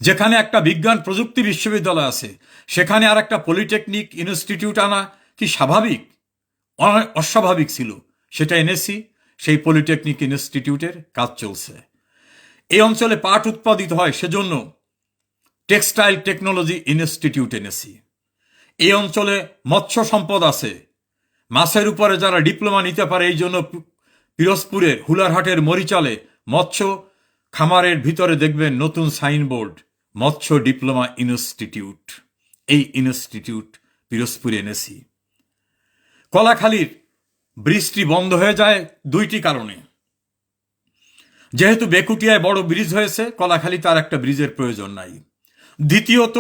যেখানে একটা বিজ্ঞান প্রযুক্তি বিশ্ববিদ্যালয় আছে, সেখানে আর একটা পলিটেকনিক ইনস্টিটিউট আনা কি স্বাভাবিক? অস্বাভাবিক ছিল। সেটা এনেছি, সেই পলিটেকনিক ইনস্টিটিউটের কাজ চলছে। এই অঞ্চলে পাট উৎপাদিত হয়, সেজন্য টেক্সটাইল টেকনোলজি ইনস্টিটিউট এনেছি। এই অঞ্চলে মৎস্য সম্পদ আছে, মাছের উপরে যারা ডিপ্লোমা নিতে পারে, এই জন্য পিরোজপুরের হুলারহাটের মরিচালে মৎস্য খামারের ভিতরে দেখবেন নতুন সাইনবোর্ড, মৎস্য ডিপ্লোমা ইনস্টিটিউট। এই ইনস্টিটিউট পিরোজপুরে এনেছি। কলাখালীর ব্রিজটি বন্ধ হয়ে যায় 2টি কারণে। যেহেতু বেকুটিয়ায় বড় ব্রিজ হয়েছে, কলাখালী তার একটা ব্রিজের প্রয়োজন নাই। দ্বিতীয়ত,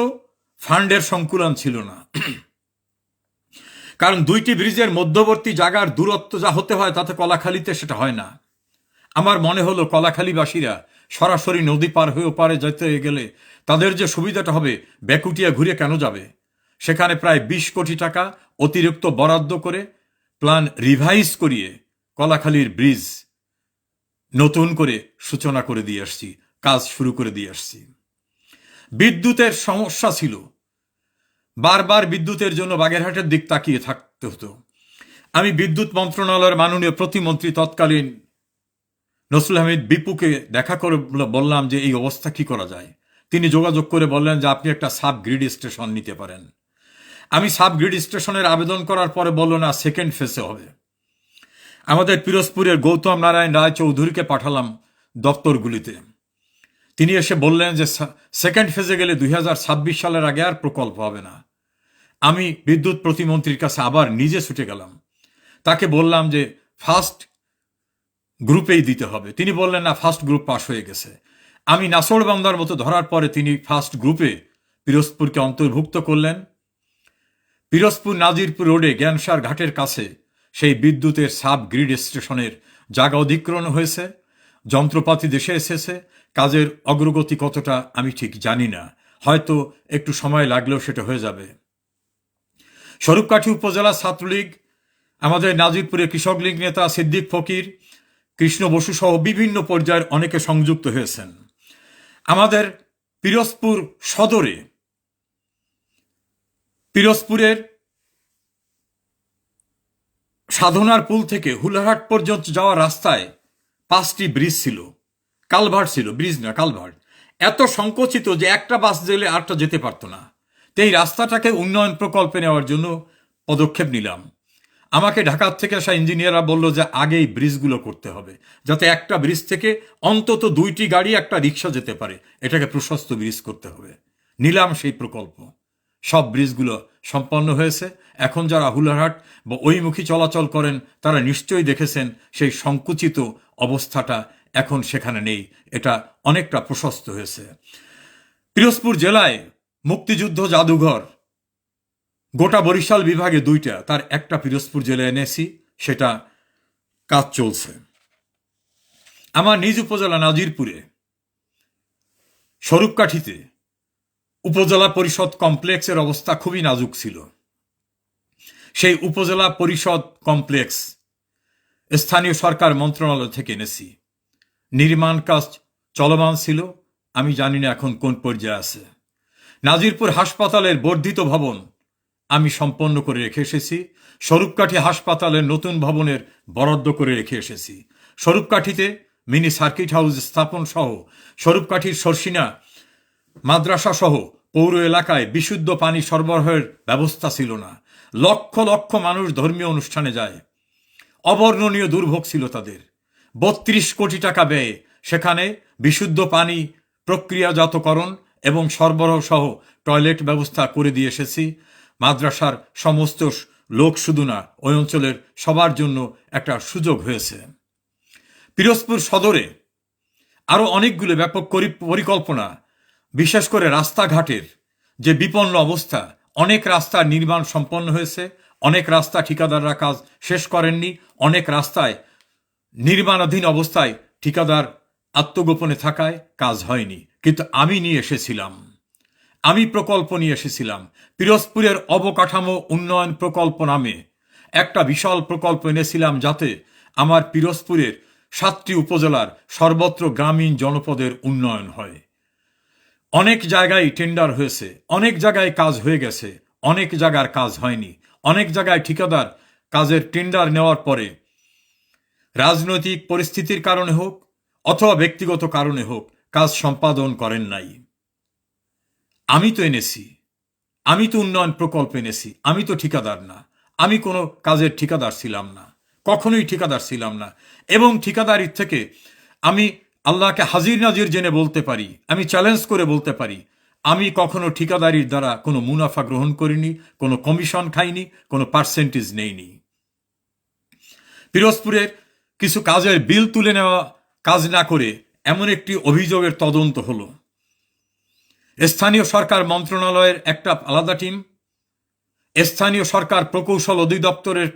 ফান্ডের সংকুলন ছিল না। কারণ 2টি ব্রিজের মধ্যবর্তী জায়গার দূরত্ব যা হতে হয়, তাতে কলাখালীতে সেটা হয় না। আমার মনে হলো কলাখালীবাসীরা সরাসরি নদী পার হয়ে ওপারে যেতে গেলে তাদের যে সুবিধাটা হবে, বেকুটিয়া ঘুরে কেন যাবে? সেখানে প্রায় 20 কোটি টাকা অতিরিক্ত বরাদ্দ করে প্ল্যান রিভাইজ করিয়ে কলাখালীর ব্রিজ নতুন করে সূচনা করে দিয়ে আসছি, কাজ শুরু করে দিয়ে আসছি। বিদ্যুতের সমস্যা ছিল, বারবার বিদ্যুতের জন্য বাগেরহাটের দিক তাকিয়ে থাকতে হতো। আমি বিদ্যুৎ মন্ত্রণালয়ের মাননীয় প্রতিমন্ত্রী তৎকালীন নসরুল হামিদ বিপুকে দেখা করে বললাম যে এই অবস্থা কি করা যায়। তিনি যোগাযোগ করে বললেন যে আপনি একটা সাব গ্রিড স্টেশন নিতে পারেন। আমি সাব গ্রিড স্টেশনের আবেদন করার পরে বলল না, সেকেন্ড ফেজে হবে। আমাদের পিরোজপুরের গৌতম নারায়ণ রায় চৌধুরীকে পাঠালাম দপ্তরগুলিতে। তিনি এসে বললেন যে সেকেন্ড ফেজে গেলে 2026 সালের আগে আর প্রকল্প হবে না। আমি বিদ্যুৎ প্রতিমন্ত্রীর কাছে আবার নিজে ছুটে গেলাম, তাকে বললাম যে ফার্স্ট গ্রুপেই দিতে হবে। তিনি বললেন না, ফার্স্ট গ্রুপ পাশ হয়ে গেছে। আমি নাসড়বান্দার মতো ধরার পরে তিনি ফার্স্ট গ্রুপে পিরোজপুরকে অন্তর্ভুক্ত করলেন। পিরোজপুর নাজিরপুর রোডে জ্ঞানসার ঘাটের কাছে সেই বিদ্যুতের সাব গ্রিড স্টেশনের জায়গা অধিগ্রহণ হয়েছে। যন্ত্রপাতি দেশে এসেছে, কাজের অগ্রগতি কতটা আমি ঠিক জানি না, হয়তো একটু সময় লাগলেও সেটা হয়ে যাবে। স্বরূপকাঠি উপজেলা ছাত্রলীগ, আমাদের নাজিরপুরে কৃষক লীগ নেতা সিদ্দিক ফকির, কৃষ্ণ বসু সহ বিভিন্ন পর্যায়ের অনেকে সংযুক্ত হয়েছেন। আমাদের পিরোজপুর সদরে, পিরোজপুরের সাধনার পুল থেকে হুলারহাট পর্যন্ত যাওয়ার রাস্তায় 5টি ব্রিজ ছিল, কালভার্ট ছিল, ব্রিজ না কালভার্ট, এত সংকুচিত যে একটা বাস গেলে আরটা যেতে পারতো না। তো এই রাস্তাটাকে উন্নয়ন প্রকল্পে নেওয়ার জন্য পদক্ষেপ নিলাম। আমাকে ঢাকার থেকে আসা ইঞ্জিনিয়াররা বলল যে আগে এই ব্রিজগুলো করতে হবে, যাতে একটা ব্রিজ থেকে অন্তত 2টি গাড়ি একটা রিক্সা যেতে পারে, এটাকে প্রশস্ত ব্রিজ করতে হবে। নিলাম সেই প্রকল্প, সব ব্রিজগুলো সম্পন্ন হয়েছে। এখন যারা হুলারহাট বা ওইমুখী চলাচল করেন তারা নিশ্চয়ই দেখেছেন সেই সংকুচিত অবস্থাটা এখন সেখানে নেই, এটা অনেকটা প্রশস্ত হয়েছে। পিরোজপুর জেলায় মুক্তিযুদ্ধ জাদুঘর, গোটা বরিশাল বিভাগে 2টা, তার একটা পিরোজপুর জেলায় এনেছি, সেটা কাজ চলছে। আমার নিজ উপজেলা নাজিরপুরে স্বরূপকাঠিতে উপজেলা পরিষদ কমপ্লেক্সের অবস্থা খুবই নাজুক ছিল। সেই উপজেলা পরিষদ কমপ্লেক্স স্থানীয় সরকার মন্ত্রণালয় থেকে এনেছি। নির্মাণ কাজ চলমান ছিল, আমি জানি না এখন কোন পর্যায়ে আছে। নাজিরপুর হাসপাতালের বর্ধিত ভবন আমি সম্পন্ন করে রেখে এসেছি। স্বরূপকাঠি হাসপাতালের নতুন ভবনের বরাদ্দ করে রেখে এসেছি। স্বরূপকাঠিতে মিনি সার্কিট হাউস স্থাপন সহ স্বরূপকাঠির সরসিনা মাদ্রাসা সহ পৌর এলাকায় বিশুদ্ধ পানি সরবরাহের ব্যবস্থা ছিল না। লক্ষ লক্ষ মানুষ ধর্মীয় অনুষ্ঠানে যায়, অবর্ণনীয় দুর্ভোগ ছিল তাদের। 32 কোটি টাকা ব্যয়ে সেখানে বিশুদ্ধ পানি প্রক্রিয়াজাতকরণ এবং সরবরাহ সহ টয়লেট ব্যবস্থা করে দিয়ে এসেছি। মাদ্রাসার সমস্ত লোক শুধু না, ওই অঞ্চলের সবার জন্য একটা সুযোগ হয়েছে। পিরোজপুর সদরে আরও অনেকগুলো ব্যাপক পরিকল্পনা, বিশেষ করে রাস্তাঘাটের যে বিপন্ন অবস্থা, অনেক রাস্তার নির্মাণ সম্পন্ন হয়েছে, অনেক রাস্তা ঠিকাদাররা কাজ শেষ করেননি, অনেক রাস্তায় নির্মাণাধীন অবস্থায় ঠিকাদার আত্মগোপনে থাকায় কাজ হয়নি। কিন্তু আমি নিয়ে এসেছিলাম, আমি প্রকল্প নিয়ে এসেছিলাম। পিরোজপুরের অবকাঠামো উন্নয়ন প্রকল্প নামে একটা বিশাল প্রকল্প এনেছিলাম, যাতে আমার পিরোজপুরের 7টি উপজেলার সর্বত্র গ্রামীণ জনপদের উন্নয়ন হয়। অনেক জায়গায় টেন্ডার হয়েছে, অনেক জায়গায় কাজ হয়ে গেছে, অনেক জায়গার কাজ হয়নি। অনেক জায়গায় ঠিকাদার কাজের টেন্ডার নেওয়ার পরে রাজনৈতিক পরিস্থিতির কারণে হোক অথবা ব্যক্তিগত কারণে হোক কাজ সম্পাদন করেন নাই। আমি তো এনেছি, আমি তো উন্নয়ন প্রকল্প এনেছি, আমি তো ঠিকাদার না, আমি কোনো কাজের ঠিকাদার ছিলাম না, কখনোই ঠিকাদার ছিলাম না। এবং ঠিকাদারির থেকে আমি আল্লাহকে হাজির নাজির জেনে বলতে পারি, আমি চ্যালেঞ্জ করে বলতে পারি, আমি কখনো ঠিকাদারির দ্বারা কোনো মুনাফা গ্রহণ করিনি, কোনো কমিশন খাইনি, কোনো পার্সেন্টেজ নেইনি। পিরোজপুরের কিছু কাজের বিল তুলে নেওয়া কাজ না করে এমন একটি অভিযোগের তদন্ত হলো। স্থানীয় সরকার মন্ত্রণালয়ের একটা আলাদা টিম, স্থানীয় সরকার প্রকৌশল অধিদপ্তরের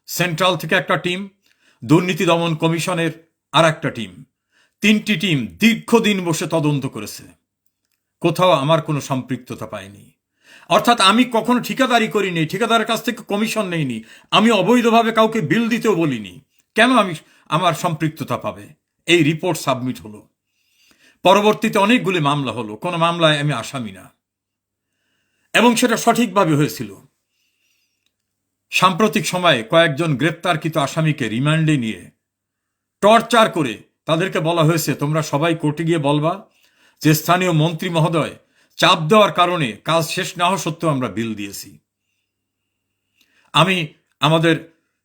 সেন্ট্রাল থেকে একটা টিম, দুর্নীতি দমন কমিশনের আর একটা টিম, 3টি টিম দীর্ঘদিন বসে তদন্ত করেছে। কোথাও আমার কোনো সম্পৃক্ততা পাইনি। অর্থাৎ আমি কখনো ঠিকাদারি করিনি, ঠিকাদারের কাছ থেকে কমিশন নেইনি, আমি অবৈধভাবে কাউকে বিল দিতেও বলিনি। কেন আমার সম্পৃক্ততা পাবে? এই রিপোর্ট সাবমিট হলো। পরবর্তীতে অনেকগুলি মামলা হলো, কোনো মামলায় আমি আসামি না, এবং সেটা সঠিকভাবে হয়েছিল। সাম্প্রতিক সময়ে কয়েকজন গ্রেপ্তারকৃত আসামিকে রিমান্ডে নিয়ে টর্চার করে তাদেরকে বলা হয়েছে, তোমরা সবাই কোর্টে গিয়ে বলবা যে স্থানীয় মন্ত্রী মহোদয় চাপ দেওয়ার কারণে কাজ শেষ না হওয়া সত্ত্বেও আমরা বিল দিয়েছি। আমি আমাদের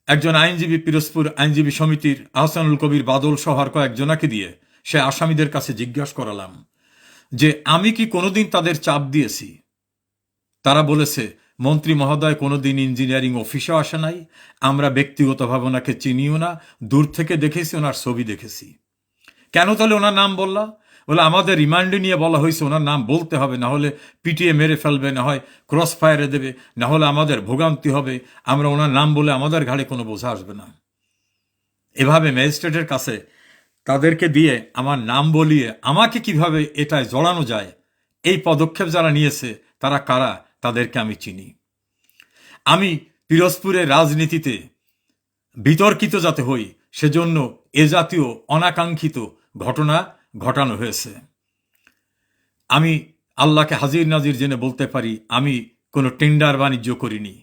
একজন আইনজীবী, পিরোজপুর আইনজীবী সমিতির আহসানুল কবির বাদল সহ আর কয়েকজনাকে দিয়ে সে আসামিদের কাছে জিজ্ঞাসা করালাম যে আমি কি কোনোদিন তাদের চাপ দিয়েছি? তারা বলেছে, মন্ত্রী মহোদয় কোনোদিন ইঞ্জিনিয়ারিং অফিসেও আসে নাই, আমরা ব্যক্তিগতভাবে ওনাকে চিনিও না, দূর থেকে দেখেছি, ওনার ছবি দেখেছি। কেন তাহলে ওনার নাম বললা? বলে আমাদের রিমান্ডে নিয়ে বলা হয়েছে ওনার নাম বলতে হবে, না হলে পিটিয়ে মেরে ফেলবে, না হয় ক্রস ফায়ারে দেবে, না হলে আমাদের ভোগান্তি হবে, আমরা ওনার নাম বলে আমাদের ঘাড়ে কোনো বোঝা আসবে না। এভাবে ম্যাজিস্ট্রেটের কাছে তাদেরকে দিয়ে আমার নাম বলিয়ে আমাকে কিভাবে এটায় জড়ানো যায়, এই পদক্ষেপ যারা নিয়েছে তারা কারা, তাদেরকে আমি চিনি। আমি পিরোজপুরের রাজনীতিতে বিতর্কিত যাতে হই, সেজন্য এ জাতীয় অনাকাঙ্ক্ষিত ঘটনা ঘটানো হয়েছে। আমি আল্লাহকে হাজির নাজির জেনে বলতে পারি, আমি কোনো টেন্ডার বাণিজ্য করিনি,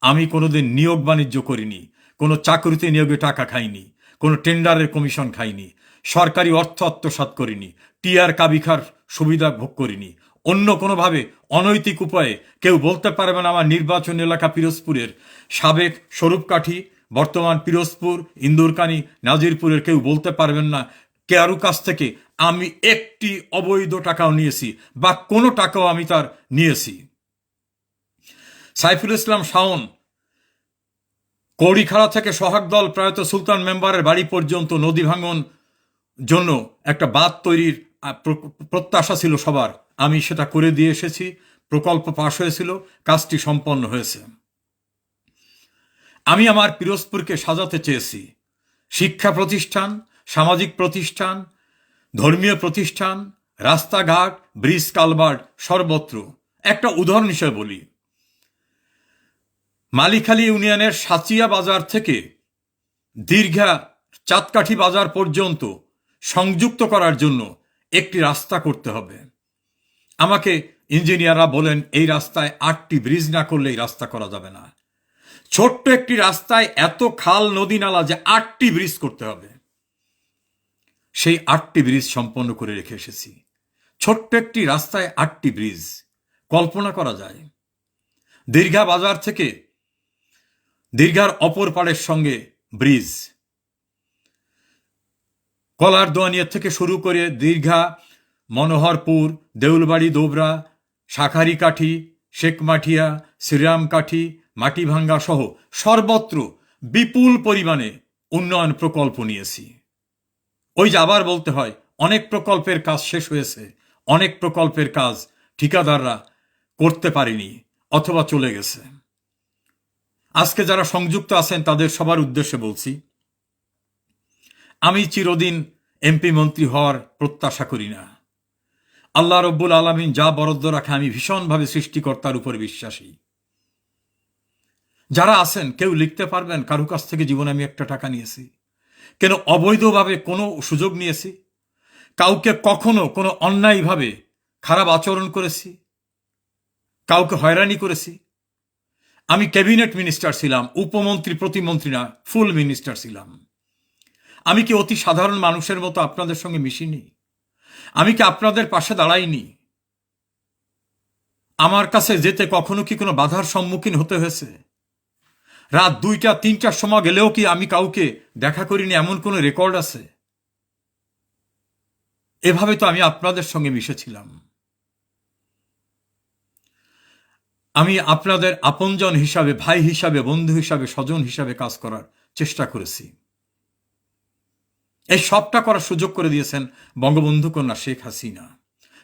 আমি কোনোদিন নিয়োগ বাণিজ্য করিনি, কোনো চাকরিতে নিয়োগে টাকা খাইনি, কোনো টেন্ডারের কমিশন খাইনি, সরকারি অর্থ আত্মসাৎ করিনি, টিআর কাবিখার সুবিধা ভোগ করিনি। অন্য কোনোভাবে অনৈতিক উপায়ে কেউ বলতে পারবে না আমার নির্বাচন এলাকা পিরোজপুরের সাবেক স্বরূপকাঠি, বর্তমান পিরোজপুর, ইন্দুরকানী, নাজিরপুরের কেউ বলতে পারবেন না কারো কাছ থেকে আমি একটি অবৈধ টাকাও নিয়েছি বা কোনো টাকাও আমি তার নিয়েছি। সাইফুল ইসলাম শাওন কৌড়িখাড়া থেকে সোহাগদল প্রয়াত সুলতান মেম্বারের বাড়ি পর্যন্ত নদী ভাঙন জন্য একটা বাঁধ তৈরির প্রত্যাশা ছিল সবার, আমি সেটা করে দিয়ে এসেছি। প্রকল্প পাশ হয়েছিল, কাজটি সম্পন্ন হয়েছে। আমি আমার পিরোজপুরকে সাজাতে চেয়েছি শিক্ষা প্রতিষ্ঠান, সামাজিক প্রতিষ্ঠান, ধর্মীয় প্রতিষ্ঠান, রাস্তাঘাট, ব্রিজ, কালভার্ট সর্বত্র। একটা উদাহরণ হিসেবে বলি, মালিখালী ইউনিয়নের সাচিয়া বাজার থেকে দীর্ঘা চাঁদকাঠি বাজার পর্যন্ত সংযুক্ত করার জন্য একটি রাস্তা করতে হবে। আমাকে ইঞ্জিনিয়াররা বলেন এই রাস্তায় 8টি ব্রিজ না করলে এই রাস্তা করা যাবে না। ছোট্ট একটি রাস্তায় এত খাল নদী নালা যে 8টি ব্রিজ করতে হবে। সেই 8টি ব্রিজ সম্পন্ন করে রেখে এসেছি। ছোট্ট একটি রাস্তায় 8টি ব্রিজ কল্পনা করা যায়। দীর্ঘা বাজার থেকে দীর্ঘার অপর পাড়ের সঙ্গে ব্রিজ, কলার দোয়ানিয়া থেকে শুরু করে দীর্ঘা, মনোহরপুর, দেউলবাড়ি, দোবরা, শাখারিকাঠি, শেখমাঠিয়া, শ্রীরামকাঠি, মাটিভাঙ্গা সহ সর্বত্র বিপুল পরিমাণে উন্নয়ন প্রকল্প নিয়েছি। ওই যে আবার বলতে হয়, অনেক প্রকল্পের কাজ শেষ হয়েছে, অনেক প্রকল্পের কাজ ঠিকাদাররা করতে পারেনি অথবা চলে গেছে। আজকে যারা সংযুক্ত আছেন তাদের সবার উদ্দেশ্যে বলছি, আমি চিরদিন এমপি মন্ত্রী হওয়ার প্রত্যাশা করি না। আল্লাহ রব্বুল আলামিন যা বরাদ্দ রাখে আমি ভীষণভাবে সৃষ্টিকর্তার উপর বিশ্বাসী। যারা আছেন কেউ লিখতে পারবেন কারো কাছ থেকে জীবনে আমি একটা টাকা নিয়েছি, কেন অবৈধভাবে কোনো সুযোগ নিয়েছি, কাউকে কখনো কোনো অন্যায়ভাবে খারাপ আচরণ করেছি, কাউকে হয়রানি করেছি? আমি ক্যাবিনেট মিনিস্টার ছিলাম, উপমন্ত্রী প্রতিমন্ত্রী না, ফুল মিনিস্টার ছিলাম। আমি কি অতি সাধারণ মানুষের মতো আপনাদের সঙ্গে মিশিনি? আমি কি আপনাদের পাশে দাঁড়াইনি? আমার কাছে যেতে কখনো কি কোনো বাধার সম্মুখীন হতে হয়েছে? রাত 2টা 3টার সময় গেলেও কি আমি কাউকে দেখা করিনি এমন কোনো রেকর্ড আছে? এভাবে তো আমি আপনাদের সঙ্গে মিশেছিলাম। আমি আপনাদের আপনজন হিসাবে, ভাই হিসাবে, বন্ধু হিসাবে, স্বজন হিসাবে কাজ করার চেষ্টা করেছি। এই সবটা করার সুযোগ করে দিয়েছেন বঙ্গবন্ধু কন্যা শেখ হাসিনা।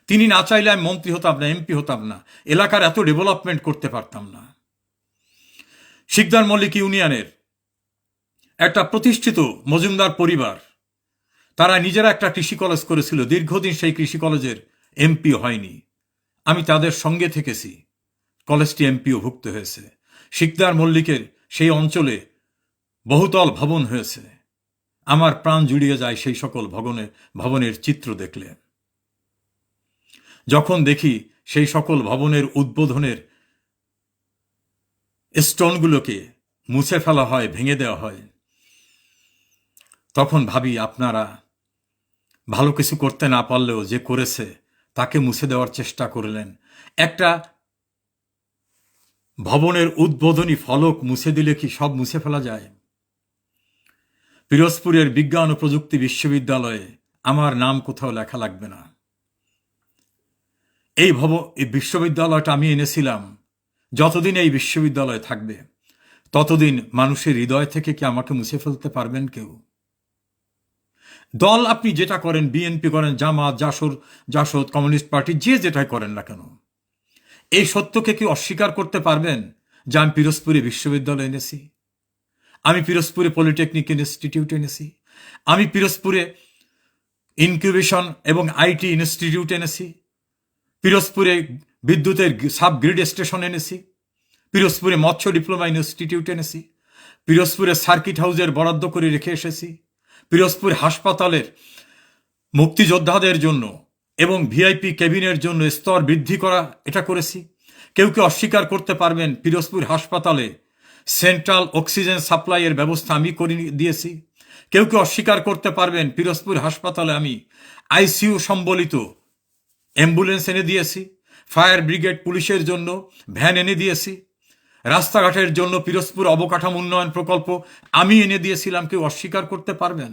তিনি না চাইলে আমি মন্ত্রী হতাম না, এমপি হতাম না, এলাকার এত ডেভেলপমেন্ট করতে পারতাম না। শিকদার মল্লিক ইউনিয়নের একটা প্রতিষ্ঠিত মজুমদার পরিবার, তারা নিজেরা একটা কৃষি কলেজ করেছিল, দীর্ঘদিন সেই কৃষি কলেজের এমপি হয়নি। আমি তাদের সঙ্গে থেকেছি, কলেজটি এমপিও ভুক্ত হয়েছে। শিকদার মল্লিকের সেই অঞ্চলে বহুতল ভবন হয়েছে। আমার প্রাণ জুড়িয়ে যায় সেই সকল ভবনের চিত্র দেখলে। যখন দেখি সেই সকল ভবনের উদ্বোধনের স্টোনগুলোকে মুছে ফেলা হয়, ভেঙে দেওয়া হয়, তখন ভাবি আপনারা ভালো কিছু করতে না পারলেও যে করেছে তাকে মুছে দেওয়ার চেষ্টা করলেন। একটা ভবনের উদ্বোধনী ফলক মুছে দিলে কি সব মুছে ফেলা যায়? পিরোজপুরের বিজ্ঞান ও প্রযুক্তি বিশ্ববিদ্যালয়ে আমার নাম কোথাও লেখা লাগবে না। এই বিশ্ববিদ্যালয়টা আমি এনেছিলাম। যতদিন এই বিশ্ববিদ্যালয় থাকবে ততদিন মানুষের হৃদয় থেকে কি আমাকে মুছে ফেলতে পারবেন কেউ? দল আপনি যেটা করেন, বিএনপি করেন, জামাত, জাসদ, কমিউনিস্ট পার্টি, যে যেটাই করেন না কেন, এই সত্যকে কি অস্বীকার করতে পারবেন যে আমি পিরোজপুরে বিশ্ববিদ্যালয় এনেছি, আমি পিরোজপুরে পলিটেকনিক ইনস্টিটিউট এনেছি, আমি পিরোজপুরে ইনকিউবেশন এবং আইটি ইনস্টিটিউট এনেছি, পিরোজপুরে বিদ্যুতের সাব গ্রিড স্টেশন এনেছি, পিরোজপুরে মৎস্য ডিপ্লোমা ইনস্টিটিউট এনেছি, পিরোজপুরে সার্কিট হাউসের বরাদ্দ করে রেখে এসেছি, পিরোজপুর হাসপাতালের মুক্তিযোদ্ধাদের জন্য এবং ভিআইপি কেবিনের জন্য স্তর বৃদ্ধি করা এটা করেছি। কেউ কেউ অস্বীকার করতে পারবেন, পিরোজপুর হাসপাতালে সেন্ট্রাল অক্সিজেন সাপ্লাইয়ের ব্যবস্থা আমি করে দিয়েছি। কেউ কেউ অস্বীকার করতে পারবেন, পিরোজপুর হাসপাতালে আমি আইসিইউ সম্বলিত অ্যাম্বুলেন্স এনে দিয়েছি, ফায়ার ব্রিগেড পুলিশের জন্য ভ্যান এনে দিয়েছি, রাস্তাঘাটের জন্য পিরোজপুর অবকাঠামো উন্নয়ন প্রকল্প আমি এনে দিয়েছিলাম। কেউ অস্বীকার করতে পারবেন?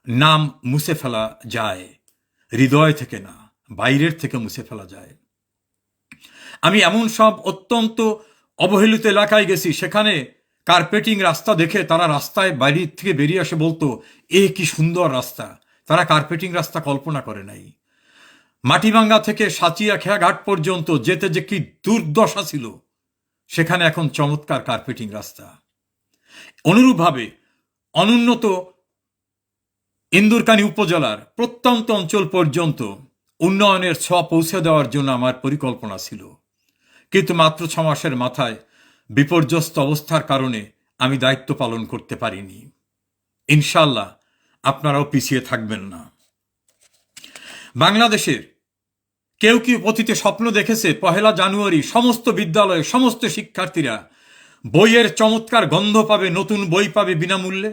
নাম মুছে ফেলা যায়, হৃদয় থেকে না, বাইরের থেকে মুছে ফেলা যায়। আমি এমন সব অত্যন্ত অবহেলিত এলাকায় গেছি, সেখানে কার্পেটিং রাস্তা দেখে তারা রাস্তায় বাইরে থেকে বেরিয়ে এসে বলতো, এ কি সুন্দর রাস্তা। তারা কার্পেটিং রাস্তা কল্পনা করে নাই। মাটিভাঙ্গা থেকে সাঁচিয়া খেয়াঘাট পর্যন্ত যেতে যে কি দুর্দশা ছিল, সেখানে এখন চমৎকার কার্পেটিং রাস্তা। অনুরূপভাবে অনুন্নত ইন্দুরকানী উপজেলার প্রত্যন্ত অঞ্চল পর্যন্ত উন্নয়নের ছোঁয়া পৌঁছে দেওয়ার জন্য আমার পরিকল্পনা ছিল, কিন্তু মাত্র 6 মাসের মাথায় বিপর্যস্ত অবস্থার কারণে আমি দায়িত্ব পালন করতে পারিনি। ইনশাল্লাহ আপনারাও পিছিয়ে থাকবেন না। বাংলাদেশের কেউ কি অতীতে স্বপ্ন দেখেছে 1 জানুয়ারি সমস্ত বিদ্যালয়ে সমস্ত শিক্ষার্থীরা বইয়ের চমৎকার গন্ধ পাবে, নতুন বই পাবে বিনামূল্যে?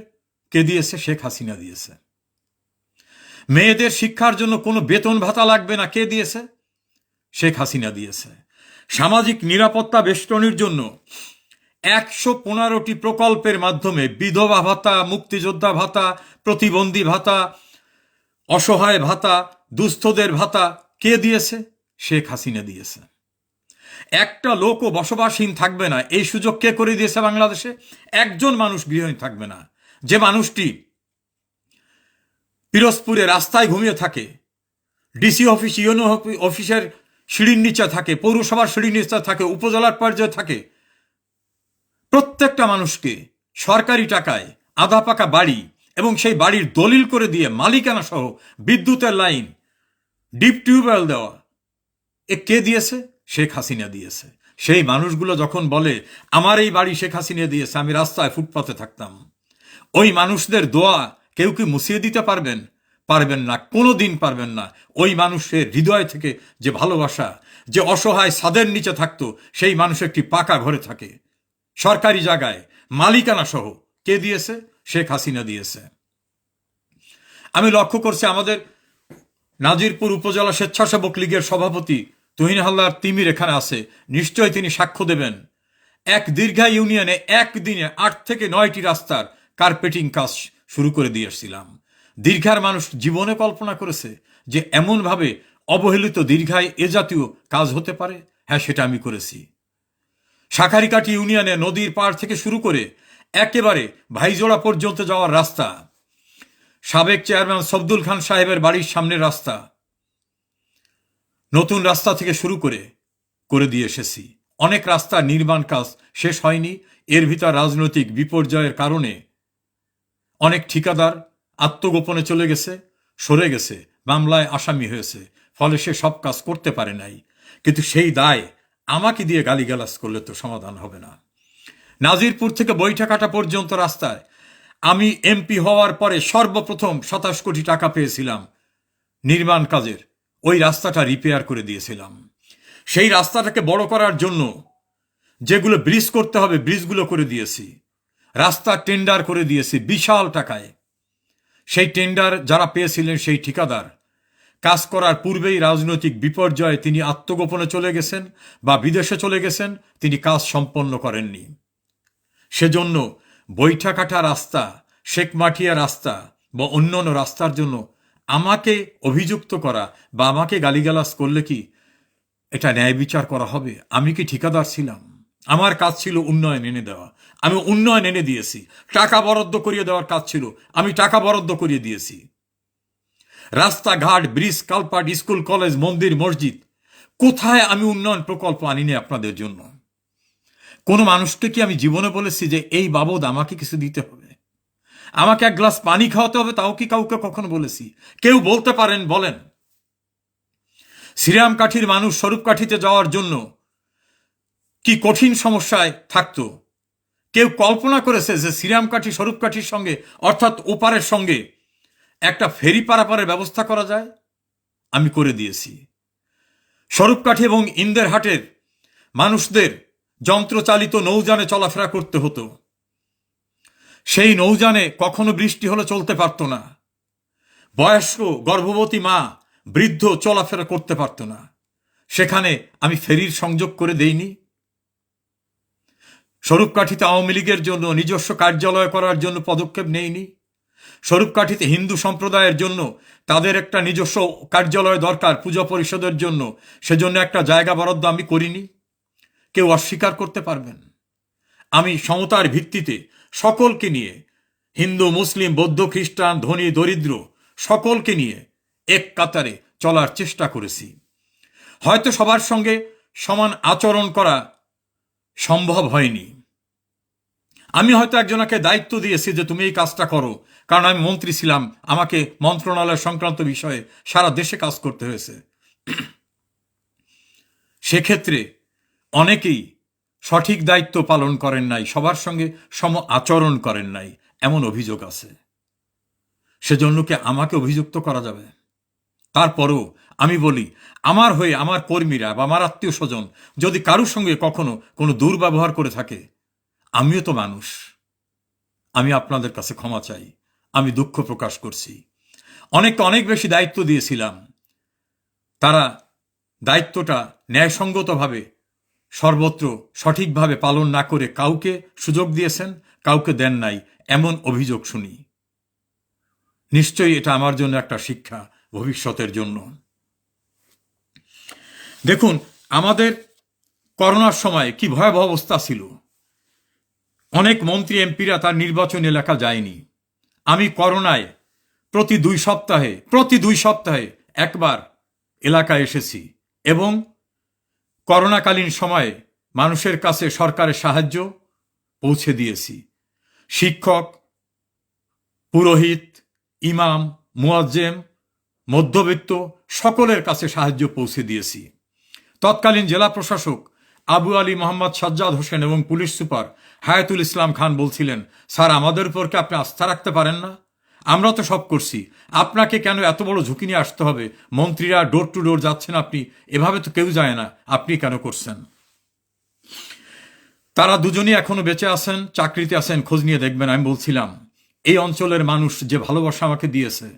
কে দিয়েছে? শেখ হাসিনা দিয়েছে। মেয়েদের শিক্ষার জন্য কোনো বেতন ভাতা লাগবে না, কে দিয়েছে? শেখ হাসিনা দিয়েছে। সামাজিক নিরাপত্তা বেষ্টনীর জন্য 115টি প্রকল্পের মাধ্যমে বিধবা ভাতা, মুক্তিযোদ্ধা ভাতা, প্রতিবন্ধী ভাতা, অসহায় ভাতা, দুস্থদের ভাতা কে দিয়েছে? শেখ হাসিনা দিয়েছে। একটা লোকও বসবাসহীন থাকবে না, এই সুযোগ কে করে দিয়েছে বাংলাদেশে? একজন মানুষ গৃহহীন থাকবে না। যে মানুষটি পিরোজপুরে রাস্তায় ঘুমিয়ে থাকে, ডিসি অফিস, ইউনো অফিসের সিঁড়ির নিচে থাকে, পৌরসভার সিঁড়ির নিচে থাকে, উপজেলার পর্যায়ে থাকে, প্রত্যেকটা মানুষকে সরকারি টাকায় আধা পাকা বাড়ি এবং সেই বাড়ির দলিল করে দিয়ে মালিকানা সহ বিদ্যুতের লাইন, ডিপ টিউবওয়েল দেওয়া, এ কে দিয়েছে? শেখ হাসিনা দিয়েছে। সেই মানুষগুলো যখন বলে আমার এই বাড়ি শেখ হাসিনা দিয়েছে, আমি রাস্তায় ফুটপাতে থাকতাম, ওই মানুষদের দোয়া কেউ কি মুছিয়ে দিতে পারবেন? পারবেন না, কোনোদিন পারবেন না। ওই মানুষের হৃদয় থেকে যে ভালোবাসা, যে অসহায় ছাদের নিচে থাকতো, সেই মানুষ একটি পাকা ঘরে থাকে, সরকারি জায়গায়, মালিকানা সহ, কে দিয়েছে? শেখ হাসিনা দিয়েছে। আমি লক্ষ্য করছি আমাদের নাজিরপুর উপজেলা স্বেচ্ছাসেবক লীগের সভাপতি তুহিন হালদার তিমির এখানে আছে, নিশ্চয়ই তিনি সাক্ষ্য দেবেন। এক দীর্ঘা ইউনিয়নে একদিনে 8 থেকে 9টি রাস্তার কার্পেটিং কাজ শুরু করে দিয়ে এসেছিলাম। দীর্ঘার মানুষ জীবনে কল্পনা করেছে যে এমনভাবে অবহেলিত দীর্ঘায় এ জাতীয় কাজ হতে পারে? হ্যাঁ, সেটা আমি করেছি। শাখারিকাটি ইউনিয়নে নদীর পাড় থেকে শুরু করে একেবারে ভাইজোড়া পর্যন্ত যাওয়ার রাস্তা, সাবেক চেয়ারম্যান সবদুল খান সাহেবের বাড়ির সামনের রাস্তা, নতুন রাস্তা থেকে শুরু করে দিয়ে এসেছি। অনেক রাস্তা নির্মাণ কাজ শেষ হয়নি। এর ভিতর রাজনৈতিক বিপর্যয়ের কারণে অনেক ঠিকাদার আত্মগোপনে চলে গেছে, সরে গেছে, মামলায় আসামি হয়েছে, ফলে সে সব কাজ করতে পারে নাই। কিন্তু সেই দায় আমাকে দিয়ে গালিগালাজ করলে তো সমাধান হবে না। নাজিরপুর থেকে বৈঠাকাটা পর্যন্ত রাস্তায় আমি এমপি হওয়ার পরে সর্বপ্রথম 27 কোটি টাকা পেয়েছিলাম নির্মাণ কাজের। ওই রাস্তাটা রিপেয়ার করে দিয়েছিলাম। সেই রাস্তাটাকে বড় করার জন্য যেগুলো ব্রিজ করতে হবে, ব্রিজগুলো করে দিয়েছি। রাস্তা টেন্ডার করে দিয়েছি বিশাল টাকায়। সেই টেন্ডার যারা পেয়েছিলেন, সেই ঠিকাদার কাজ করার পূর্বেই রাজনৈতিক বিপর্যয়ে তিনি আত্মগোপনে চলে গেছেন বা বিদেশে চলে গেছেন, তিনি কাজ সম্পন্ন করেননি। সেজন্য বৈঠাকাটা রাস্তা, শেখমাটিয়া রাস্তা বা অন্যান্য রাস্তার জন্য আমাকে অভিযুক্ত করা বা আমাকে গালিগালাজ করলে কি এটা ন্যায় বিচার করা হবে? আমি কি ঠিকাদার ছিলাম? আমার কাজ ছিল উন্নয়ন এনে দেওয়া, আমি উন্নয়ন এনে দিয়েছি। টাকা বরাদ্দ করিয়ে দেওয়ার কাজ ছিল, আমি টাকা বরাদ্দ করিয়ে দিয়েছি। রাস্তাঘাট, ব্রিজ, কালপাট, স্কুল, কলেজ, মন্দির, মসজিদ, কোথায় আমি উন্নয়ন প্রকল্প আনিনি আপনাদের জন্য? কোনো মানুষকে কি আমি জীবনে বলেছি যে এই বাবদ আমাকে কিছু দিতে হবে? আমাকে এক গ্লাস পানি খাওয়াতে হবে, তাও কি কাউকে কখনো বলেছি? কেউ বলতে পারেন? বলেন। শ্রীরামকাঠির মানুষ স্বরূপকাঠিতে যাওয়ার জন্য কি কঠিন সমস্যায় থাকতো? কেউ কল্পনা করেছে যে শ্রীরামকাঠি স্বরূপকাঠির সঙ্গে, অর্থাৎ ওপারের সঙ্গে একটা ফেরি পারাপারের ব্যবস্থা করা যায়? আমি করে দিয়েছি। স্বরূপকাঠি এবং ইন্দেরহাটের মানুষদের যন্ত্রচালিত নৌযানে চলাফেরা করতে হতো। সেই নৌযানে কখনো বৃষ্টি হলে চলতে পারত না। বয়স্ক গর্ভবতী মা, বৃদ্ধ চলাফেরা করতে পারত না। সেখানে আমি ফেরির সংযোগ করে দেইনি। স্বরূপকাঠিতে আওয়ামী লীগের জন্য নিজস্ব কার্যালয় করার জন্য পদক্ষেপ নেইনি। স্বরূপকাঠিতে হিন্দু সম্প্রদায়ের জন্য তাদের একটা নিজস্ব কার্যালয় দরকার পূজা পরিষদের জন্য, সেজন্য একটা জায়গা বরাদ্দ আমি করিনি। কেউ অস্বীকার করতে পারবেন? আমি সমতার ভিত্তিতে সকলকে নিয়ে, হিন্দু মুসলিম বৌদ্ধ খ্রিস্টান ধনী দরিদ্র সকলকে নিয়ে এক কাতারে চলার চেষ্টা করেছি। হয়তো সবার সঙ্গে সমান আচরণ করা সম্ভব হয়নি। আমি হয়তো একজনকে দায়িত্ব দিয়েছি যে তুমি এই কাজটা করো, কারণ আমি মন্ত্রী ছিলাম, আমাকে মন্ত্রণালয় সংক্রান্ত বিষয়ে সারা দেশে কাজ করতে হয়েছে। সেক্ষেত্রে অনেকেই সঠিক দায়িত্ব পালন করেন নাই, সবার সঙ্গে সম আচরণ করেন নাই, এমন অভিযোগ আছে। সেজন্য কি আমাকে অভিযুক্ত করা যাবে? তারপরও আমি বলি, আমার হয়ে আমার কর্মীরা বা আমার আত্মীয় স্বজন যদি কারোর সঙ্গে কখনো কোনো দুর্ব্যবহার করে থাকে, আমিও তো মানুষ, আমি আপনাদের কাছে ক্ষমা চাই, আমি দুঃখ প্রকাশ করছি। অনেকটা অনেক বেশি দায়িত্ব দিয়েছিলাম, তারা দায়িত্বটা ন্যায়সঙ্গতভাবে সর্বত্র সঠিকভাবে পালন না করে কাউকে সুযোগ দিয়েছেন, কাউকে দেন নাই, এমন অভিযোগ শুনি। নিশ্চয়ই এটা আমার জন্য একটা শিক্ষা ভবিষ্যতের জন্য। দেখুন, আমাদের করোনার সময় কি ভয়াবহ অবস্থা ছিল। অনেক মন্ত্রী এমপিরা তার নির্বাচনী এলাকা যায়নি। আমি করোনায় প্রতি দুই সপ্তাহে একবার এলাকায় এসেছি এবং করোনাকালীন সময়ে মানুষের কাছে সরকারের সাহায্য পৌঁছে দিয়েছি। শিক্ষক, পুরোহিত, ইমাম, মুয়াজ্জেম, মধ্যবিত্ত সকলের কাছে সাহায্য পৌঁছে দিয়েছি। তৎকালীন জেলা প্রশাসক আবু আলী মোহাম্মদ সাজ্জাদ হোসেন এবং পুলিশ সুপার হায়াতুল ইসলাম খান বলছিলেন, স্যার, আমাদের উপর কি আপনি আস্থা রাখতে পারেন না? আমরা তো সব করছি, আপনাকে কেন এত বড় ঝুঁকি নিয়ে আসতে হবে? মন্ত্রীরা ডোর টু ডোর যাচ্ছেন, আপনি এভাবে তো কেউ যায় না, আপনি কেন করছেন? তারা দুজনই এখনো বেঁচে আছেন, চাকরিতে আছেন, খোঁজ নিয়ে দেখবেন। আমি বলছিলাম, এই অঞ্চলের মানুষ যে ভালোবাসা আমাকে দিয়েছে,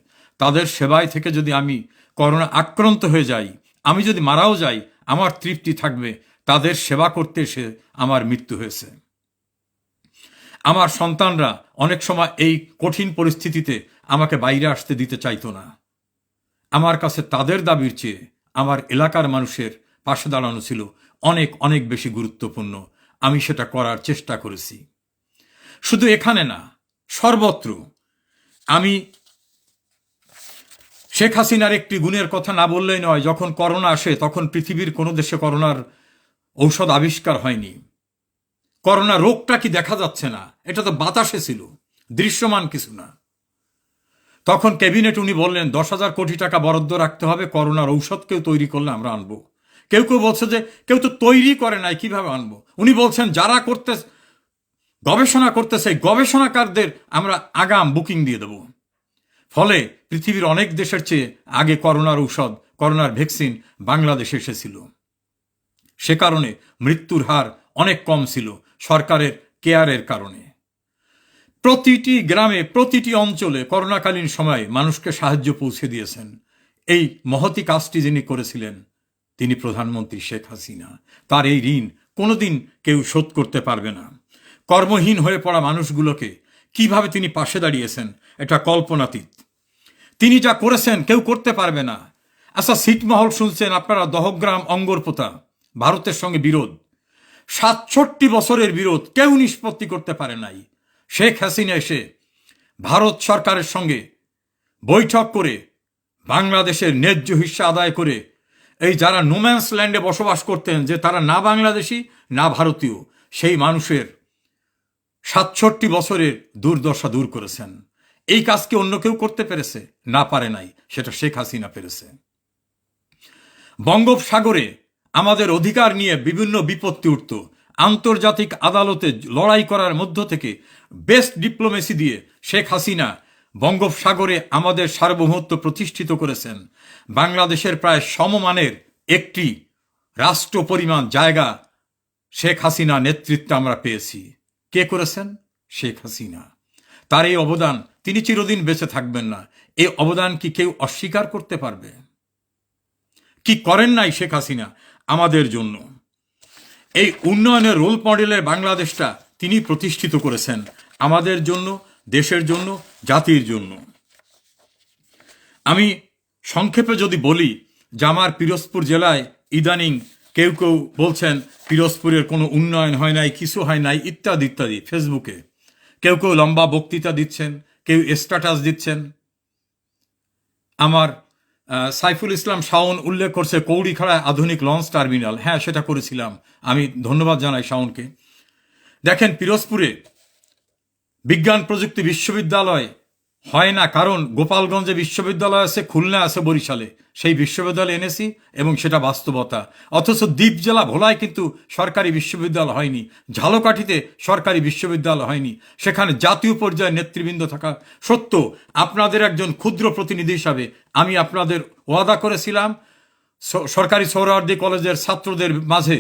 তাদের সেবায় থেকে যদি আমি করোনা আক্রান্ত হয়ে যাই, আমি যদি মারাও যাই, আমার তৃপ্তি থাকবে তাদের সেবা করতে এসে আমার মৃত্যু হয়েছে। আমার সন্তানরা অনেক সময় এই কঠিন পরিস্থিতিতে আমাকে বাইরে আসতে দিতে চাইতো না। আমার কাছে তাদের দাবির চেয়ে আমার এলাকার মানুষের পাশে দাঁড়ানো ছিল অনেক অনেক বেশি গুরুত্বপূর্ণ। আমি সেটা করার চেষ্টা করেছি। শুধু এখানে না, সর্বত্র। আমি শেখ হাসিনার একটি গুণের কথা না বললেই নয়। যখন করোনা আসে তখন পৃথিবীর কোনো দেশে করোনার ঔষধ আবিষ্কার হয়নি। করোনা রোগটা কি দেখা যাচ্ছে না, এটা তো বাতাসে ছিল, দৃশ্যমান কিছু না। তখন ক্যাবিনেট উনি বললেন 10,000 কোটি টাকা বরাদ্দ রাখতে হবে, করোনার ঔষধ কেউ তৈরি করলে আমরা আনবো। কেউ কেউ বলছে যে কেউ তো তৈরি করে নাই, কিভাবে আনবো? উনি বলছেন যারা গবেষণা করতেছে গবেষণাকারদের আমরা আগাম বুকিং দিয়ে দেব। ফলে পৃথিবীর অনেক দেশের চেয়ে আগে করোনার ঔষধ, করোনার ভ্যাকসিন বাংলাদেশে এসেছিল। সে কারণে মৃত্যুর হার অনেক কম ছিল সরকারের কেয়ারের কারণে। প্রতিটি গ্রামে, প্রতিটি অঞ্চলে করোনাকালীন সময়ে মানুষকে সাহায্য পৌঁছে দিয়েছেন। এই মহতি কাজটি যিনি করেছিলেন তিনি প্রধানমন্ত্রী শেখ হাসিনা। তার এই ঋণ কোনোদিন কেউ শোধ করতে পারবে না। কর্মহীন হয়ে পড়া মানুষগুলোকে কিভাবে তিনি পাশে দাঁড়িয়েছেন, এটা কল্পনাতীত। তিনি যা করেছেন কেউ করতে পারবে না। আচ্ছা, ছিটমহল শুনছেন আপনারা, দহগ্রাম অঙ্গরপোতা, ভারতের সঙ্গে বিরোধ, 67 বছরের বিরোধ, কেউ নিষ্পত্তি করতে পারে নাই। শেখ হাসিনা এসে ভারত সরকারের সঙ্গে বৈঠক করে বাংলাদেশের ন্যায্য হিস্সা আদায় করে এই যারা নোম্যান্স ল্যান্ডে বসবাস করতেন, যে তারা না বাংলাদেশি না ভারতীয়, সেই মানুষের 67 বছরের দুর্দশা দূর করেছেন। এই কাজকে অন্য কেউ করতে পেরেছে? না, পারে নাই। সেটা শেখ হাসিনা পেরেছে। বঙ্গোপসাগরে আমাদের অধিকার নিয়ে বিভিন্ন বিপত্তি উঠত, আন্তর্জাতিক আদালতে লড়াই করার মধ্য থেকে বেস্ট ডিপ্লোমেসি দিয়ে শেখ হাসিনা বঙ্গোপসাগরে আমাদের সার্বভৌমত্ব প্রতিষ্ঠিত করেছেন। বাংলাদেশের প্রায় সমমানের একটি রাষ্ট্র পরিমাণ জায়গা শেখ হাসিনা নেতৃত্বে আমরা পেয়েছি। কে করেছেন? শেখ হাসিনা। তার এই অবদান, তিনি চিরদিন বেঁচে থাকবেন না। এই অবদান কি কেউ অস্বীকার করতে পারবে? কি করেন নাই শেখ হাসিনা আমাদের জন্য? এই উন্নয়নের রোল মডেলের বাংলাদেশটা তিনি প্রতিষ্ঠিত করেছেন আমাদের জন্য, দেশের জন্য, জাতির জন্য। আমি সংক্ষেপে যদি বলি যে আমার পিরোজপুর জেলায় ইদানিং কেউ কেউ বলছেন পিরোজপুরের কোনো উন্নয়ন হয় নাই, কিছু হয় নাই, ইত্যাদি ইত্যাদি। ফেসবুকে কেউ কেউ লম্বা বক্তৃতা দিচ্ছেন, কেউ স্ট্যাটাস দিচ্ছেন। আমার সাইফুল ইসলাম শাওন উল্লেখ করছে কৌড়িখাড়ায় আধুনিক লঞ্চ টার্মিনাল। হ্যাঁ, সেটা করেছিলাম, আমি ধন্যবাদ জানাই শাওনকে। দেখেন, পিরোজপুরে বিজ্ঞান প্রযুক্তি বিশ্ববিদ্যালয় হয় না, কারণ গোপালগঞ্জে বিশ্ববিদ্যালয় আছে, খুলনা আছে, বরিশালে সেই বিশ্ববিদ্যালয় এনেছি এবং সেটা বাস্তবতা। অথচ দ্বীপ জেলা ভোলায় কিন্তু সরকারি বিশ্ববিদ্যালয় হয়নি, ঝালকাঠিতে সরকারি বিশ্ববিদ্যালয় হয়নি। সেখানে জাতীয় পর্যায়ে নেতৃবৃন্দ থাকা সত্ত্বেও আপনাদের একজন ক্ষুদ্র প্রতিনিধি হিসাবে আমি আপনাদের ওয়াদা করেছিলাম, সরকারি সোহরাওয়ার্দী কলেজের ছাত্রদের মাঝে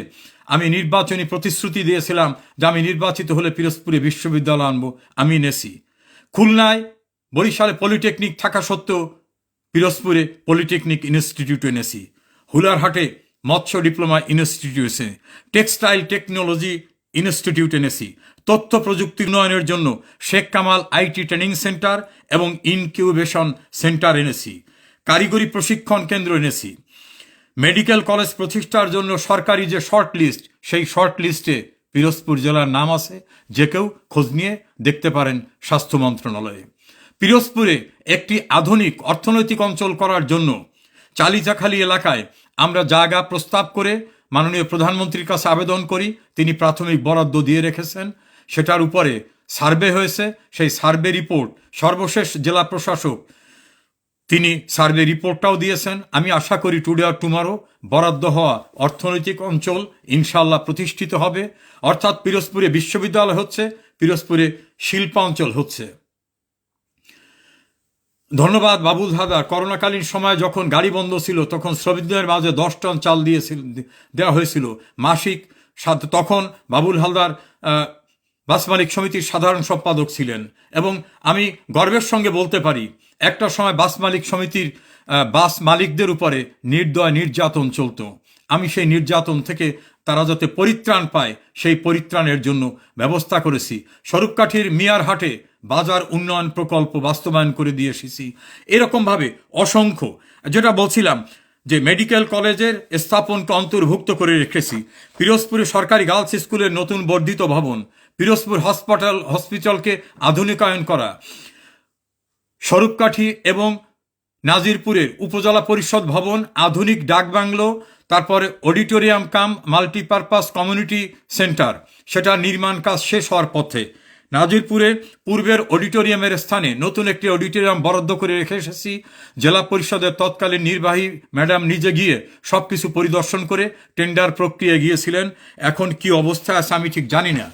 আমি নির্বাচনী প্রতিশ্রুতি দিয়েছিলাম যে আমি নির্বাচিত হলে পিরোজপুরে বিশ্ববিদ্যালয় আনবো। আমি এনেছি। খুলনায়, বরিশালে পলিটেকনিক থাকা সত্ত্বেও পিরোজপুরে পলিটেকনিক ইনস্টিটিউট এনেছি। হুলারহাটে মৎস্য ডিপ্লোমা ইনস্টিটিউট এনেছি। টেক্সটাইল টেকনোলজি ইনস্টিটিউট এনেছি। তথ্য প্রযুক্তি উন্নয়নের জন্য Sheikh Kamal IT training centre এবং ইনকিউবেশন সেন্টার এনেছি। কারিগরি প্রশিক্ষণ কেন্দ্র এনেছি। মেডিকেল কলেজ প্রতিষ্ঠার জন্য সরকারি যে শর্ট লিস্ট, সেই শর্ট লিস্টে পিরোজপুর জেলার নাম আছে। যে কেউ খোঁজ নিয়ে দেখতে পারেন স্বাস্থ্য মন্ত্রণালয়ে। পিরোজপুরে একটি আধুনিক অর্থনৈতিক অঞ্চল করার জন্য চালিচাখালী এলাকায় আমরা জায়গা প্রস্তাব করে মাননীয় প্রধানমন্ত্রীর কাছে আবেদন করি। তিনি প্রাথমিক বরাদ্দ দিয়ে রেখেছেন। সেটার উপরে সার্ভে হয়েছে। সেই সার্ভে রিপোর্ট সর্বশেষ জেলা প্রশাসক তিনি সার্ভে রিপোর্টটাও দিয়েছেন। আমি আশা করি টুডে আর টুমারো বরাদ্দ হওয়া অর্থনৈতিক অঞ্চল ইনশাল্লাহ প্রতিষ্ঠিত হবে। অর্থাৎ পিরোজপুরে বিশ্ববিদ্যালয় হচ্ছে, পিরোজপুরে শিল্পাঞ্চল হচ্ছে। ধন্যবাদ বাবুল দাদা। করোনাকালীন সময় যখন গাড়ি বন্ধ ছিল তখন শ্রমিকদের মাঝে 10 টন চাল দেওয়া হয়েছিল মাসিক। তখন বাবুল হালদার বাস মালিক সমিতির সাধারণ সম্পাদক ছিলেন এবং আমি গর্বের সঙ্গে বলতে পারি একটা সময় বাস মালিক সমিতির বাস মালিকদের উপরে নির্দয় নির্যাতন চলত। আমি সেই নির্যাতন থেকে তারা যাতে পরিত্রাণ পায় সেই পরিত্রাণের জন্য ব্যবস্থা করেছি। স্বরূপকাঠির মিয়ারহাটে বাজার উন্নয়ন প্রকল্প বাস্তবায়ন করে দিয়ে এসেছি। এরকমভাবে অসংখ্য, যেটা বলছিলাম যে মেডিকেল কলেজের স্থাপনকে অন্তর্ভুক্ত করে রেখেছি। পিরোজপুরে সরকারি গার্লস স্কুলের নতুন বর্ধিত ভবন, পিরোজপুর হসপিটালকে আধুনিকায়ন করা, স্বরূপকাঠি এবং নাজিরপুরের উপজেলা পরিষদ ভবন, আধুনিক ডাকবাংলো, তারপরে অডিটোরিয়াম কাম মাল্টিপারপাস কমিউনিটি সেন্টার, সেটা নির্মাণ কাজ শেষ হওয়ার পথে। নাজিরপুরে পূর্বের অডিটোরিয়ামের স্থানে নতুন একটি অডিটোরিয়াম বরাদ্দ করে রেখে এসেছি। জেলা পরিষদের তৎকালীন নির্বাহী ম্যাডাম নিজে গিয়ে সবকিছু পরিদর্শন করে টেন্ডার প্রক্রিয়ায় গিয়েছিলেন। এখন কি অবস্থা আছে আমি ঠিক জানি না।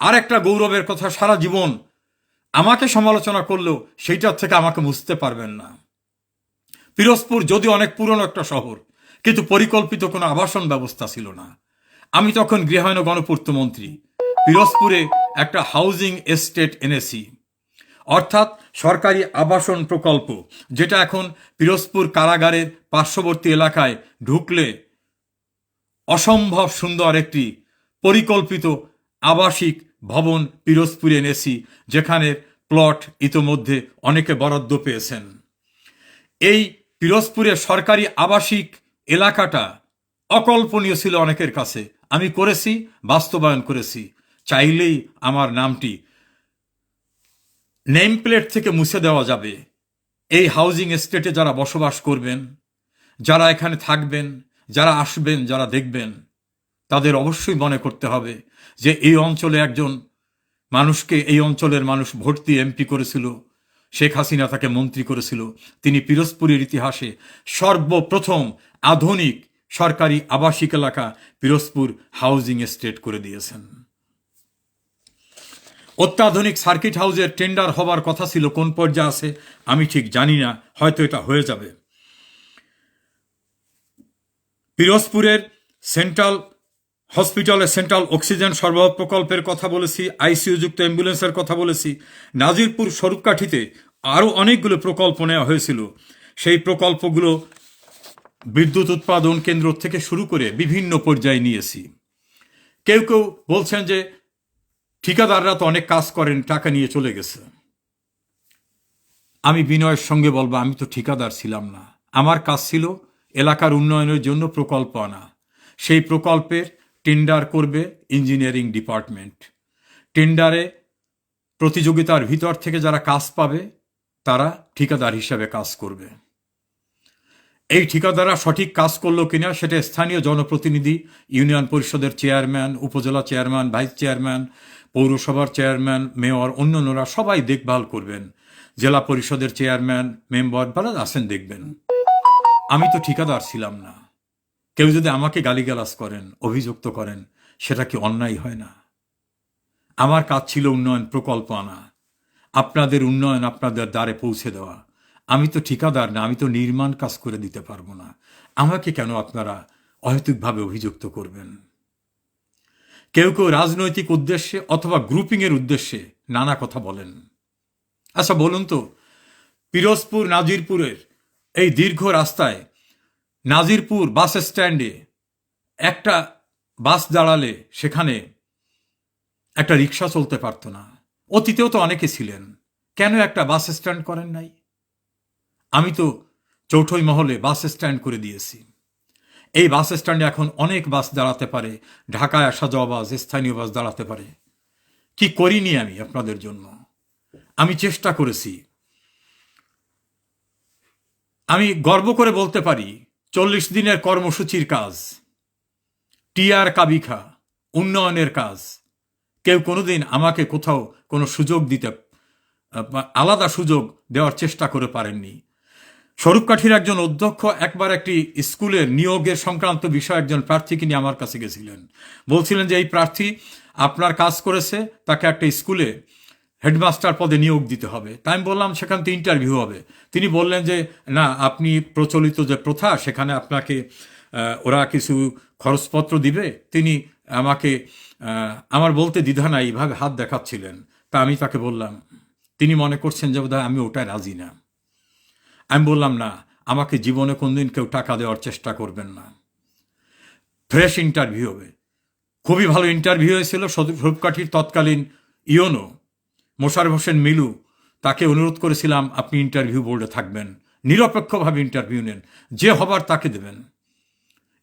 আর একটা গৌরবের কথা, সারা জীবন আমাকে সমালোচনা করলেও সেইটার থেকে আমাকে বুঝতে পারবেন না। পিরোজপুর যদি অনেক পুরনো একটা শহর, কিন্তু পরিকল্পিত কোনো আবাসন ব্যবস্থা ছিল না। আমি তখন গৃহায়ন গণপূর্ত মন্ত্রী। পিরোজপুরে একটা হাউজিং এস্টেট এনেছি, অর্থাৎ সরকারি আবাসন প্রকল্প, যেটা এখন পিরোজপুর কারাগারের পার্শ্ববর্তী এলাকায় ঢুকলে অসম্ভব সুন্দর একটি পরিকল্পিত আবাসিক ভবন পিরোজপুরে এনেছি, যেখানে প্লট ইতোমধ্যে অনেকে বরাদ্দ পেয়েছেন। এই পিরোজপুরের সরকারি আবাসিক এলাকাটা অকল্পনীয় ছিল অনেকের কাছে। আমি করেছি, বাস্তবায়ন করেছি। চাইলেই আমার নামটি নেম প্লেট থেকে মুছে দেওয়া যাবে। এই হাউজিং এস্টেটে যারা বসবাস করবেন, যারা এখানে থাকবেন, যারা আসবেন, যারা দেখবেন, তাদের অবশ্যই মনে করতে হবে যে এই অঞ্চলে একজন মানুষকে, এই অঞ্চলের মানুষ ভোট দিয়ে এমপি করেছিল, শেখ হাসিনা তাকে মন্ত্রী করেছিল। তিনি পিরোজপুরের ইতিহাসে সর্বপ্রথম আধুনিক সরকারি আবাসিক এলাকা পিরোজপুর হাউজিং এস্টেট করে দিয়েছেন। অত্যাধুনিক সার্কিট হাউসের টেন্ডার হবার কথা ছিল, কোন পর্যায়ে আছে আমি ঠিক জানি না, হয়তো এটা হয়ে যাবে। পিরোজপুরের সেন্ট্রাল হসপিটালে সেন্ট্রাল অক্সিজেন সরবরাহ প্রকল্পের কথা বলেছি, আইসিইউযুক্ত অ্যাম্বুলেন্সের কথা বলেছি। নাজিরপুর স্বরূপকাঠিতে আরও অনেকগুলো প্রকল্প নেওয়া হয়েছিল। সেই প্রকল্পগুলো বিদ্যুৎ উৎপাদন কেন্দ্র থেকে শুরু করে বিভিন্ন পর্যায়ে নিয়েছি। কেউ কেউ বলছেন যে ঠিকাদাররা তো অনেক কাজ করেন, টাকা নিয়ে চলে গেছে। আমি বিনয়ের সঙ্গে বলবো, আমি তো ঠিকাদার ছিলাম না। আমার কাজ ছিল এলাকার উন্নয়নের জন্য প্রকল্প আনা। সেই প্রকল্পের টেন্ডার করবে ইঞ্জিনিয়ারিং ডিপার্টমেন্ট। টেন্ডারে প্রতিযোগিতার ভিতর থেকে যারা কাজ পাবে তারা ঠিকাদার হিসাবে কাজ করবে। এই ঠিকাদাররা সঠিক কাজ করলো কিনা সেটা স্থানীয় জনপ্রতিনিধি, ইউনিয়ন পরিষদের চেয়ারম্যান, উপজেলা চেয়ারম্যান, ভাইস চেয়ারম্যান, পৌরসভার চেয়ারম্যান, মেয়র, অন্যান্যরা সবাই দেখভাল করবেন। জেলা পরিষদের চেয়ারম্যান, মেম্বার যারা আছেন দেখবেন। আমি তো ঠিকাদার ছিলাম না। কেউ যদি আমাকে গালিগালাজ করেন, অভিযুক্ত করেন, সেটা কি অন্যায় হয় না? আমার কাজ ছিল উন্নয়ন প্রকল্প আনা, আপনাদের উন্নয়ন আপনাদের দ্বারে পৌঁছে দেওয়া। আমি তো ঠিকাদার না, আমি তো নির্মাণ কাজ করে দিতে পারবো না। আমাকে কেন আপনারা অহেতুকভাবে অভিযুক্ত করবেন? কেউ কেউ রাজনৈতিক উদ্দেশ্যে অথবা গ্রুপিংয়ের উদ্দেশ্যে নানা কথা বলেন। আচ্ছা বলুন তো, পিরোজপুর নাজিরপুরের এই দীর্ঘ রাস্তায় নাজিরপুর বাস স্ট্যান্ডে একটা বাস দাঁড়ালে সেখানে একটা রিক্সা চলতে পারত না। অতীতেও তো অনেকে ছিলেন, কেন একটা বাস স্ট্যান্ড করেন নাই? আমি তো চৌঠই মহলে বাস স্ট্যান্ড করে দিয়েছি। এই বাস স্ট্যান্ডে এখন অনেক বাস দাঁড়াতে পারে, ঢাকায় আসা যাওয়া বাস, স্থানীয় বাস দাঁড়াতে পারে। কি করিনি আমি আপনাদের জন্য? আমি চেষ্টা করেছি। আমি গর্ব করে বলতে পারি 40 দিনের কর্মসূচির কাজ, টিআর কাবিখা, উন্নয়নের কাজ, কেউ কোনোদিন আমাকে কোথাও কোনো সুযোগ দিতে, আলাদা সুযোগ দেওয়ার চেষ্টা করে পারেননি। স্বরূপকাঠির একজন অধ্যক্ষ একবার একটি স্কুলের নিয়োগের সংক্রান্ত বিষয়ে একজন প্রার্থীকে নিয়ে আমার কাছে গেছিলেন। বলছিলেন যে এই প্রার্থী আপনার কাজ করেছে, তাকে একটা স্কুলে হেডমাস্টার পদে নিয়োগ দিতে হবে। তাই আমি বললাম সেখান থেকে ইন্টারভিউ হবে। তিনি বললেন যে না, আপনি প্রচলিত যে প্রথা সেখানে আপনাকে ওরা কিছু খরচপত্র দিবে। তিনি আমাকে আমার বলতে দ্বিধা নাই এইভাবে হাত দেখাচ্ছিলেন। তা আমি তাকে বললাম, তিনি মনে করছেন যে বোধহয় আমি ওটাই রাজি না। আমি বললাম না, আমাকে জীবনে কোনদিন কেউ টাকা দেওয়ার চেষ্টা করবেন না। ফ্রেশ ইন্টারভিউ হবে। খুবই ভালো ইন্টারভিউ হয়েছিল। স্বরূপকাঠির তৎকালীন ইওনো মোশাররফ হোসেন মিলু, তাকে অনুরোধ করেছিলাম আপনি ইন্টারভিউ বোর্ডে থাকবেন, নিরপেক্ষভাবে ইন্টারভিউ নেন, যে হবার তাকে দেবেন।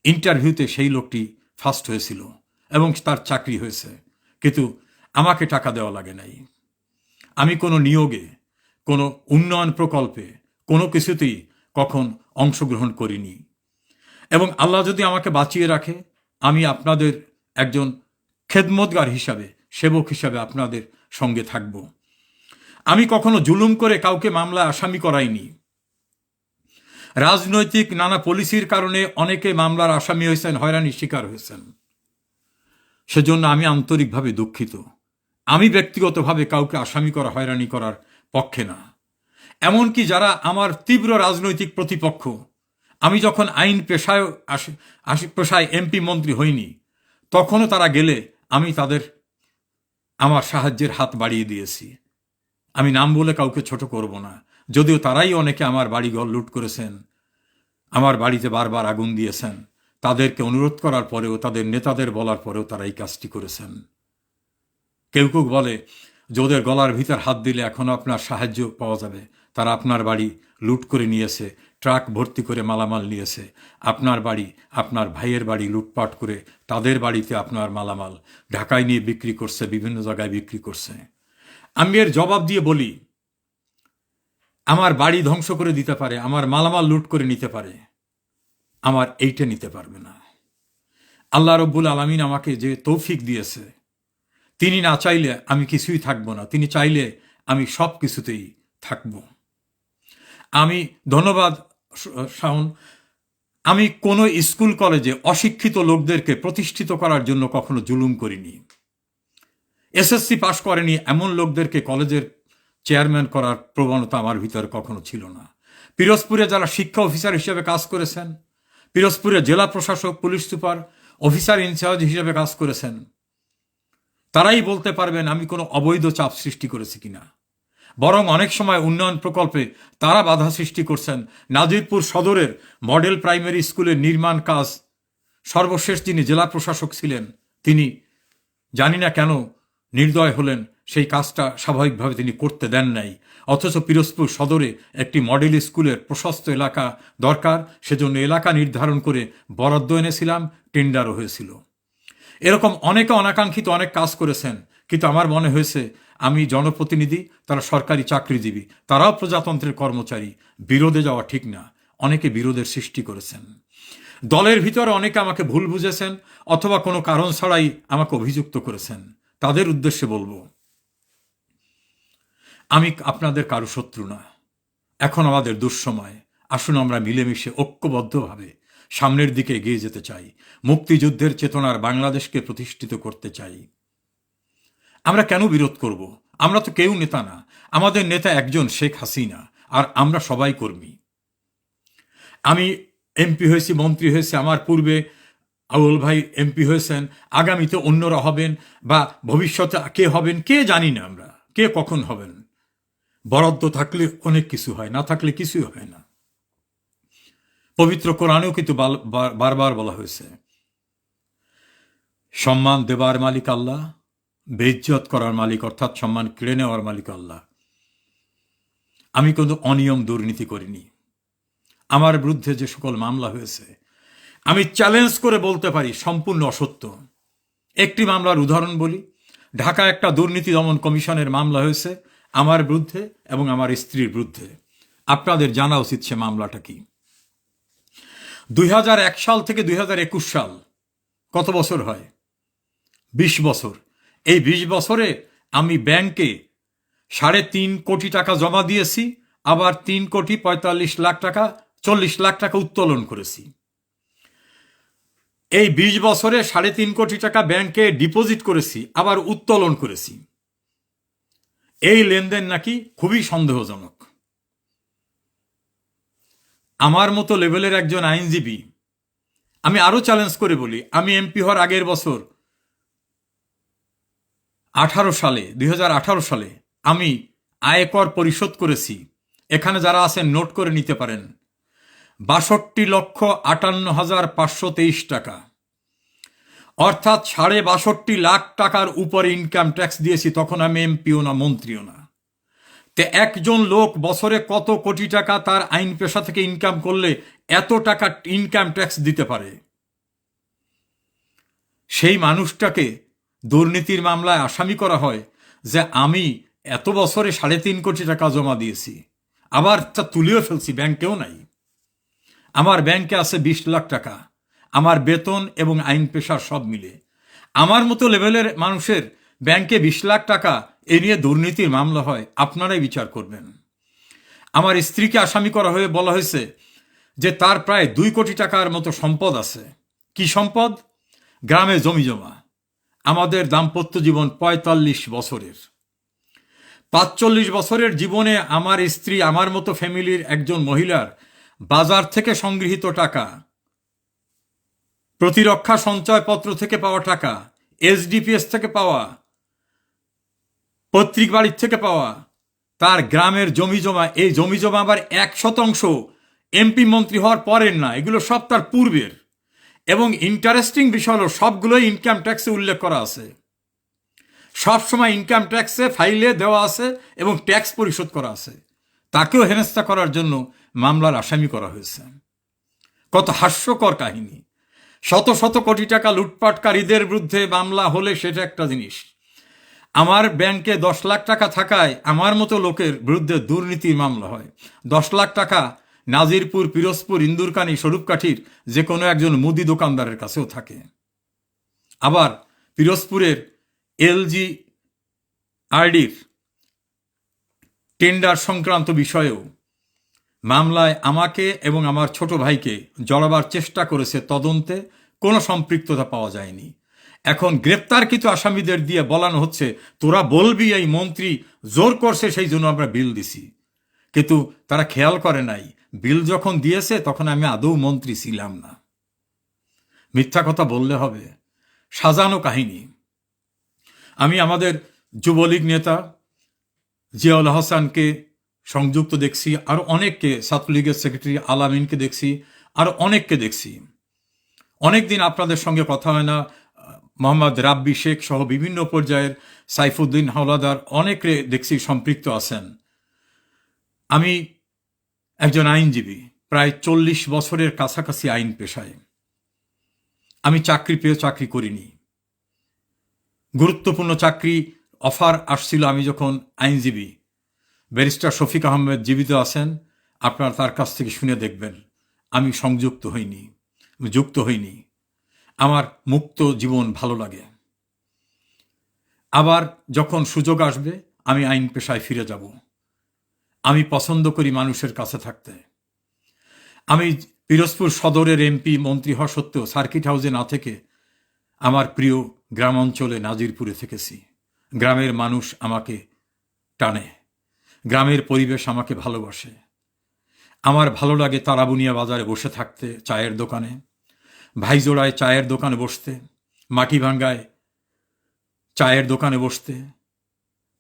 ইন্টারভিউতে সেই লোকটি ফার্স্ট হয়েছিল এবং তার চাকরি হয়েছে, কিন্তু আমাকে টাকা দেওয়া লাগে নাই। আমি কোনো নিয়োগে, কোনো উন্নয়ন প্রকল্পে, কোনো কিছুতেই কখন অংশগ্রহণ করিনি। এবং আল্লাহ যদি আমাকে বাঁচিয়ে রাখে, আমি আপনাদের একজন খেদমতগার হিসাবে, সেবক হিসাবে আপনাদের সঙ্গে থাকব। আমি কখনো জুলুম করে কাউকে মামলায় আসামি করাইনি। রাজনৈতিক নানা পলিসির কারণে অনেকে মামলার আসামি হয়েছেন, হয়রানির শিকার হয়েছেন। সেজন্য আমি আন্তরিকভাবে দুঃখিত। আমি ব্যক্তিগতভাবে কাউকে আসামি করা, হয়রানি করার পক্ষে না। এমনকি যারা আমার তীব্র রাজনৈতিক প্রতিপক্ষ, আমি যখন আইন পেশায় এমপি মন্ত্রী হইনি, তখনও তারা গেলে আমি তাদের আমার সাহায্যের হাত বাড়িয়ে দিয়েছি। আমি নাম বলে কাউকে ছোট করব না, যদিও তারাই অনেকে আমার বাড়িঘর লুট করেছেন, আমার বাড়িতে বারবার আগুন দিয়েছেন। তাদেরকে অনুরোধ করার পরেও, তাদের নেতাদের বলার পরেও তারা এই কাজটি করেছেন। কেউ কেউ বলে যে ওদের গলার ভিতর হাত দিলে এখনো আপনার সাহায্য পাওয়া যাবে। তারা আপনার বাড়ি লুট করে নিয়েছে, ট্রাক ভর্তি করে মালামাল নিয়েছে। আপনার বাড়ি, আপনার ভাইয়ের বাড়ি লুটপাট করে তাদের বাড়িতে আপনার মালামাল ঢাকায় নিয়ে বিক্রি করছে, বিভিন্ন জায়গায় বিক্রি করছে। আমি এর জবাব দিয়ে বলি, আমার বাড়ি ধ্বংস করে দিতে পারে, আমার মালামাল লুট করে নিতে পারে, আমার এইটা নিতে পারবে না। আল্লাহ রব্বুল আলামিন আমাকে যে তৌফিক দিয়েছে, তিনি না চাইলে আমি কিছুই থাকবো না, তিনি চাইলে আমি সব কিছুতেই থাকব। আমি ধন্যবাদ শাওন, আমি কোনো স্কুল কলেজে অশিক্ষিত লোকদেরকে প্রতিষ্ঠিত করার জন্য কখনো জুলুম করিনি। এসএসসি পাশ করেনি এমন লোকদেরকে কলেজের চেয়ারম্যান করার প্রবণতা আমার ভিতরে কখনো ছিল না। পিরোজপুরে যারা শিক্ষা অফিসার হিসেবে কাজ করেছেন, পিরোজপুরে জেলা প্রশাসক, পুলিশ সুপার, অফিসার ইনচার্জ হিসেবে কাজ করেছেন, তারাই বলতে পারবেন আমি কোনো অবৈধ চাপ সৃষ্টি করেছি কিনা। বরং অনেক সময় উন্নয়ন প্রকল্পে তারা বাধা সৃষ্টি করছেন। নাজিরপুর সদরের মডেল প্রাইমারি স্কুলের নির্মাণ কাজ সর্বশেষ যিনি জেলা প্রশাসক ছিলেন, তিনি জানি না কেন নির্দয় হলেন, সেই কাজটা স্বাভাবিকভাবে তিনি করতে দেন নাই। অথচ পিরোজপুর সদরে একটি মডেল স্কুলের প্রশস্ত এলাকা দরকার, সেজন্য এলাকা নির্ধারণ করে বরাদ্দ এনেছিলাম, টেন্ডারও হয়েছিল। এরকম অনেকে অনাকাঙ্ক্ষিত অনেক কাজ করেছেন, কিন্তু আমার মনে হয়েছে আমি জনপ্রতিনিধি, তারা সরকারি চাকরিজীবী, তারাও প্রজাতন্ত্রের কর্মচারী, বিরোধে যাওয়া ঠিক না। অনেকে বিরোধের সৃষ্টি করেছেন, দলের ভিতরে অনেকে আমাকে ভুল বুঝেছেন অথবা কোনো কারণ ছাড়াই আমাকে অভিযুক্ত করেছেন। তাদের উদ্দেশ্যে বলবো, আমি আপনাদের কারো শত্রু না। এখন আমাদের দুঃসময়, আসুন আমরা মিলেমিশে ঐক্যবদ্ধভাবে সামনের দিকে এগিয়ে যেতে চাই। মুক্তিযুদ্ধের চেতনার বাংলাদেশকে প্রতিষ্ঠিত করতে চাই। আমরা কেন বিরোধ করব? আমরা তো কেউ নেতা না, আমাদের নেতা একজন শেখ হাসিনা, আর আমরা সবাই কর্মী। আমি এমপি হয়েছি, মন্ত্রী হয়েছি, আমার পূর্বে আউল ভাই এমপি হয়েছেন, আগামীতে অন্যরা হবেন, বা ভবিষ্যতে কে হবেন কে জানি না, আমরা কে কখন হবেন। বরাদ্দ থাকলে অনেক কিছু হয়, না থাকলে কিছুই হয় না। পবিত্র কোরআনেও কিন্তু বারবার বলা হয়েছে, সম্মান দেবার মালিক আল্লাহ, বেইজ্জত করার মালিক অর্থাৎ সম্মান কেড়ে নেওয়ার মালিক আল্লাহ। আমি কিন্তু অনিয়ম দুর্নীতি করিনি। আমার বিরুদ্ধে যে সকল মামলা হয়েছে আমি চ্যালেঞ্জ করে বলতে পারি সম্পূর্ণ অসত্য। একটি মামলার উদাহরণ বলি, ঢাকা একটা দুর্নীতি দমন কমিশনের মামলা হয়েছে আমার বিরুদ্ধে এবং আমার স্ত্রীর বিরুদ্ধে। আপনাদের জানা উচিত সে মামলাটা কি। 2001 সাল থেকে 2021 সাল, কত বছর হয়? 20 বছর। এই 20 বছরে আমি ব্যাংকে 3.5 কোটি টাকা জমা দিয়েছি, আবার 3,45,00,000 টাকা, 40 লাখ টাকা উত্তোলন করেছি। এই 20 বছরে 3.5 কোটি টাকা ব্যাংকে ডিপোজিট করেছি, আবার উত্তোলন করেছি। এই লেনদেন নাকি খুবই সন্দেহজনক। আমার মতো লেভেলের একজন আইনজীবী, আমি আরো চ্যালেঞ্জ করে বলি, আমি এমপি হওয়ার আগের বছর 2018 সালে আমি আয়কর পরিশোধ করেছি। এখানে যারা আছেন নোট করে নিতে পারেন, 62,58,523 টাকা, অর্থাৎ 62.5 লাখ টাকার উপরে ইনকাম ট্যাক্স দিয়েছি। তখন আমি এমপিও না, মন্ত্রীও না। তে একজন লোক বছরে কত কোটি টাকা তার আইন পেশা থেকে ইনকাম করলে এত টাকা ইনকাম ট্যাক্স দিতে পারে? সেই মানুষটাকে দুর্নীতির মামলায় আসামি করা হয় যে আমি এত বছরে 3.5 কোটি টাকা জমা দিয়েছি, আবার তা তুলেও ফেলছি, ব্যাংকেও নাই। আমার ব্যাংকে আছে 20 লাখ টাকা, আমার বেতন এবং আইন পেশার সব মিলে। আমার মতো লেভেলের মানুষের ব্যাংকে 20 লাখ টাকা, এ নিয়ে দুর্নীতির মামলা হয়, আপনারাই বিচার করবেন। আমার স্ত্রীকে আসামি করা হয়ে বলা হয়েছে যে তার প্রায় 2 কোটি টাকার মতো সম্পদ আছে। কি সম্পদ? গ্রামে জমি জমা। আমাদের দাম্পত্য জীবন 45 বছরের। 45 বছরের জীবনে আমার স্ত্রী, আমার মতো ফ্যামিলির একজন মহিলার বাজার থেকে সংগৃহীত টাকা, প্রতিরক্ষা সঞ্চয়পত্র থেকে পাওয়া টাকা, এসডিপিএস থেকে পাওয়া, পৈতৃক বাড়ির থেকে পাওয়া, তার গ্রামের জমি জমা, এই জমি জমা আবার 1% এমপি মন্ত্রী হওয়ার পরের না, এগুলো সব তার পূর্বের। এবং ইন্টারেস্টিং বিষয় হলো সবগুলোই ইনকাম ট্যাক্সে উল্লেখ করা আছে। সবসময় ইনকাম ট্যাক্সে ফাইলে দেওয়া আছে এবং ট্যাক্স পরিশোধ করা আছে। তাকেও হেনস্থা করার জন্য মামলার আসামি করা হয়েছে। কত হাস্যকর কাহিনী। শত শত কোটি টাকা লুটপাটকারীদের বিরুদ্ধে মামলা হলে সেটা একটা জিনিস, আমার ব্যাংকে 10 লাখ টাকা থাকায় আমার মতো লোকের বিরুদ্ধে দুর্নীতির মামলা হয়। 10 লাখ টাকা নাজিরপুর, পিরোজপুর, ইন্দুরকানী, স্বরূপকাঠির যে কোনো একজন মুদি দোকানদারের কাছেও থাকে। আবার পিরোজপুরের এলজি আরডির টেন্ডার সংক্রান্ত বিষয়েও মামলায় আমাকে এবং আমার ছোট ভাইকে জড়াবার চেষ্টা করেছে, তদন্তে কোনো সম্পৃক্ততা পাওয়া যায়নি। এখন গ্রেপ্তারকৃত আসামিদের দিয়ে বলানো হচ্ছে তোরা বলবি এই মন্ত্রী জোর করছে সেই জন্য আমরা বিল দিছি। কিন্তু তারা খেয়াল করে নাই বিল যখন দিয়েছে তখন আমি আদৌ মন্ত্রী ছিলাম না। মিথ্যা কথা বললে হবে, সাজানো কাহিনী। আমি আমাদের যুবলীগ নেতা জিয়াউল হাসানকে সংযুক্ত দেখছি, আরো অনেককে, ছাত্রলীগের সেক্রেটারি আলামিনকে দেখছি, আরো অনেককে দেখছি। অনেকদিন আপনাদের সঙ্গে কথা হয় না। মোহাম্মদ রাব্বি শেখ সহ বিভিন্ন পর্যায়ের সাইফুদ্দিন হাওলাদার অনেকে দেখছি সম্পৃক্ত আছেন। আমি একজন আইনজীবী, প্রায় 40 বছরের কাছাকাছি আইন পেশায়। আমি চাকরি পেয়ে চাকরি করিনি। গুরুত্বপূর্ণ চাকরি অফার আসছিল আমি যখন আইনজীবী। ব্যারিস্টার শফিক আহমেদ জীবিত আছেন, আপনারা তার কাছ থেকে শুনে দেখবেন। আমি যুক্ত হইনি। আমার মুক্ত জীবন ভালো লাগে। আবার যখন সুযোগ আসবে আমি আইন পেশায় ফিরে যাব। আমি পছন্দ করি মানুষের কাছে থাকতে। আমি পিরোজপুর সদরের এমপি মন্ত্রী হওয়া সত্ত্বেও সার্কিট হাউসে না থেকে আমার প্রিয় গ্রাম অঞ্চলে নাজিরপুরে থেকেছি। গ্রামের মানুষ আমাকে টানে, গ্রামের পরিবেশ আমাকে ভালোবাসে। আমার ভালো লাগে তারাবুনিয়া বাজারে বসে থাকতে, চায়ের দোকানে, ভাইজোড়ায় চায়ের দোকানে বসতে, মাটিভাঙ্গায় চায়ের দোকানে বসতে,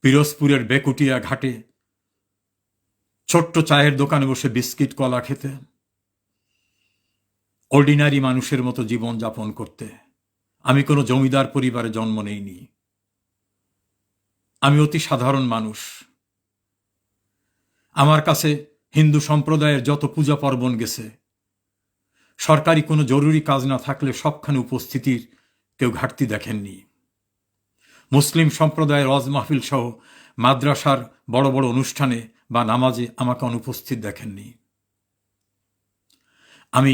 পিরোজপুরের বেকুটিয়া ঘাটে ছোট্ট চায়ের দোকানে বসে বিস্কিট কলা খেতে, অর্ডিনারি মানুষের মতো জীবন যাপন করতে। আমি কোনো জমিদার পরিবারে জন্ম নেইনি। আমি অতি সাধারণ মানুষ। আমার কাছে হিন্দু সম্প্রদায়ের যত পূজা পার্বণ গেছে, সরকারি কোনো জরুরি কাজ না থাকলে সবখানে উপস্থিতির কেউ ঘাটতি দেখেননি। মুসলিম সম্প্রদায়ের ওয়াজ মাহফিল সহ মাদ্রাসার বড় বড় অনুষ্ঠানে বা নামাজে আমাকে অনুপস্থিত দেখেননি। আমি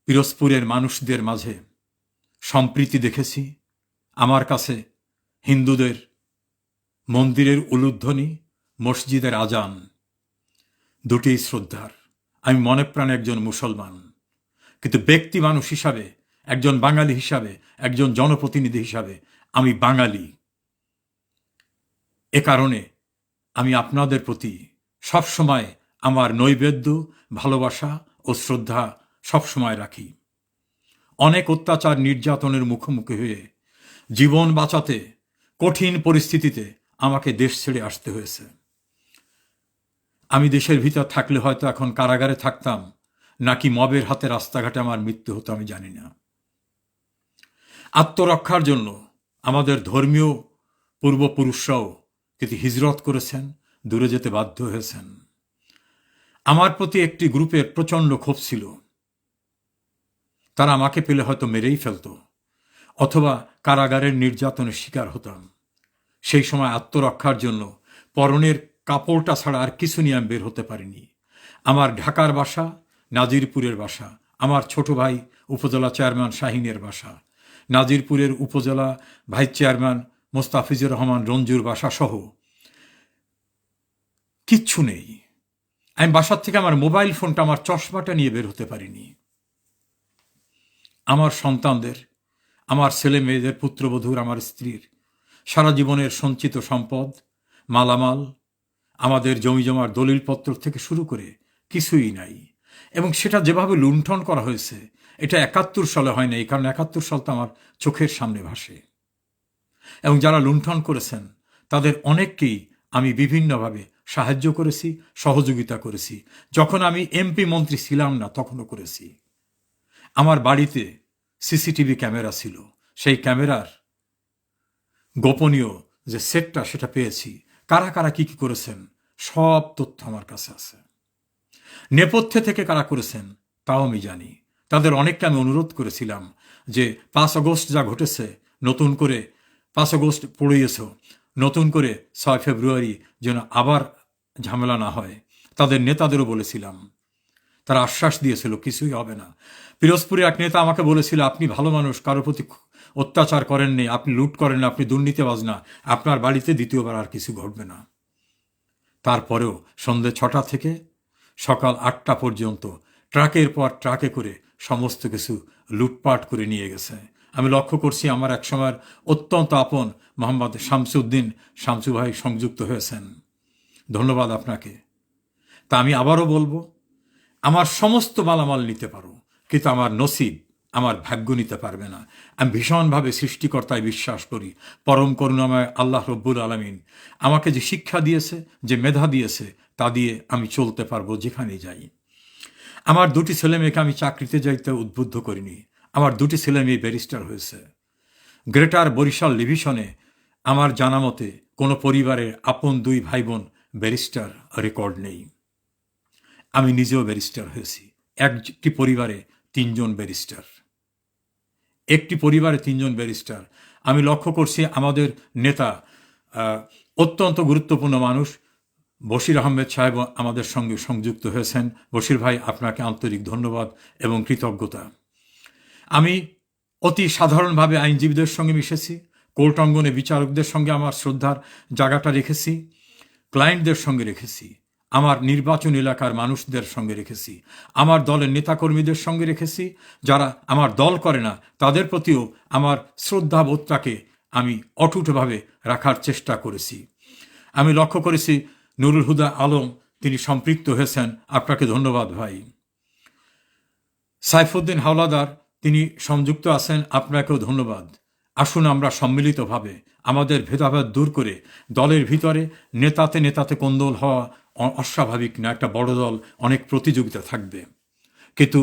পিরোজপুরের মানুষদের মাঝে সম্প্রীতি দেখেছি। আমার কাছে হিন্দুদের মন্দিরের উলুধ্বনি, মসজিদের আজান দুটিই শ্রদ্ধার। আমি মনে প্রাণে একজন মুসলমান, কিন্তু ব্যক্তি মানুষ হিসাবে, একজন বাঙালি হিসাবে, একজন জনপ্রতিনিধি হিসাবে আমি বাঙালি। এ কারণে আমি আপনাদের প্রতি সবসময় আমার নৈবেদ্য, ভালোবাসা ও শ্রদ্ধা সবসময় রাখি। অনেক অত্যাচার নির্যাতনের মুখোমুখি হয়ে জীবন বাঁচাতে কঠিন পরিস্থিতিতে আমাকে দেশ ছেড়ে আসতে হয়েছে। আমি দেশের ভিতর থাকলে হয়তো এখন কারাগারে থাকতাম, নাকি মবের হাতে রাস্তাঘাটে আমার মৃত্যু হতো আমি জানি না। আত্মরক্ষার জন্য আমাদের ধর্মীয় পূর্বপুরুষরাও কিন্তু হিজরত করেছেন, দূরে যেতে বাধ্য হয়েছেন। আমার প্রতি একটি গ্রুপের প্রচণ্ড ক্ষোভ ছিল। তারা আমাকে পেলে হয়তো মেরেই ফেলত, অথবা কারাগারের নির্যাতনের শিকার হতাম। সেই সময় আত্মরক্ষার জন্য পরনের কাপড়টা ছাড়া আর কিছু নিয়ে আমি বের হতে পারিনি। আমার ঢাকার বাসা, নাজিরপুরের বাসা, আমার ছোট ভাই উপজেলা চেয়ারম্যান শাহিনের বাসা, নাজিরপুরের উপজেলা ভাইস চেয়ারম্যান মোস্তাফিজুর রহমান রঞ্জুর বাসা সহ কিচ্ছু নেই। আমি বাসার থেকে আমার মোবাইল ফোনটা, আমার চশমাটা নিয়ে বের হতে পারিনি। আমার সন্তানদের, আমার ছেলে মেয়েদের, পুত্রবধূর, আমার স্ত্রীর সারা জীবনের সঞ্চিত সম্পদ, মালামাল, আমাদের জমিজমার দলিলপত্র থেকে শুরু করে কিছুই নাই। এবং সেটা যেভাবে লুণ্ঠন করা হয়েছে, এটা 71 সালে হয় না। এই কারণে 71 সাল তো আমার চোখের সামনে ভাসে। এবং যারা লুণ্ঠন করেছেন তাদের অনেককেই আমি বিভিন্নভাবে সাহায্য করেছি, সহযোগিতা করেছি। যখন আমি এমপি মন্ত্রী ছিলাম না তখনও করেছি। আমার বাড়িতে সিসিটিভি ক্যামেরা ছিল। সেই ক্যামেরার গোপনীয় যে সেটটা, সেটা পেয়েছি। কারা কারা কি কি করেছেন সব তথ্য আমার কাছে আছে। নেপথ্যে থেকে কারা করেছেন তাও আমি জানি। তাদের অনেককে আমি অনুরোধ করেছিলাম যে 5 আগস্ট যা ঘটেছে, নতুন করে 5 আগস্ট পড়িয়েছ, নতুন করে 6 ফেব্রুয়ারি যেন আবার ঝামেলা না হয়। তাদের নেতাদেরও বলেছিলাম, তারা আশ্বাস দিয়েছিল কিছুই হবে না। পিরোজপুরে এক নেতা আমাকে বলেছিল, আপনি ভালো মানুষ, কারোর প্রতি অত্যাচার করেননি, আপনি লুট করেন না, আপনি দুর্নীতিবাজ না, আপনার বাড়িতে দ্বিতীয়বার আর কিছু ঘটবে না। তারপরেও সন্ধ্যে 6টা থেকে সকাল 8টা পর্যন্ত ট্রাকের পর ট্রাকে করে সমস্ত কিছু লুটপাট করে নিয়ে গেছে। আমি লক্ষ্য করছি আমার এক সময়ের অত্যন্ত আপন মোহাম্মদ শামসুদ্দিন শামসু ভাই সংযুক্ত হয়েছেন। ধন্যবাদ আপনাকে। তা আমি আবারও বলবো, আমার সমস্ত মালামাল নিতে পারো, কিন্তু আমার নসিব, আমার ভাগ্য নিতে পারবে না। আমি ভীষণভাবে সৃষ্টিকর্তায় বিশ্বাস করি। পরম করুণাময় আল্লাহ রব্বুল আলামিন আমাকে যে শিক্ষা দিয়েছে, যে মেধা দিয়েছে, তা দিয়ে আমি চলতে পারবো যেখানে যাই। আমার 2টি ছেলে মেয়েকে আমি চাকরিতে যাইতে উদ্বুদ্ধ করিনি। আমার 2টি ছেলে মেয়ে ব্যারিস্টার হয়েছে। গ্রেটার বরিশাল ডিভিশনে আমার জানা মতে কোনো পরিবারের আপন 2 ভাই বোন ব্যারিস্টার রেকর্ড নেই। আমি নিজেও ব্যারিস্টার হয়েছি। একটি পরিবারে 3 জন ব্যারিস্টার, একটি পরিবারে 3 জন ব্যারিস্টার। আমি লক্ষ্য করছি আমাদের নেতা, অত্যন্ত গুরুত্বপূর্ণ মানুষ বশির আহমেদ সাহেব আমাদের সঙ্গে সংযুক্ত হয়েছেন। বশির ভাই, আপনাকে আন্তরিক ধন্যবাদ এবং কৃতজ্ঞতা। আমি অতি সাধারণভাবে আইনজীবীদের সঙ্গে মিশেছি, কোর্ট অঙ্গনে বিচারকদের সঙ্গে আমার শ্রদ্ধার জায়গাটা রেখেছি, ক্লায়েন্টদের সঙ্গে রেখেছি, আমার নির্বাচন এলাকার মানুষদের সঙ্গে রেখেছি, আমার দলের নেতাকর্মীদের সঙ্গে রেখেছি। যারা আমার দল করে না তাদের প্রতিও আমার শ্রদ্ধাবোধটাকে আমি অটুটভাবে রাখার চেষ্টা করেছি। আমি লক্ষ্য করেছি নুরুল হুদা আলম, তিনি সম্পৃক্ত হয়েছেন, আপনাকে ধন্যবাদ ভাই। সাইফুদ্দিন হাওলাদার, তিনি সংযুক্ত আছেন, আপনাকেও ধন্যবাদ। আসুন আমরা সম্মিলিতভাবে আমাদের ভেদাভেদ দূর করে দলের ভিতরে নেতাতে নেতাতে কোন্দল হওয়া অস্বাভাবিক না। একটা বড় দল, অনেক প্রতিযোগিতা থাকবে, কিন্তু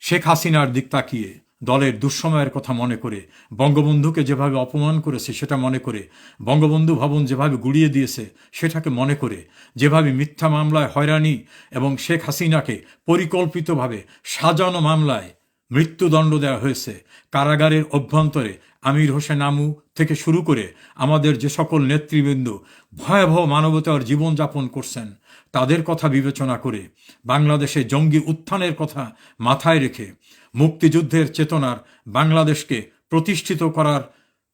শেখ হাসিনার দিক তাকিয়ে দলের দুঃসময়ের কথা মনে করে, বঙ্গবন্ধুকে যেভাবে অপমান করেছে সেটা মনে করে, বঙ্গবন্ধু ভবন যেভাবে গুড়িয়ে দিয়েছে সেটাকে মনে করে, যেভাবে মিথ্যা মামলায় হয়রানি এবং শেখ হাসিনাকে পরিকল্পিতভাবে সাজানো মামলায় মৃত্যুদণ্ড দেওয়া হয়েছে, কারাগারের অভ্যন্তরে আমির হোসেন আমু থেকে শুরু করে আমাদের যে সকল নেতৃবৃন্দ ভয়াবহ মানবতার জীবনযাপন করছেন, তাদের কথা বিবেচনা করে, বাংলাদেশে জঙ্গি উত্থানের কথা মাথায় রেখে, মুক্তিযুদ্ধের চেতনার বাংলাদেশকে প্রতিষ্ঠিত করার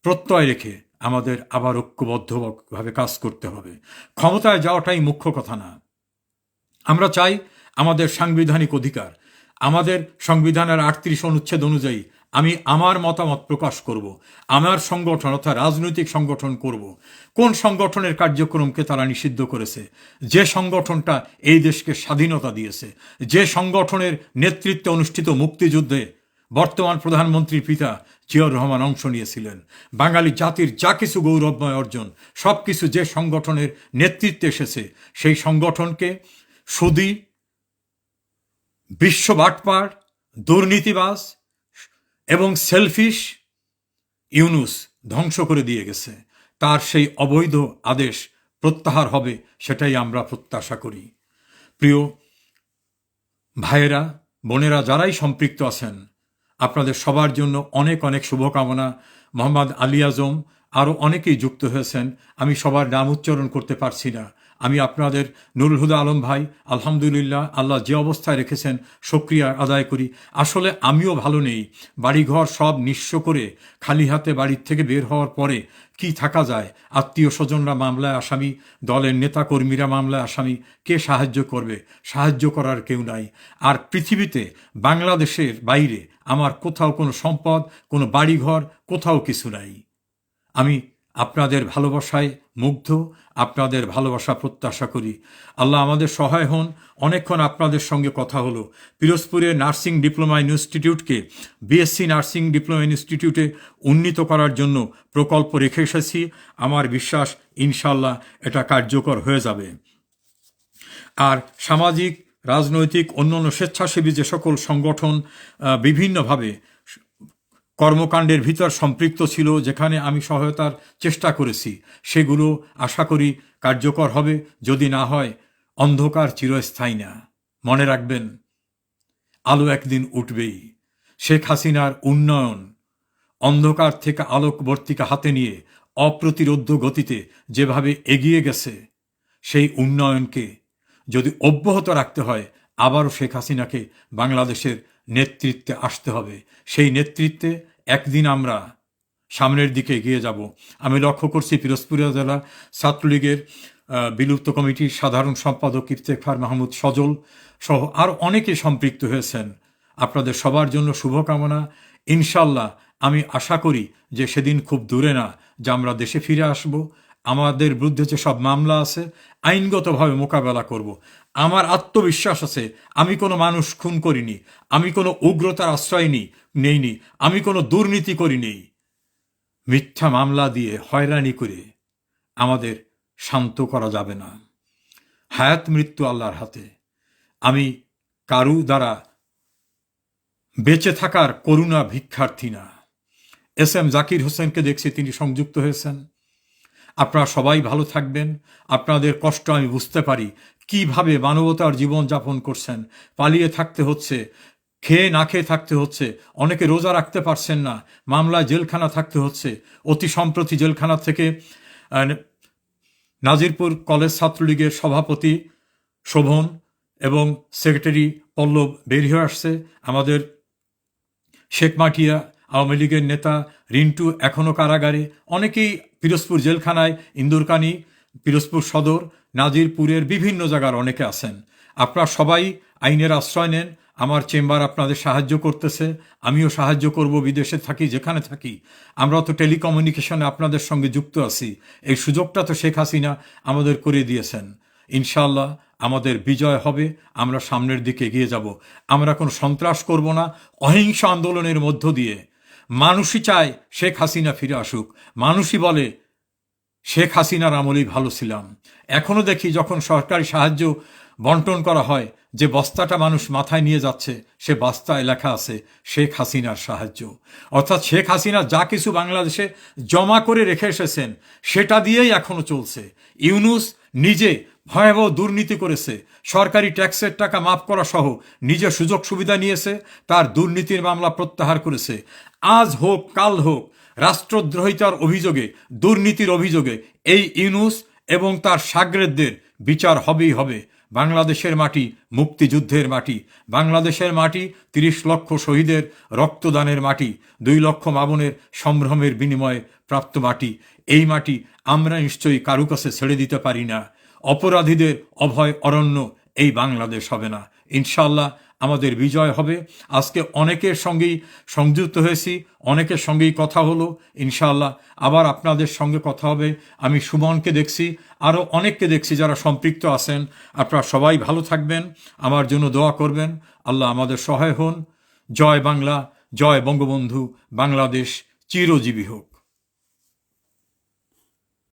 প্রত্যয় রেখে আমাদের আবার ঐক্যবদ্ধভাবে কাজ করতে হবে। ক্ষমতায় যাওয়াটাই মুখ্য কথা না। আমরা চাই আমাদের সাংবিধানিক অধিকার, আমাদের সংবিধানের 38 অনুচ্ছেদ অনুযায়ী আমি আমার মতামত প্রকাশ করব, আমার সংগঠন অর্থাৎ রাজনৈতিক সংগঠন করব। কোন সংগঠনের কার্যক্রমকে তারা নিষিদ্ধ করেছে? যে সংগঠনটা এই দেশকে স্বাধীনতা দিয়েছে, যে সংগঠনের নেতৃত্বে অনুষ্ঠিত মুক্তিযুদ্ধে বর্তমান প্রধানমন্ত্রীর পিতা জিয়াউর রহমান অংশ নিয়েছিলেন। বাঙালি জাতির যা কিছু গৌরবময় অর্জন, সব কিছু যে সংগঠনের নেতৃত্বে এসেছে, সেই সংগঠনকে সুদী, বিশ্ব বাটপার, দুর্নীতিবাজ এবং সেলফিশ ইউনুস ধ্বংস করে দিয়ে গেছে। তার সেই অবৈধ আদেশ প্রত্যাহার হবে, সেটাই আমরা প্রত্যাশা করি। প্রিয় ভাইয়েরা, বোনেরা, যারাই সম্পৃক্ত আছেন, আপনাদের সবার জন্য অনেক অনেক শুভকামনা। মোহাম্মদ আলী আজম, আরও অনেকেই যুক্ত হয়েছেন, আমি সবার নাম উচ্চারণ করতে পারছি না। আমি আপনাদের নুরুল হুদা আলম ভাই, আলহামদুলিল্লাহ, আল্লাহ যে অবস্থায় রেখেছেন শুকরিয়া আদায় করি। আসলে আমিও ভালো নেই, বাড়িঘর সব নিঃস্ব করে খালি হাতে বাড়ির থেকে বের হওয়ার পরে কি থাকা যায়? আত্মীয় স্বজনরা মামলায় আসামি, দলের নেতাকর্মীরা মামলায় আসামি, কে সাহায্য করবে? সাহায্য করার কেউ নাই। আর পৃথিবীতে বাংলাদেশের বাইরে আমার কোথাও কোনো সম্পদ, কোনো বাড়িঘর, কোথাও কিছু নাই। আমি আপনাদের ভালোবাসায় মুগ্ধ, আপনাদের ভালোবাসা প্রত্যাশা করি। আল্লাহ আমাদের সহায় হন। অনেকক্ষণ আপনাদের সঙ্গে কথা হলো। পিরোজপুরের নার্সিং ডিপ্লোমা ইনস্টিটিউটকে বিএসসি নার্সিং ডিপ্লোমা ইনস্টিটিউটে উন্নীত করার জন্য প্রকল্প রেখে এসেছি। আমার বিশ্বাস ইনশাল্লাহ এটা কার্যকর হয়ে যাবে। আর সামাজিক, রাজনৈতিক, অন্যান্য স্বেচ্ছাসেবী যে সকল সংগঠন বিভিন্নভাবে কর্মকাণ্ডের ভিতর সম্পৃক্ত ছিল, যেখানে আমি সহায়তার চেষ্টা করেছি, সেগুলো আশা করি কার্যকর হবে। যদি না হয়, অন্ধকার চিরস্থায়ী না। মনে রাখবেন, আলো একদিন উঠবেই। শেখ হাসিনার উন্নয়ন অন্ধকার থেকে আলোকবর্তিকা হাতে নিয়ে অপ্রতিরোধ্য গতিতে যেভাবে এগিয়ে গেছে, সেই উন্নয়নকে যদি অব্যাহত রাখতে হয়, আবারও শেখ হাসিনাকে বাংলাদেশের নেতৃত্বে আসতে হবে। সেই নেতৃত্বে একদিন আমরা সামনের দিকে এগিয়ে যাব। আমি লক্ষ্য করছি পিরোজপুর জেলা ছাত্রলীগের বিলুপ্ত কমিটির সাধারণ সম্পাদক ইফতেখার মাহমুদ সজল সহ আরও অনেকে সম্পৃক্ত হয়েছেন। আপনাদের সবার জন্য শুভকামনা। ইনশাল্লাহ আমি আশা করি যে সেদিন খুব দূরে না, যে আমরা দেশে ফিরে আসব। আমাদের বিরুদ্ধে যে সব মামলা আছে আইনগতভাবে মোকাবেলা করব। আমার আত্মবিশ্বাস আছে আমি কোনো মানুষ খুন করিনি, আমি কোনো উগ্রতার আশ্রয় নেইনি, আমি কোনো দুর্নীতি করিনি। মিথ্যা মামলা দিয়ে হয়রানি করে আমাদের শান্ত করা যাবে না। হায়াত মৃত্যু আল্লাহর হাতে। আমি কারু দ্বারা বেঁচে থাকার করুণা ভিক্ষার্থী না। এস এম জাকির হোসেনকে দেখছি তিনি সংযুক্ত হয়েছেন। আপনারা সবাই ভালো থাকবেন। আপনাদের কষ্ট আমি বুঝতে পারি, কিভাবে মানবতার জীবন যাপন করছেন। পালিয়ে থাকতে হচ্ছে, খেয়ে না খেয়ে থাকতে হচ্ছে, অনেকে রোজা রাখতে পারছেন না, মামলায় জেলখানা থাকতে হচ্ছে। অতি সম্প্রতি জেলখানা থেকে নাজিরপুর কলেজ ছাত্রলীগের সভাপতি শোভন এবং সেক্রেটারি পল্লব বের হয়ে আসছে। আমাদের শেখ মাটিয়া আওয়ামী লীগের নেতা রিন্টু এখনও কারাগারে। অনেকেই পিরোজপুর জেলখানায়, ইন্দুরকানী, পিরোজপুর সদর, নাজিরপুরের বিভিন্ন জায়গার অনেকে আছেন। আপনারা সবাই আইনের আশ্রয় নেন। আমার চেম্বার আপনাদের সাহায্য করতেছে, আমিও সাহায্য করব। বিদেশে থাকি, যেখানে থাকি, আমরা তো টেলিকমিউনিকেশনে আপনাদের সঙ্গে যুক্ত আছি। এই সুযোগটা তো শেখ হাসিনা আমাদের করে দিয়েছেন। ইনশাল্লাহ আমাদের বিজয় হবে। আমরা সামনের দিকে এগিয়ে যাব। আমরা কোনো সন্ত্রাস করব না। অহিংস আন্দোলনের মধ্য দিয়ে মানুষই চায় শেখ হাসিনা ফিরে আসুক। মানুষই বলে শেখ হাসিনার আমলেই ভালো ছিলাম। এখনও দেখি যখন সরকারি সাহায্য বন্টন করা হয়, যে বস্তাটা মানুষ মাথায় নিয়ে যাচ্ছে, সে বস্তায় লেখা আছে শেখ হাসিনার সাহায্য। অর্থাৎ শেখ হাসিনা যা কিছু বাংলাদেশে জমা করে রেখে এসেছেন সেটা দিয়েই এখনো চলছে। ইউনূস নিজে ভয়াবহ দুর্নীতি করেছে, সরকারি ট্যাক্সের টাকা মাফ করা সহ নিজে সুযোগ সুবিধা নিয়েছে, তার দুর্নীতির মামলা প্রত্যাহার করেছে। আজ হোক কাল হোক, রাষ্ট্রদ্রোহিতার অভিযোগে, দুর্নীতির অভিযোগে এই ইউনূস এবং তার শাগরেদদের বিচার হবেই হবে। বাংলাদেশের মাটি মুক্তিযুদ্ধের মাটি, বাংলাদেশের মাটি ৩০ লক্ষ শহীদের রক্তদানের মাটি, ২ লক্ষ মা-বোনের সম্ভ্রমের বিনিময়ে প্রাপ্ত মাটি। এই মাটি আমরা নিশ্চয়ই কারু কাছে ছেড়ে দিতে পারি না। অপরাধীদের অভয় অরণ্য এই বাংলাদেশ হবে না। ইনশাল্লাহ আমাদের বিজয় হবে। আজকে অনেকের সঙ্গেই সংযুক্ত হয়েছি, অনেকের সঙ্গেই কথা হলো। ইনশাল্লাহ আবার আপনাদের সঙ্গে কথা হবে। আমি সুমনকে দেখছি, আরও অনেককে দেখছি যারা সম্পৃক্ত আছেন। আপনারা সবাই ভালো থাকবেন, আমার জন্য দোয়া করবেন। আল্লাহ আমাদের সহায় হন। জয় বাংলা, জয় বঙ্গবন্ধু, বাংলাদেশ চিরজীবী হোক।